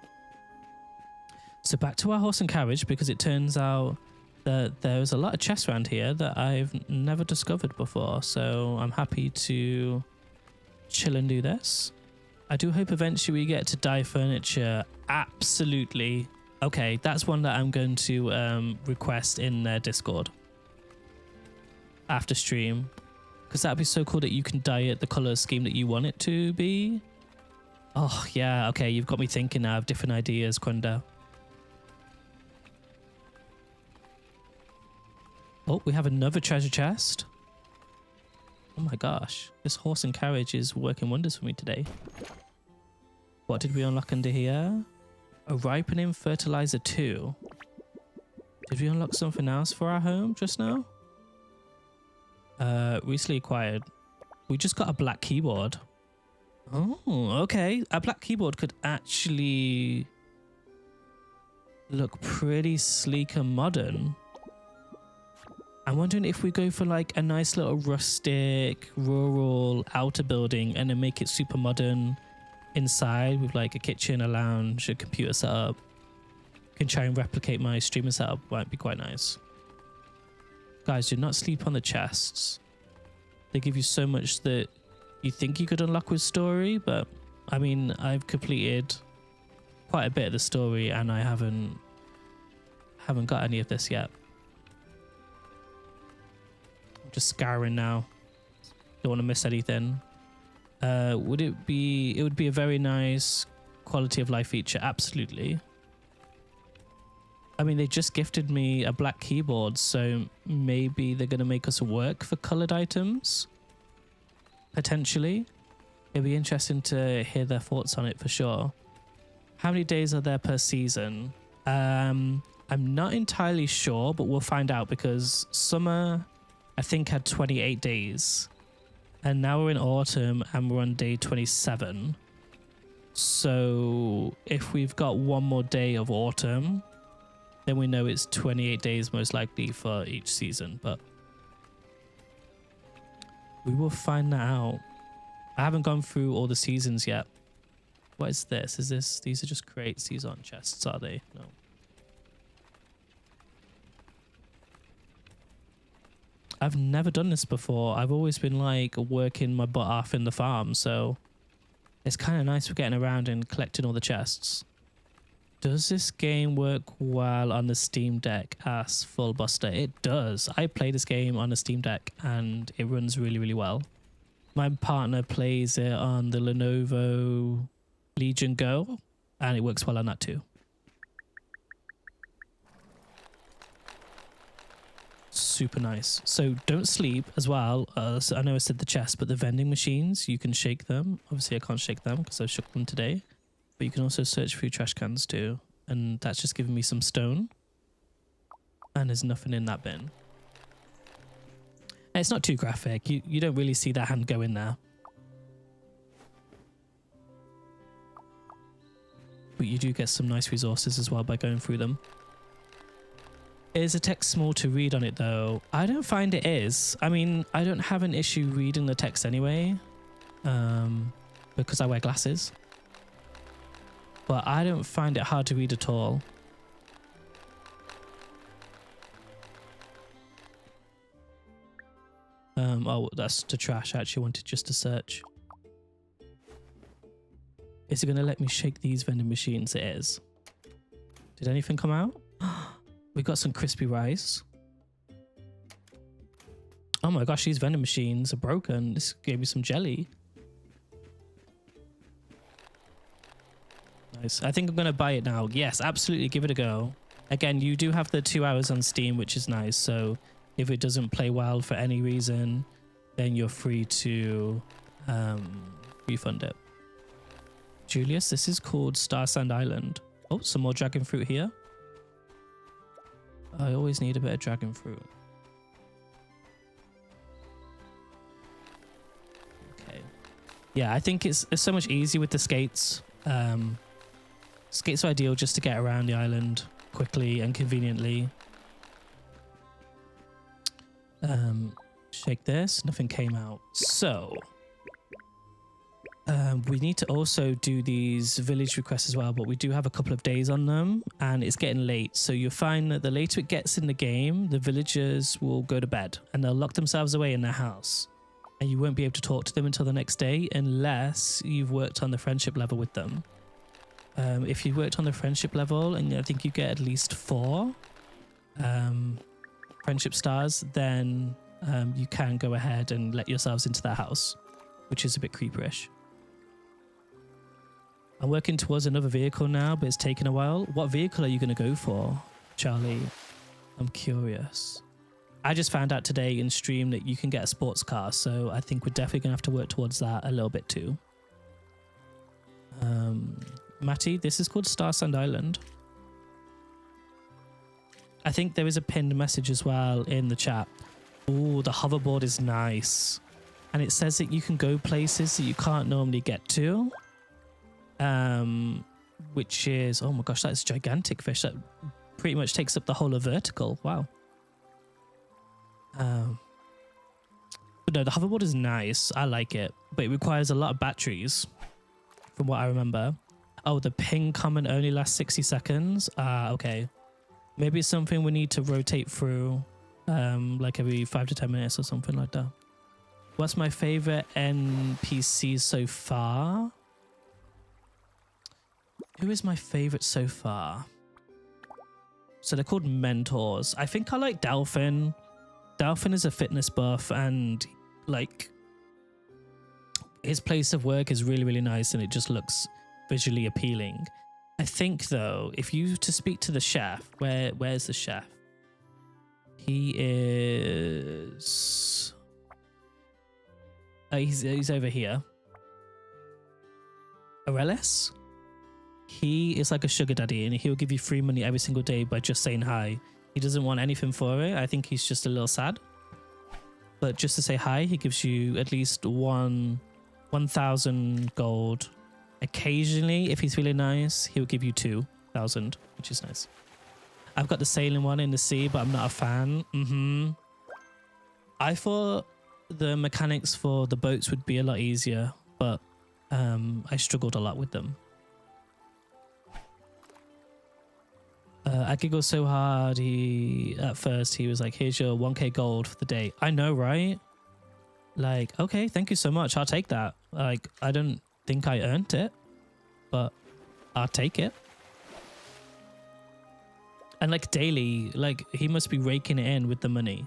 So back to our horse and carriage, because it turns out there's a lot of chests around here that I've never discovered before, so I'm happy to chill and do this. I do hope eventually we get to dye furniture. Absolutely. Okay, that's one that I'm going to request in their Discord after stream, because that'd be so cool that you can dye it the color scheme that you want it to be. Oh yeah, okay, you've got me thinking now of different ideas, Quenda. Oh, we have another treasure chest. Oh my gosh, this horse and carriage is working wonders for me today. What did we unlock under here? A ripening fertilizer 2. Did we unlock something else for our home just now? Recently acquired. We just got a black keyboard. Oh, okay. A black keyboard could actually look pretty sleek and modern. I'm wondering if we go for like a nice little rustic, rural outer building and then make it super modern inside with like a kitchen, a lounge, a computer setup. Can try and replicate my streamer setup. Might be quite nice. Guys, do not sleep on the chests. They give you so much that you think you could unlock with story, but I mean, I've completed quite a bit of the story and I haven't got any of this yet. I'm just scouring now. Don't want to miss anything. It would be a very nice quality of life feature. Absolutely. I mean, they just gifted me a black keyboard, so maybe they're going to make us work for colored items. Potentially. It'd be interesting to hear their thoughts on it for sure. How many days are there per season? I'm not entirely sure, but we'll find out, because summer, I think, had 28 days. And now we're in autumn and we're on day 27. So if we've got one more day of autumn, then we know it's 28 days most likely for each season. But we will find that out. I haven't gone through all the seasons yet. What is this? These are just crates. These aren't chests, are they? No. I've never done this before. I've always been like working my butt off in the farm, so it's kind of nice for getting around and collecting all the chests. Does this game work well on the Steam Deck? Asks Fullbuster. It does. I play this game on the Steam Deck and it runs really, really well. My partner plays it on the Lenovo Legion Go and it works well on that too. Super nice. So don't sleep as well. So I know I said the chest, but the vending machines, you can shake them. Obviously I can't shake them because I shook them today. But you can also search through trash cans too. And that's just giving me some stone. And there's nothing in that bin. And it's not too graphic. You don't really see that hand go in there. But you do get some nice resources as well by going through them. Is the text small to read on it though? I don't find it is. I mean, I don't have an issue reading the text anyway. Because I wear glasses. But I don't find it hard to read at all. Oh, that's the trash. I actually wanted just to search. Is it going to let me shake these vending machines? It is. Did anything come out? We got some crispy rice. Oh my gosh, these vending machines are broken. This gave me some jelly. Nice. I think I'm going to buy it now. Yes, absolutely. Give it a go. Again, you do have the 2 hours on Steam, which is nice. So if it doesn't play well for any reason, then you're free to refund it. Julius, this is called Starsand Island. Oh, some more dragon fruit here. I always need a bit of dragon fruit. Okay. Yeah, I think it's so much easier with the skates. Skates are ideal just to get around the island quickly and conveniently. Shake this. Nothing came out. So We need to also do these village requests as well, but we do have a couple of days on them and it's getting late. So you'll find that the later it gets in the game, the villagers will go to bed and they'll lock themselves away in their house. And you won't be able to talk to them until the next day unless you've worked on the friendship level with them. If you worked on the friendship level and I think you get at least 4 friendship stars, then you can go ahead and let yourselves into their house, which is a bit creeperish. I'm working towards another vehicle now, but it's taken a while. What vehicle are you going to go for, Charlie? I'm curious. I just found out today in stream that you can get a sports car, so I think we're definitely going to have to work towards that a little bit too. Matty, this is called Starsand Island. I think there is a pinned message as well in the chat. Oh, the hoverboard is nice. And it says that you can go places that you can't normally get to. Which is, oh my gosh, that's a gigantic fish. That pretty much takes up the whole of vertical. Wow. But no, the hoverboard is nice. I like it. But it requires a lot of batteries, from what I remember. Oh, the ping comment only lasts 60 seconds. Okay. Maybe it's something we need to rotate through, like every 5 to 10 minutes or something like that. What's my favorite NPC so far? Who is my favorite so far? So they're called mentors. I think I like Delphin. Delphin is a fitness buff and like his place of work is really, really nice and it just looks visually appealing. I think though, if you to speak to the chef, where's the chef? He is... he's over here. Aurelis? He is like a sugar daddy and he'll give you free money every single day by just saying hi. He doesn't want anything for it. I think he's just a little sad. But just to say hi, he gives you at least 1,000 gold. Occasionally, if he's really nice, he'll give you 2,000, which is nice. I've got the sailing one in the sea, but I'm not a fan. I thought the mechanics for the boats would be a lot easier, but I struggled a lot with them. I giggled so hard. At first he was like, here's your 1k gold for the day. I know, right? Like, okay, thank you so much. I'll take that. Like, I don't think I earned it, but I'll take it. And like daily, like he must be raking it in with the money.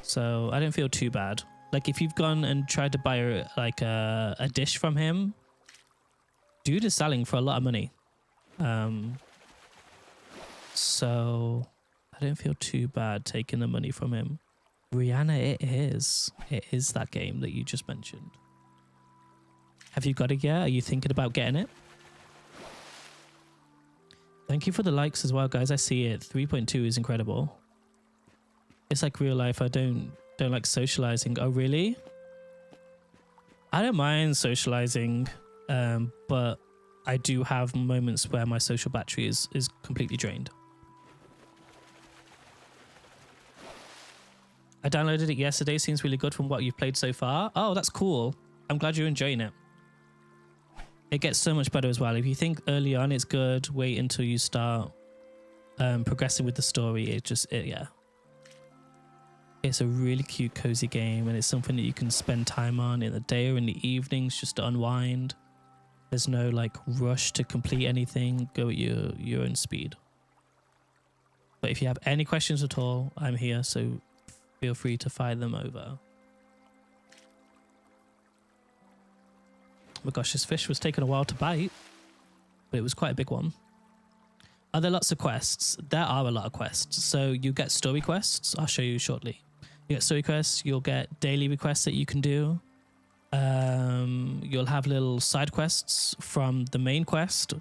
So I don't feel too bad. Like if you've gone and tried to buy a dish from him, dude is selling for a lot of money. So I don't feel too bad taking the money from him. Rihanna, it is that game that you just mentioned. Have you got it yet? Are you thinking about getting it? Thank you for the likes as well, guys. I see it. 3.2 is incredible. It's like real life. I don't like socializing. Oh, really? I don't mind socializing, but I do have moments where my social battery is completely drained. I downloaded it yesterday. Seems really good from what you've played so far. Oh, that's cool. I'm glad you're enjoying it. It gets so much better as well. If you think early on it's good, wait until you start progressing with the story. Yeah. It's a really cute, cozy game, and it's something that you can spend time on in the day or in the evenings just to unwind. There's no like rush to complete anything. Go at your own speed. But if you have any questions at all, I'm here, so feel free to fire them over. Oh my gosh, this fish was taking a while to bite, but it was quite a big one. Are there lots of quests? There are a lot of quests. So you get story quests. I'll show you shortly. You get story quests. You'll get daily requests that you can do. You'll have little side quests from the main quest.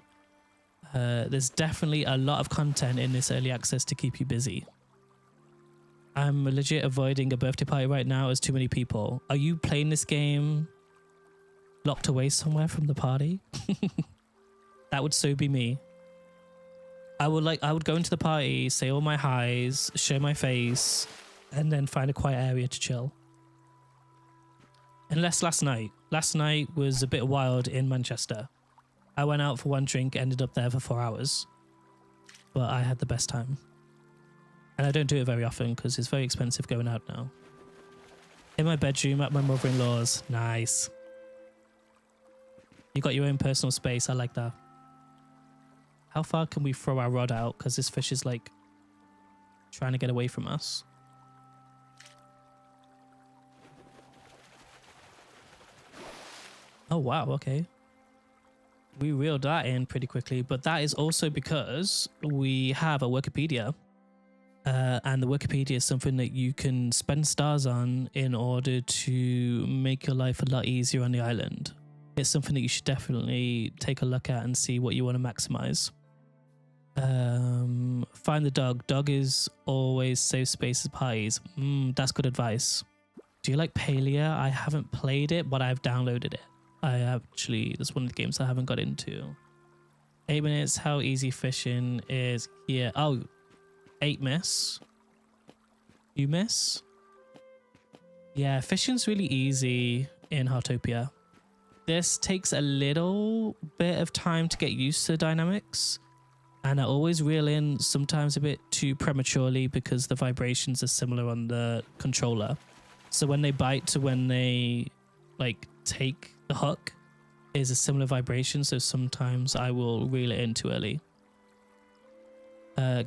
There's definitely a lot of content in this early access to keep you busy. I'm legit avoiding a birthday party right now as too many people. Are you playing this game locked away somewhere from the party? That would so be me. I would go into the party, say all my highs, show my face, and then find a quiet area to chill. Unless last night. Last night was a bit wild in Manchester. I went out for one drink, ended up there for 4 hours. But I had the best time. And I don't do it very often because it's very expensive going out now. In my bedroom at my mother-in-law's. Nice. You got your own personal space. I like that. How far can we throw our rod out? Because this fish is like trying to get away from us. Oh, wow. Okay. We reeled that in pretty quickly, but that is also because we have a Wikipedia. And the Wikipedia is something that you can spend stars on in order to make your life a lot easier on the island. It's something that you should definitely take a look at and see what you want to maximize. Find the dog. Dog is always safe spaces parties. That's good advice. Do you like Palia? I haven't played it, but I've downloaded it. That's one of the games I haven't got into. 8 minutes, how easy fishing is here. Oh, 8 miss. You miss? Yeah, fishing's really easy in Heartopia. This takes a little bit of time to get used to the dynamics. And I always reel in sometimes a bit too prematurely because the vibrations are similar on the controller. So when they bite to when they like take the hook is a similar vibration. So sometimes I will reel it in too early.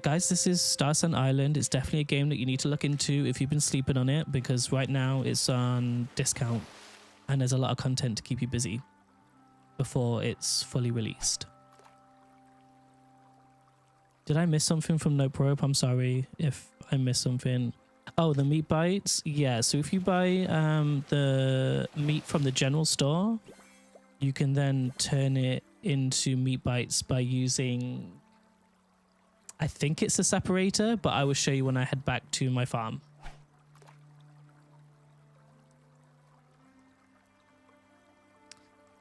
Guys, this is Starsand Island. It's definitely a game that you need to look into if you've been sleeping on it, because right now it's on discount and there's a lot of content to keep you busy before it's fully released. Did I miss something from No Probe? I'm sorry if I missed something. Oh, the meat bites? Yeah, so if you buy the meat from the general store, you can then turn it into meat bites by using... I think it's a separator, but I will show you when I head back to my farm.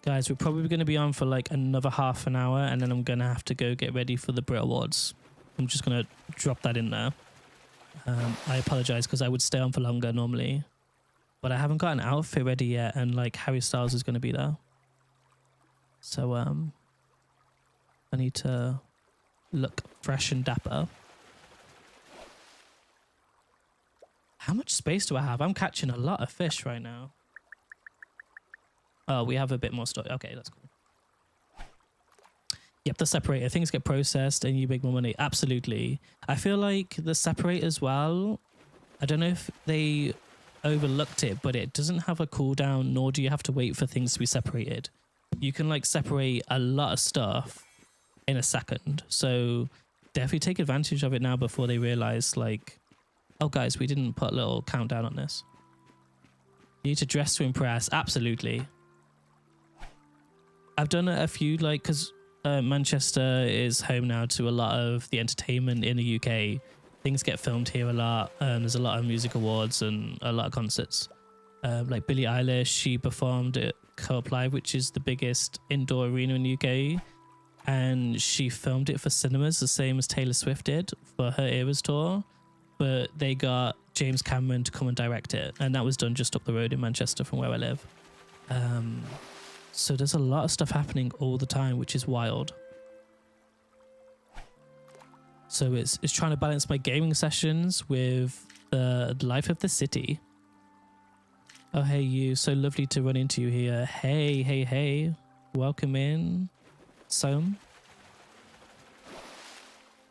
Guys, we're probably going to be on for like another half an hour, and then I'm going to have to go get ready for the Brit Awards. I'm just going to drop that in there. I apologize because I would stay on for longer normally, but I haven't got an outfit ready yet, and like Harry Styles is going to be there. So I need to look fresh and dapper. How much space do I have? I'm catching a lot of fish right now. Oh, we have a bit more stuff. Okay, that's cool. Yep, the separator. Things get processed and you make more money. Absolutely. I feel like the separator as well, I don't know if they overlooked it, but it doesn't have a cooldown, nor do you have to wait for things to be separated. You can like separate a lot of stuff in a second. So definitely take advantage of it now before they realize like, oh guys, we didn't put a little countdown on this. You need to dress to impress. Absolutely. I've done a few, like, because Manchester is home now to a lot of the entertainment in the UK. Things get filmed here a lot. There's a lot of music awards and a lot of concerts. Like Billie Eilish, she performed at Co-op Live, which is the biggest indoor arena in the UK. And she filmed it for cinemas, the same as Taylor Swift did for her Eras tour. But they got James Cameron to come and direct it. And that was done just up the road in Manchester from where I live. So there's a lot of stuff happening all the time, which is wild. So it's trying to balance my gaming sessions with the life of the city. Oh, hey, you. So lovely to run into you here. Hey, hey, hey. Welcome in. Soam.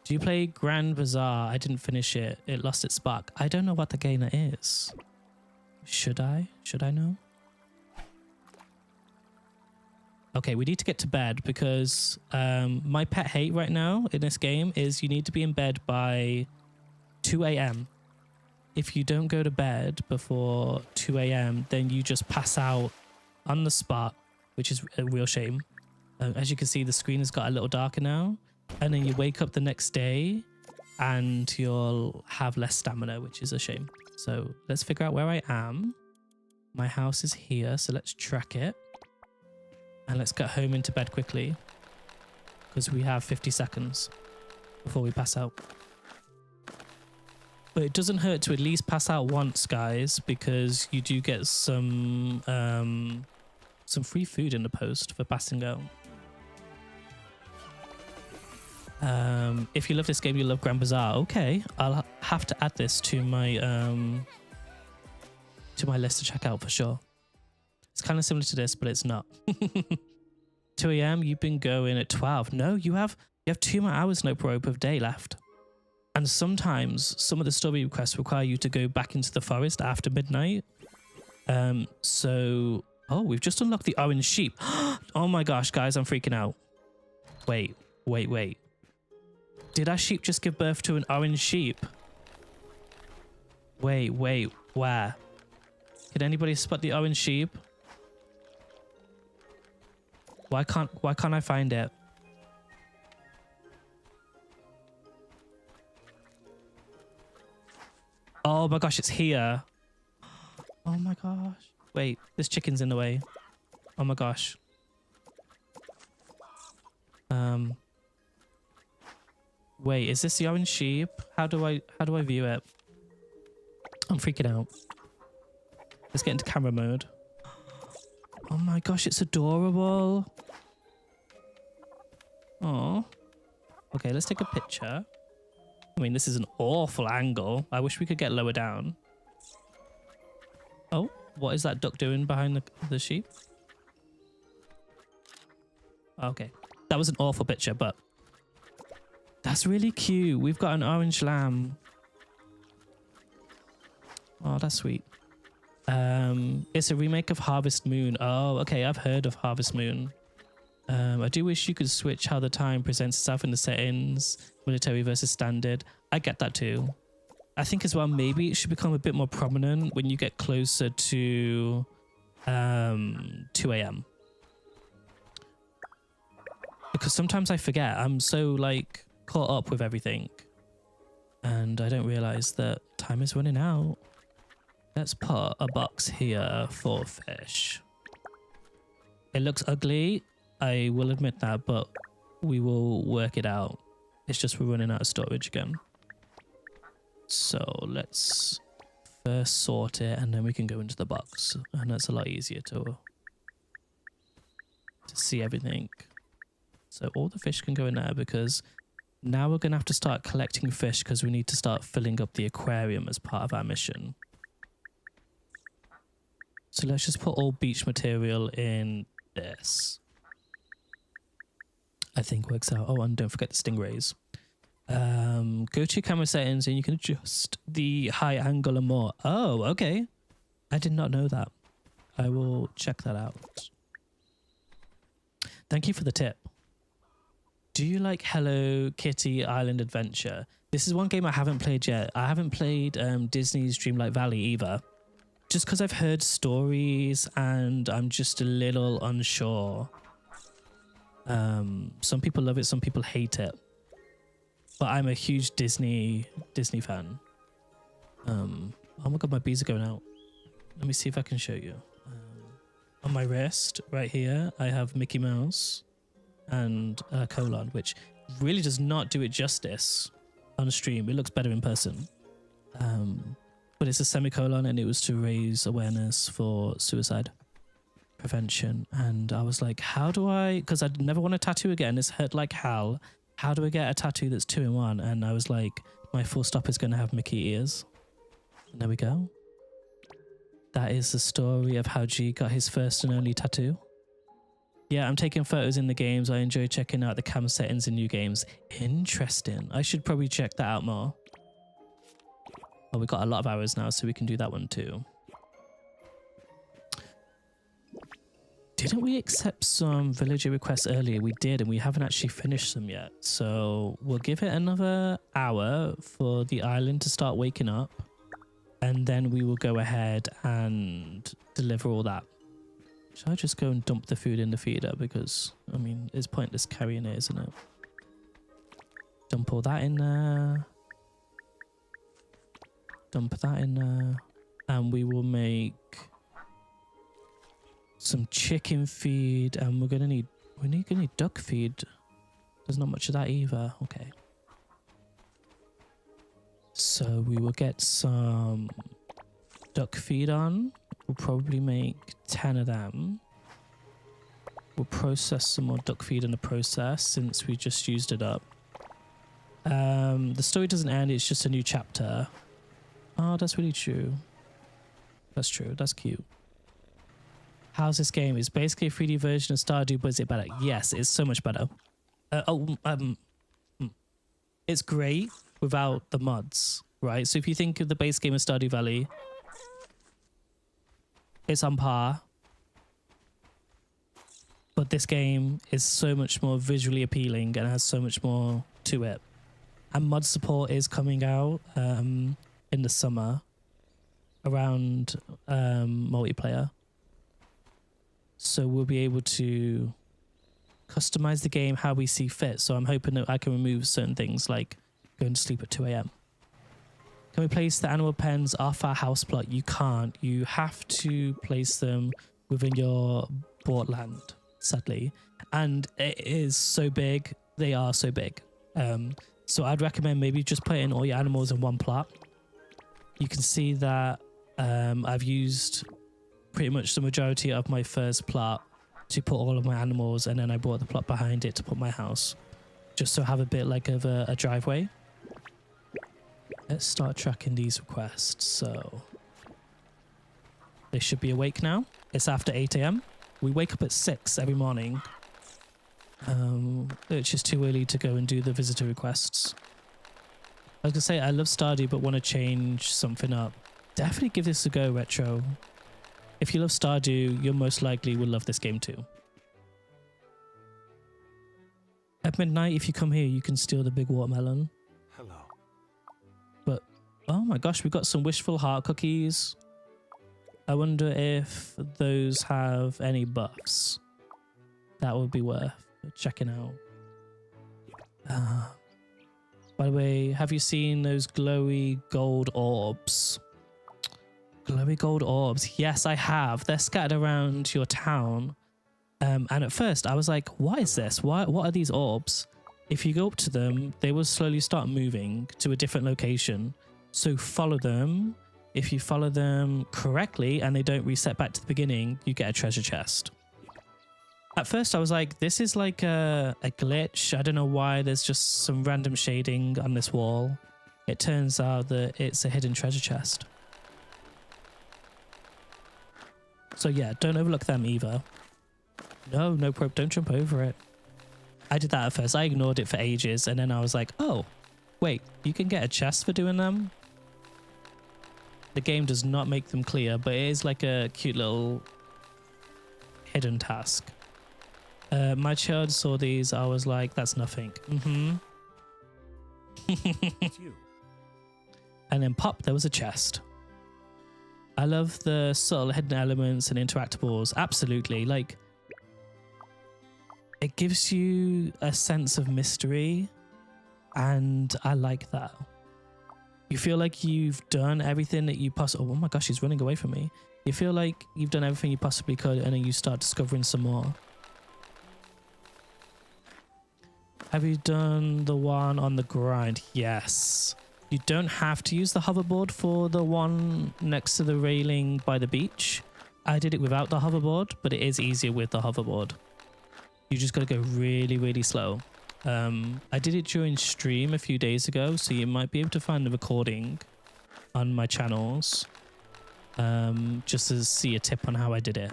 Do you play Grand Bazaar? I didn't finish it. It lost its spark. I don't know what the game is. Should I? Should I know? Okay, we need to get to bed because my pet hate right now in this game is you need to be in bed by 2 a.m. If you don't go to bed before 2 a.m., then you just pass out on the spot, which is a real shame. As you can see, the screen has got a little darker now. And then you wake up the next day and you'll have less stamina, which is a shame. So let's figure out where I am. My house is here, so let's track it. And let's get home into bed quickly because we have 50 seconds before we pass out. But it doesn't hurt to at least pass out once, guys, because you do get some free food in the post for passing out. If you love this game, you love Grand Bazaar. Okay, I'll have to add this to my list to check out for sure. It's kind of similar to this, but it's not. 2 a.m. You've been going at 12. No, you have 2 more hours no rope of day left. And sometimes some of the story requests require you to go back into the forest after midnight. So, oh, we've just unlocked the orange sheep. Oh my gosh, guys, I'm freaking out. Wait. Did our sheep just give birth to an orange sheep? Wait, where? Can anybody spot the orange sheep? Why can't I find it? Oh my gosh, it's here. Oh my gosh. Wait, this chicken's in the way. Oh my gosh. Wait, is this the orange sheep? How do I view it? I'm freaking out. Let's get into camera mode. Oh my gosh, it's adorable. Oh. Okay, let's take a picture. I mean, this is an awful angle. I wish we could get lower down. Oh, what is that duck doing behind the sheep? Okay, that was an awful picture, but that's really cute. We've got an orange lamb. Oh, that's sweet. It's a remake of Harvest Moon. Oh, okay, I've heard of Harvest Moon. I do wish you could switch how the time presents itself in the settings, military versus standard. I get that too. I think as well, maybe it should become a bit more prominent when you get closer to 2 a.m. Because sometimes I forget. I'm so like caught up with everything and I don't realize that time is running out. Let's put a box here for fish. It looks ugly, I will admit that, but we will work it out. It's just we're running out of storage again. So let's first sort it and then we can go into the box. And that's a lot easier to see everything. So all the fish can go in there because now we're going to have to start collecting fish because we need to start filling up the aquarium as part of our mission. So let's just put all beach material in this. I think works out. Oh, and don't forget the stingrays. Go to your camera settings and you can adjust the high angle and more. Oh, okay. I did not know that. I will check that out. Thank you for the tip. Do you like Hello Kitty Island Adventure? This is one game I haven't played yet. I haven't played Disney's Dreamlight Valley either. Just because I've heard stories and I'm just a little unsure. Some people love it, some people hate it. But I'm a huge Disney fan. Oh my god, my bees are going out. Let me see if I can show you. On my wrist, right here, I have Mickey Mouse and a colon, which really does not do it justice on stream. It looks better in person. But it's a semicolon and it was to raise awareness for suicide prevention. And I was like, how do I, because I'd never want a tattoo again. It's hurt like hell. How do I get a tattoo that's 2-in-1? And I was like, my full stop is going to have Mickey ears. And there we go. That is the story of how G got his first and only tattoo. Yeah, I'm taking photos in the games. I enjoy checking out the camera settings in new games. Interesting. I should probably check that out more. Oh, we've got a lot of hours now, so we can do that one too. Didn't we accept some villager requests earlier? We did, and we haven't actually finished them yet. So we'll give it another hour for the island to start waking up. And then we will go ahead and deliver all that. Should I just go and dump the food in the feeder? Because, I mean, it's pointless carrying it, isn't it? Dump all that in there. Dump that in there. And we will make some chicken feed. And we're gonna need duck feed. There's not much of that either. Okay. So we will get some duck feed on. We'll probably make 10 of them. We'll process some more duck feed in the process since we just used it up. The story doesn't end, it's just a new chapter. Oh, that's really true. That's true, that's cute. How's this game? It's basically a 3D version of Stardew, but is it better? Yes, it's so much better. It's great without the mods, right? So if you think of the base game of Stardew Valley, it's on par. But this game is so much more visually appealing and has so much more to it. And mod support is coming out in the summer around multiplayer. So we'll be able to customize the game how we see fit. So I'm hoping that I can remove certain things like going to sleep at 2 a.m. Can we place the animal pens off our house plot? You can't. You have to place them within your bought land, sadly. And it is so big. They are so big. So I'd recommend maybe just putting all your animals in one plot. You can see that I've used pretty much the majority of my first plot to put all of my animals, and then I bought the plot behind it to put my house, just to have a bit like of a driveway. Let's start tracking these requests. So they should be awake now. It's after 8 a.m. We wake up at 6 every morning. It's just too early to go and do the visitor requests. I was gonna say I love Stardew but want to change something up. Definitely give this a go, Retro. If you love Stardew, you most likely will love this game too. At midnight, if you come here, you can steal the big watermelon. Hello. But, oh my gosh, we've got some wishful heart cookies. I wonder if those have any buffs. That would be worth checking out. By the way, have you seen those glowy gold orbs? Glowy gold orbs. Yes, I have. They're scattered around your town. And at first I was like, what is this? What are these orbs? If you go up to them, they will slowly start moving to a different location. So follow them. If you follow them correctly and they don't reset back to the beginning, you get a treasure chest. At first I was like, this is like a glitch. I don't know why there's just some random shading on this wall. It turns out that it's a hidden treasure chest. So yeah, don't overlook them either. No, Probe, don't jump over it. I did that at first. I ignored it for ages and then I was like, oh, wait, you can get a chest for doing them? The game does not make them clear, but it is like a cute little hidden task. My child saw these. I was like, that's nothing. It's you. And then pop, there was a chest. I love the subtle hidden elements and interactables. Absolutely. Like, it gives you a sense of mystery, and I like that. You feel like you've done everything that you possibly... Oh my gosh, he's running away from me. You feel like you've done everything you possibly could, and then you start discovering some more. Have you done the one on the grind? Yes. You don't have to use the hoverboard for the one next to the railing by the beach. I did it without the hoverboard, but it is easier with the hoverboard. You just got to go really, really slow. I did it during stream a few days ago, so you might be able to find the recording on my channels, just to see a tip on how I did it.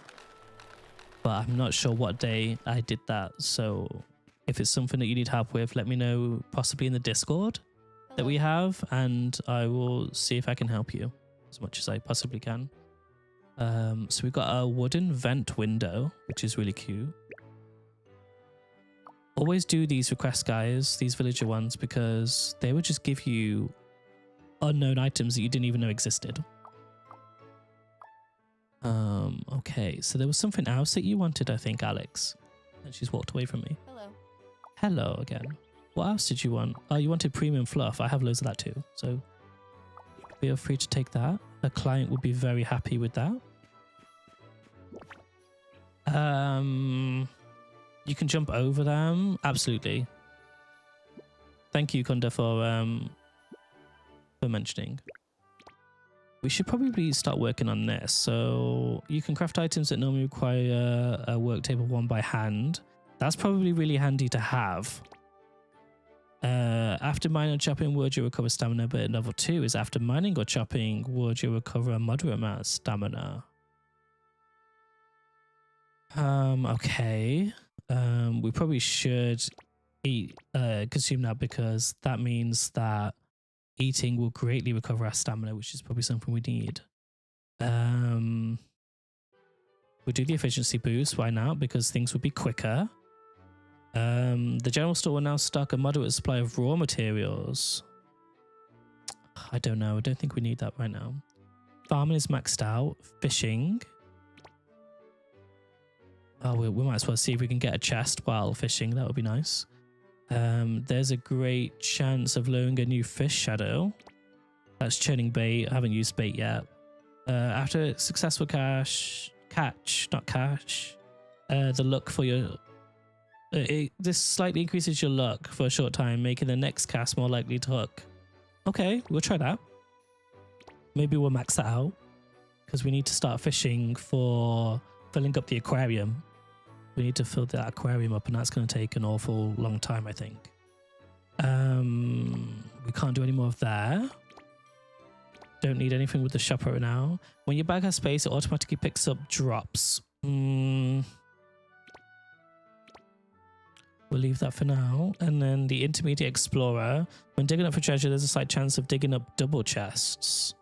But I'm not sure what day I did that, so if it's something that you need help with, let me know, possibly in the Discord that we have, and I will see if I can help you as much as I possibly can. So we've got a wooden vent window, which is really cute. Always do these requests, guys, these villager ones, because they would just give you unknown items that you didn't even know existed. Okay, so there was something else that you wanted, I think, Alex. And she's walked away from me. Hello. Hello again. What else did you want? Oh, you wanted premium fluff. I have loads of that too. So feel free to take that. A client would be very happy with that. You can jump over them. Absolutely. Thank you, Kunda, for for mentioning. We should probably start working on this. So you can craft items that normally require a work table 1 by hand. That's probably really handy to have. After mining or chopping wood, you recover stamina, but level 2 is after mining or chopping wood, you recover a moderate amount of stamina. Okay. We probably should consume that because that means that eating will greatly recover our stamina, which is probably something we need. We'll do the efficiency boost. Why not? Because things will be quicker. The general store will now stock a moderate supply of raw materials. I don't know. I don't think we need that right now. Farming is maxed out. Fishing. Oh, we might as well see if we can get a chest while fishing. That would be nice. There's a great chance of luring a new fish shadow. That's churning bait. I haven't used bait yet. After successful catch, the luck for your... this slightly increases your luck for a short time, making the next cast more likely to hook. Okay, we'll try that. Maybe we'll max that out because we need to start fishing for filling up the aquarium. We need to fill that aquarium up, and that's going to take an awful long time, I think. We can't do any more of that. Don't need anything with the shop right now. When your bag has space, it automatically picks up drops. We'll leave that for now. And then the intermediate explorer. When digging up for treasure, there's a slight chance of digging up double chests.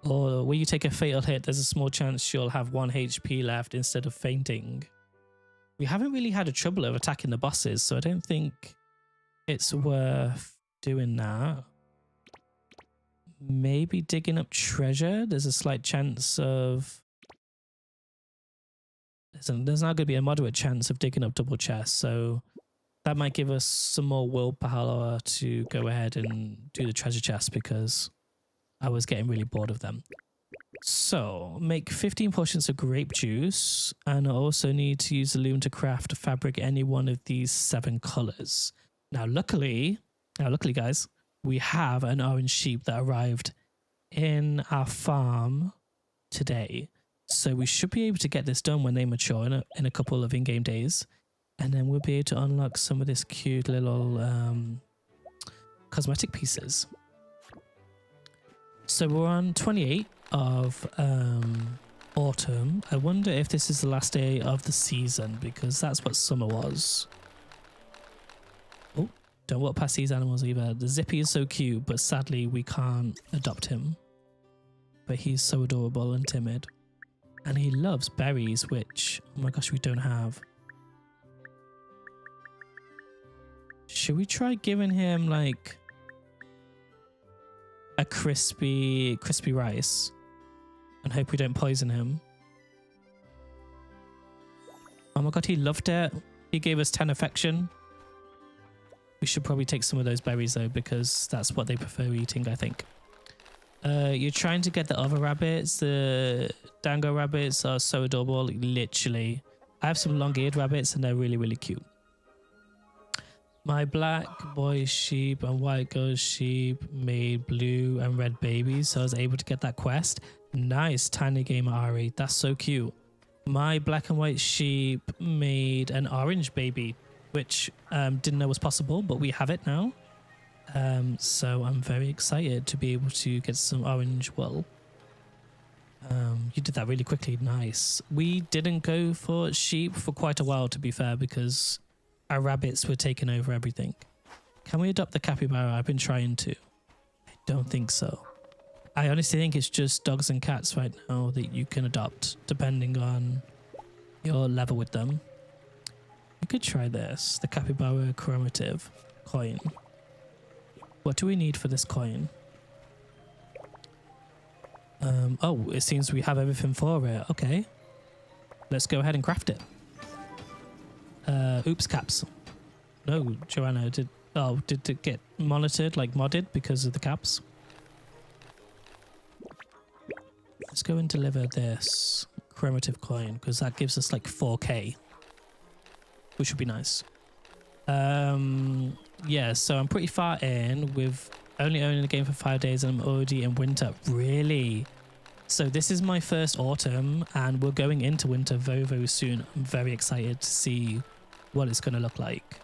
Or when you take a fatal hit, there's a small chance you'll have 1 HP left instead of fainting. We haven't really had a trouble of attacking the bosses, so I don't think it's worth doing that. Maybe digging up treasure. There's a slight chance of... There's now going to be a moderate chance of digging up double chests, so that might give us some more willpower to go ahead and do the treasure chest because I was getting really bored of them. So, make 15 portions of grape juice, and I also need to use the loom to craft fabric any one of these 7 colors. Now, luckily, guys, we have an orange sheep that arrived in our farm today. So we should be able to get this done when they mature in a couple of in-game days. And then we'll be able to unlock some of this cute little cosmetic pieces. So we're on 28 of autumn. I wonder if this is the last day of the season because that's what summer was. Oh, don't walk past these animals either. The Zippy is so cute, but sadly we can't adopt him. But he's so adorable and timid. And he loves berries, which, oh my gosh, we don't have. Should we try giving him like a crispy rice and hope we don't poison him? Oh my god, he loved it. He gave us 10 affection. We should probably take some of those berries though, because that's what they prefer eating, I think. You're trying to get the other rabbits. The dango rabbits are so adorable, literally. I have some long-eared rabbits and they're really, really cute. My black boy sheep and white girl sheep made blue and red babies, so I was able to get that quest. Nice, tiny gamer Ari. That's so cute. My black and white sheep made an orange baby, which didn't know was possible, but we have it now. So I'm very excited to be able to get some orange wool. You did that really quickly. Nice. We didn't go for sheep for quite a while, to be fair, because our rabbits were taking over everything. Can we adopt the capybara? I've been trying to. I don't think so. I honestly think it's just dogs and cats right now that you can adopt, depending on your level with them. We could try this. The capybara chromative coin. What do we need for this coin? Oh, it seems we have everything for it. Okay. Let's go ahead and craft it. Oops, caps. No, Joanna, did it get monitored, like modded because of the caps? Let's go and deliver this chromative coin because that gives us like 4k, which would be nice. Yeah, so I'm pretty far in with Only owning the game for 5 days and I'm already in winter. Really? So this is my first autumn and we're going into winter very, very soon. I'm very excited to see what it's going to look like.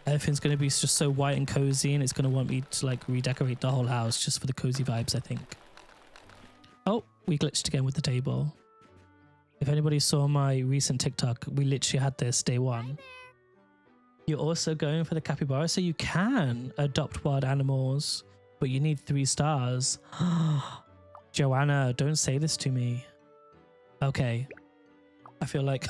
Everything's going to be just so white and cozy, and it's going to want me to like redecorate the whole house just for the cozy vibes, I think. Oh, we glitched again with the table. If anybody saw my recent TikTok, we literally had this day one. You're also going for the capybara, so you can adopt wild animals, but you need 3 stars. Joanna, don't say this to me. Okay. I feel like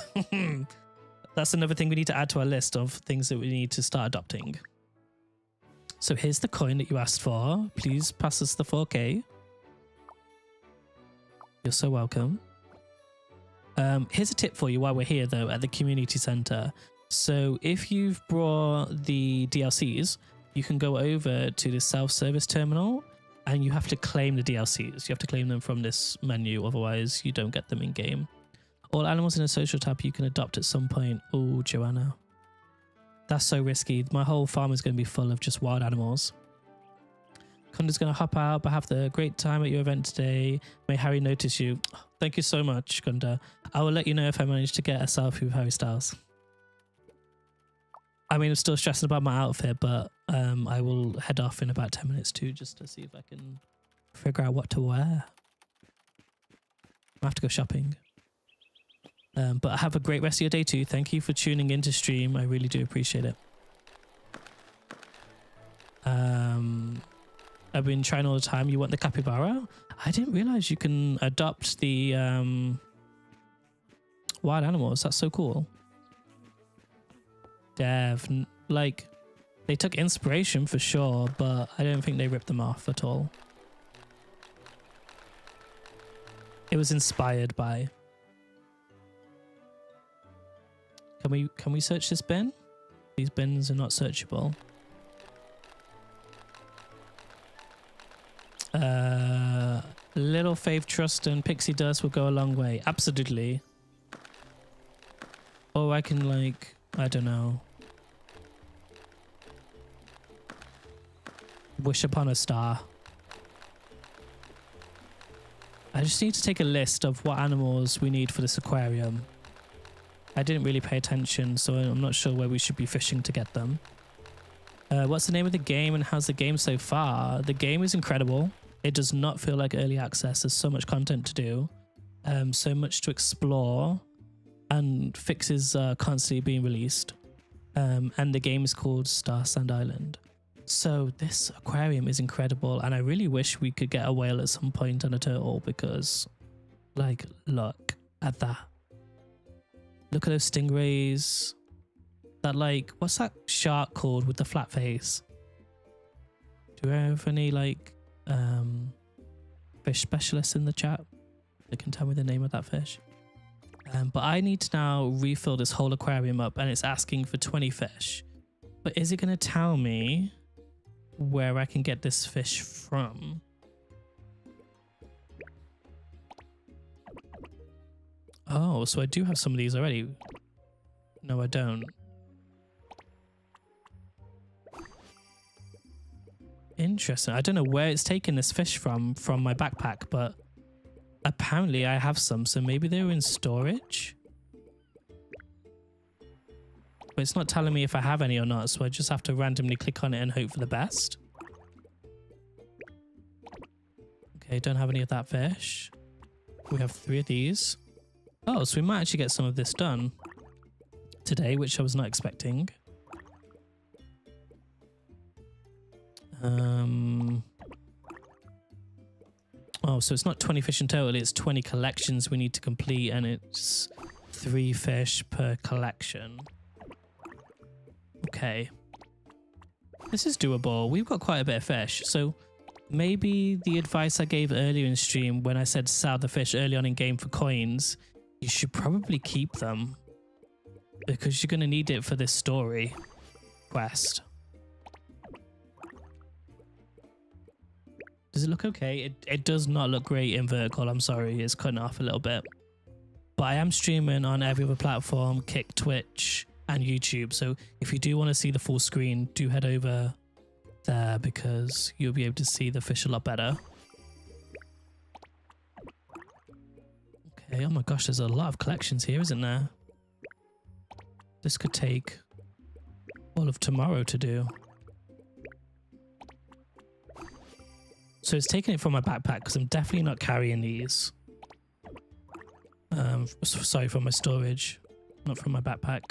that's another thing we need to add to our list of things that we need to start adopting. So here's the coin that you asked for. Please pass us the 4K. You're so welcome. Here's a tip for you while we're here though at the community center. So if you've brought the DLCs, you can go over to the self-service terminal and you have to claim the DLCs. You have to claim them from this menu, otherwise you don't get them in game. All animals in a social tab you can adopt at some point. Oh, Joanna. That's so risky. My whole farm is going to be full of just wild animals. Kunda's going to hop out, but have the great time at your event today. May Harry notice you. Thank you so much, Kunda. I will let you know if I manage to get a selfie with Harry Styles. I mean, I'm still stressing about my outfit, but I will head off in about 10 minutes too, just to see if I can figure out what to wear. I have to go shopping. But have a great rest of your day too. Thank you for tuning in to stream. I really do appreciate it. I've been trying all the time. You want the capybara? I didn't realize you can adopt the wild animals. That's so cool. Dev, like, they took inspiration for sure, but I don't think they ripped them off at all. It was inspired by. Can we search this bin? These bins are not searchable. Little faith, trust, and pixie dust will go a long way. Absolutely. Or I can, like, I don't know, wish upon a star. I just need to take a list of what animals we need for this aquarium. I didn't really pay attention, so I'm not sure where we should be fishing to get them. What's the name of the game and how's the game so far? The game is incredible. It does not feel like early access. There's so much content to do, so much to explore, and fixes are constantly being released. And the game is called Starsand Island. So this aquarium is incredible, and I really wish we could get a whale at some point and a turtle, because, like, look at that. Look at those stingrays. That, like, what's that shark called with the flat face? Do we have any, like, fish specialists in the chat that can tell me the name of that fish? But I need to now refill this whole aquarium up, and it's asking for 20 fish. But is it going to tell me where I can get this fish from? Oh, so I do have some of these already. No, I don't. Interesting. I don't know where it's taken this fish from my backpack, but apparently I have some, so maybe they were in storage. But it's not telling me if I have any or not, so I just have to randomly click on it and hope for the best. Okay, don't have any of that fish. We have 3 of these. Oh, so we might actually get some of this done today, which I was not expecting. Oh, so it's not 20 fish in total, it's 20 collections we need to complete, and it's 3 fish per collection. Okay. This is doable. We've got quite a bit of fish, so maybe the advice I gave earlier in stream when I said sell the fish early on in game for coins, you should probably keep them, because you're going to need it for this story quest. Does it look okay? It does not look great in vertical. I'm sorry, it's cutting off a little bit. But I am streaming on every other platform, Kick, Twitch, and YouTube. So if you do want to see the full screen, do head over there because you'll be able to see the fish a lot better. Okay, oh my gosh, there's a lot of collections here, isn't there? This could take all of tomorrow to do. So it's taking it from my backpack because I'm definitely not carrying these. Sorry, from my storage, not from my backpack.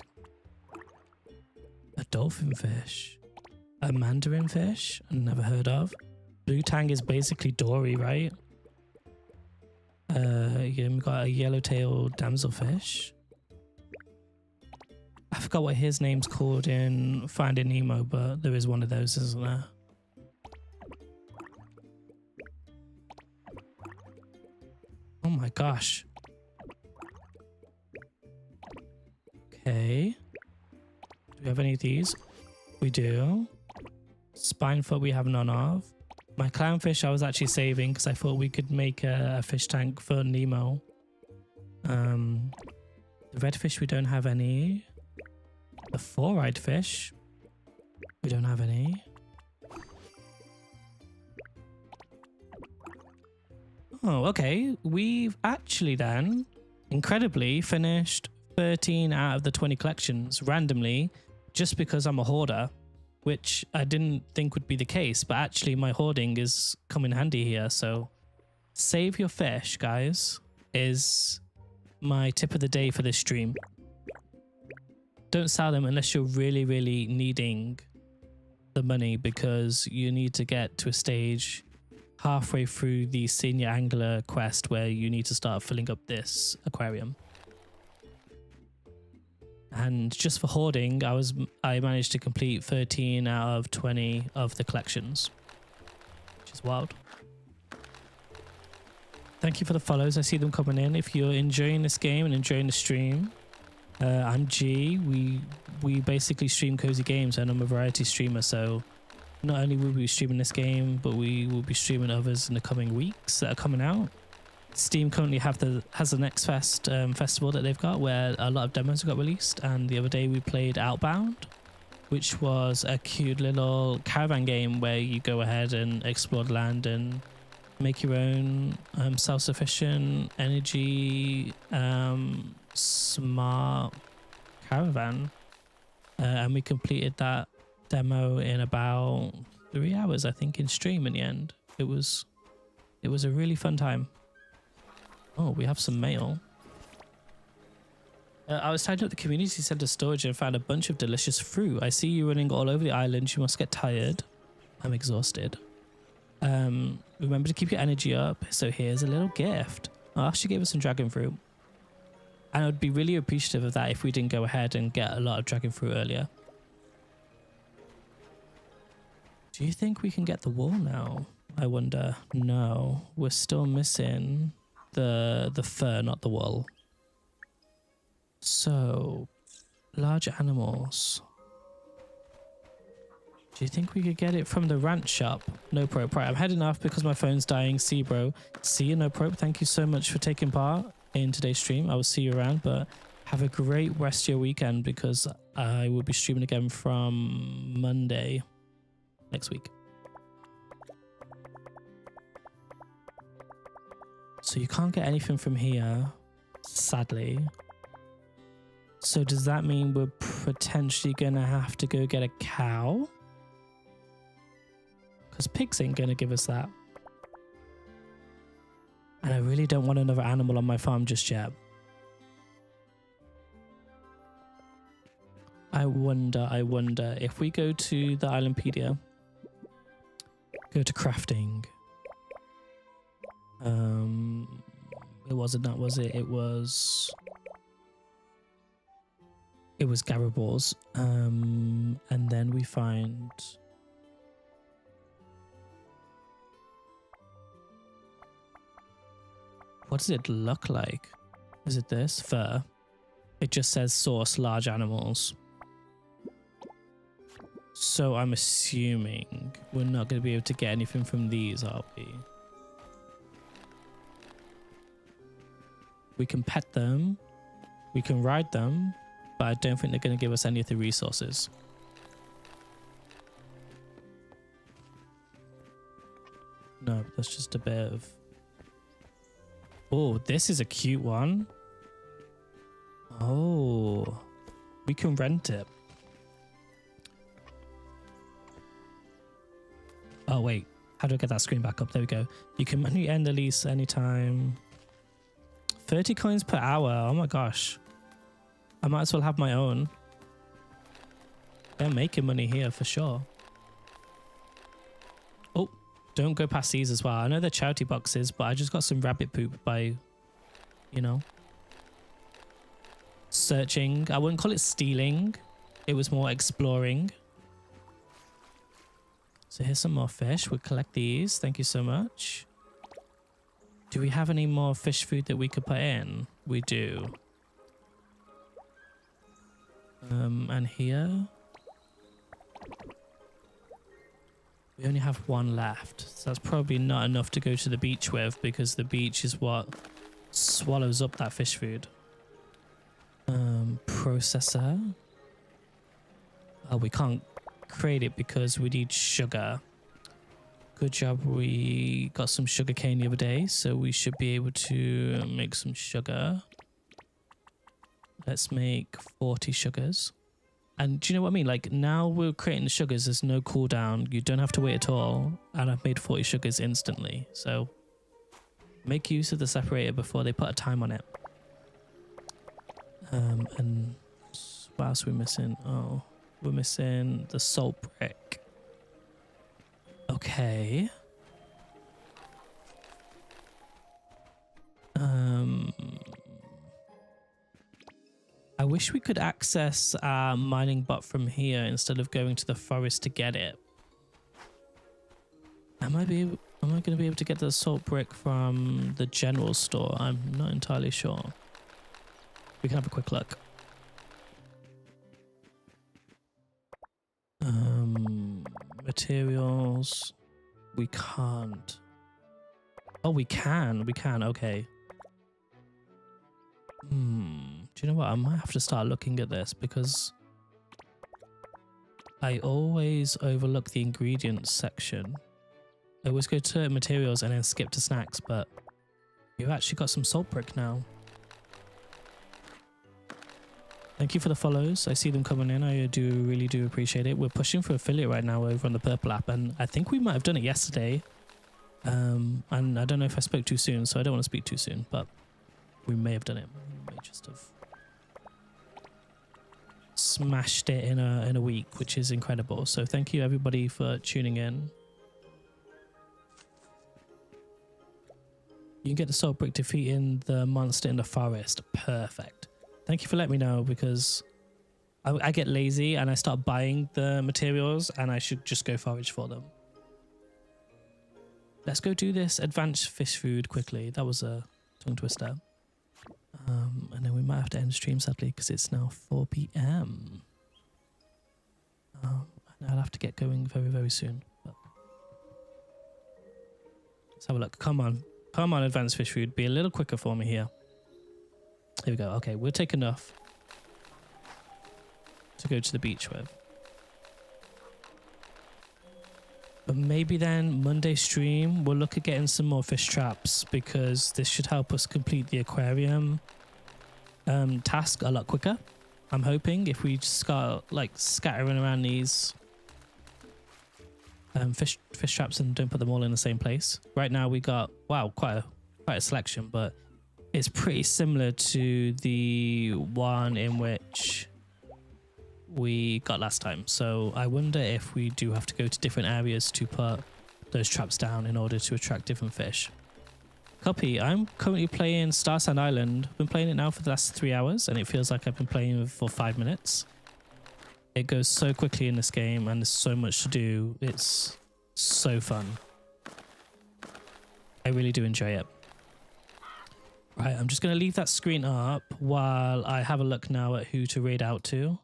A dolphin fish. A mandarin fish? I've never heard of. Blue tang is basically dory, right? We've got a yellowtail damselfish. I forgot what his name's called in Finding Nemo, but there is one of those, isn't there? Oh my gosh. Okay. Do we have any of these? We do. Spinefoot we have none of. My clownfish I was actually saving because I thought we could make a fish tank for Nemo. The redfish we don't have any. The four-eyed fish we don't have any. Oh, okay. We've actually then, incredibly, finished 13 out of the 20 collections randomly just because I'm a hoarder, which I didn't think would be the case, but actually my hoarding is come in handy here. So save your fish, guys, is my tip of the day for this stream. Don't sell them unless you're really, really needing the money because you need to get to a stage halfway through the senior angler quest where you need to start filling up this aquarium. And just for hoarding, I managed to complete 13 out of 20 of the collections, which is wild. Thank you for the follows. I see them coming in. If you're enjoying this game and enjoying the stream, I'm G. We basically stream cozy games and I'm a variety streamer. So not only will we be streaming this game, but we will be streaming others in the coming weeks that are coming out. Steam currently has the Next Fest festival that they've got where a lot of demos got released, and the other day we played Outbound, which was a cute little caravan game where you go ahead and explore the land and make your own self-sufficient energy smart caravan, and we completed that demo in about 3 hours, I think, in stream. In the end, it was a really fun time. Oh, we have some mail. I was tidying up the community center storage and found a bunch of delicious fruit. I see you running all over the island. You must get tired. I'm exhausted. Remember to keep your energy up. So here's a little gift. Oh, she gave us some dragon fruit. And I would be really appreciative of that if we didn't go ahead and get a lot of dragon fruit earlier. Do you think we can get the wool now? I wonder. No, we're still missing the fur, not the wool. So, large animals. Do you think we could get it from the ranch shop? No probe. Right, I'm heading off because my phone's dying. See you, bro. See you, no probe. Thank you so much for taking part in today's stream. I will see you around, but have a great rest of your weekend because I will be streaming again from Monday next week. So you can't get anything from here, sadly. So does that mean we're potentially going to have to go get a cow? Because pigs ain't going to give us that. And I really don't want another animal on my farm just yet. I wonder if we go to the Islandpedia, go to crafting. It wasn't that, was it? It was Garibal's. And then we find what does it look like? Is it this? Fur. It just says source large animals. So I'm assuming we're not going to be able to get anything from these, are we? We can pet them, we can ride them, but I don't think they're going to give us any of the resources. That's just a bit of... Oh, this is a cute one. Oh, we can rent it. Oh, wait. How do I get that screen back up? There we go. You can manually end the lease anytime. 30 coins per hour. Oh my gosh. I might as well have my own. They're making money here for sure. Oh, don't go past these as well. I know they're charity boxes, but I just got some rabbit poop by, you know, searching. I wouldn't call it stealing. It was more exploring. So here's some more fish. We'll collect these. Thank you so much. Do we have any more fish food that we could put in? We do. And here we only have one left, so that's probably not enough to go to the beach with, because the beach is what swallows up that fish food. Processor. Oh, we can't create it because we need sugar. Good job, we got some sugar cane the other day, so we should be able to make some sugar. Let's make 40 sugars. And do you know what I mean? Like, now we're creating the sugars, there's no cooldown, you don't have to wait at all, and I've made 40 sugars instantly. So make use of the separator before they put a time on it. And what else are we missing? Oh, we're missing the salt brick. Okay. I wish we could access our mining bot from here instead of going to the forest to get it. Am I going to be able to get the salt brick from the general store? I'm not entirely sure. We can have a quick look. Materials. We can't. Oh, we can. We can. Okay. Do you know what? I might have to start looking at this, because I always overlook the ingredients section. I always go to materials and then skip to snacks, but you've actually got some salt brick now. Thank you for the follows. I see them coming in. I really do appreciate it. We're pushing for affiliate right now over on the Purple app, and I think we might have done it yesterday. And I don't know if I spoke too soon, so I don't want to speak too soon, but we may have done it. We may just have smashed it in a week, which is incredible. So thank you everybody for tuning in. You can get the salt brick defeating the monster in the forest. Perfect. Thank you for letting me know, because I get lazy and I start buying the materials and I should just go forage for them. Let's go do this advanced fish food quickly. That was a tongue twister. And then we might have to end stream sadly, because it's now 4 PM. And I'll have to get going very, very soon. But let's have a look. Come on. Come on, advanced fish food. Be a little quicker for me here. Here we go. Okay, we'll take enough to go to the beach with. But maybe then Monday stream, we'll look at getting some more fish traps, because this should help us complete the aquarium task a lot quicker. I'm hoping if we just start like scattering around these fish traps and don't put them all in the same place. Right now we got, wow, quite a selection, but it's pretty similar to the one in which we got last time. So I wonder if we do have to go to different areas to put those traps down in order to attract different fish. Copy. I'm currently playing Starsand Island. I've been playing it now for the last 3 hours, and it feels like I've been playing for 5 minutes. It goes so quickly in this game, and there's so much to do. It's so fun. I really do enjoy it. Right, I'm just going to leave that screen up while I have a look now at who to raid out to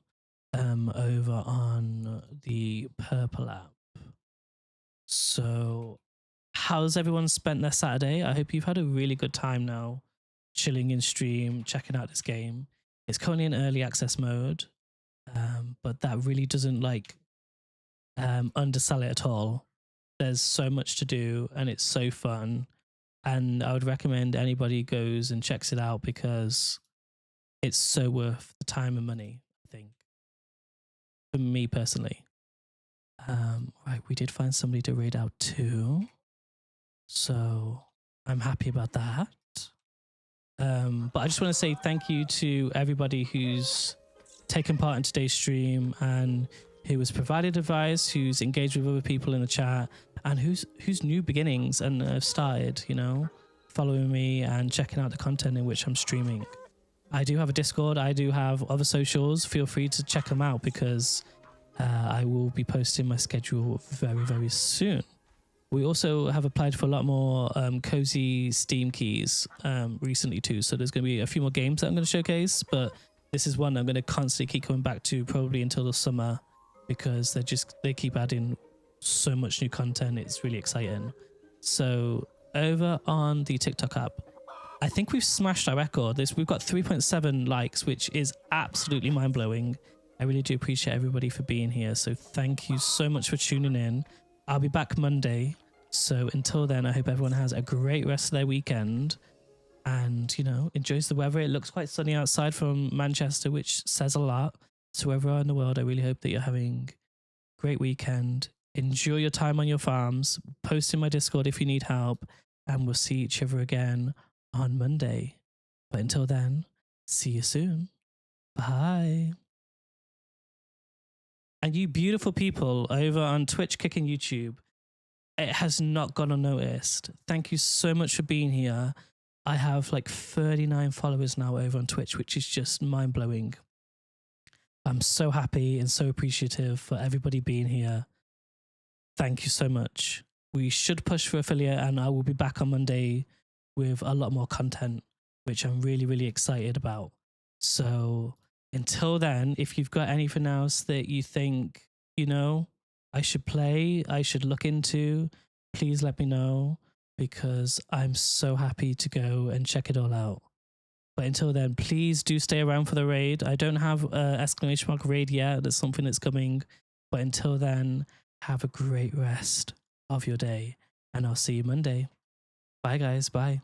over on the Purple app. So how's everyone spent their Saturday? I hope you've had a really good time now, chilling in stream, checking out this game. It's currently in early access mode, but that really doesn't like undersell it at all. There's so much to do and it's so fun. And I would recommend anybody goes and checks it out because it's so worth the time and money, I think. For me personally. Right, we did find somebody to raid out too. So I'm happy about that. But I just want to say thank you to everybody who's taken part in today's stream and who has provided advice, who's engaged with other people in the chat, and who's new beginnings and have started, you know, following me and checking out the content in which I'm streaming. I do have a Discord. I do have other socials. Feel free to check them out because I will be posting my schedule very, very soon. We also have applied for a lot more cozy Steam keys recently too. So there's going to be a few more games that I'm going to showcase, but this is one I'm going to constantly keep coming back to probably until the summer because they keep adding so much new content. It's really exciting. So over on the TikTok app, I think we've smashed our record. We've got 3.7 likes, which is absolutely mind blowing. I really do appreciate everybody for being here. So thank you so much for tuning in. I'll be back Monday. So until then, I hope everyone has a great rest of their weekend and, you know, enjoys the weather. It looks quite sunny outside from Manchester, which says a lot. So wherever you are in the world, I really hope that you're having a great weekend. Enjoy your time on your farms. Post in my Discord if you need help. And we'll see each other again on Monday. But until then, see you soon. Bye. And you beautiful people over on Twitch, Kick, and YouTube, it has not gone unnoticed. Thank you so much for being here. I have like 39 followers now over on Twitch, which is just mind-blowing. I'm so happy and so appreciative for everybody being here. Thank you so much. We should push for affiliate and I will be back on Monday with a lot more content, which I'm really, really excited about. So until then, if you've got anything else that you think, you know, I should play, I should look into, please let me know because I'm so happy to go and check it all out. But until then, please do stay around for the raid. I don't have ! raid yet. There's something that's coming. But until then, have a great rest of your day and I'll see you Monday. Bye guys. Bye.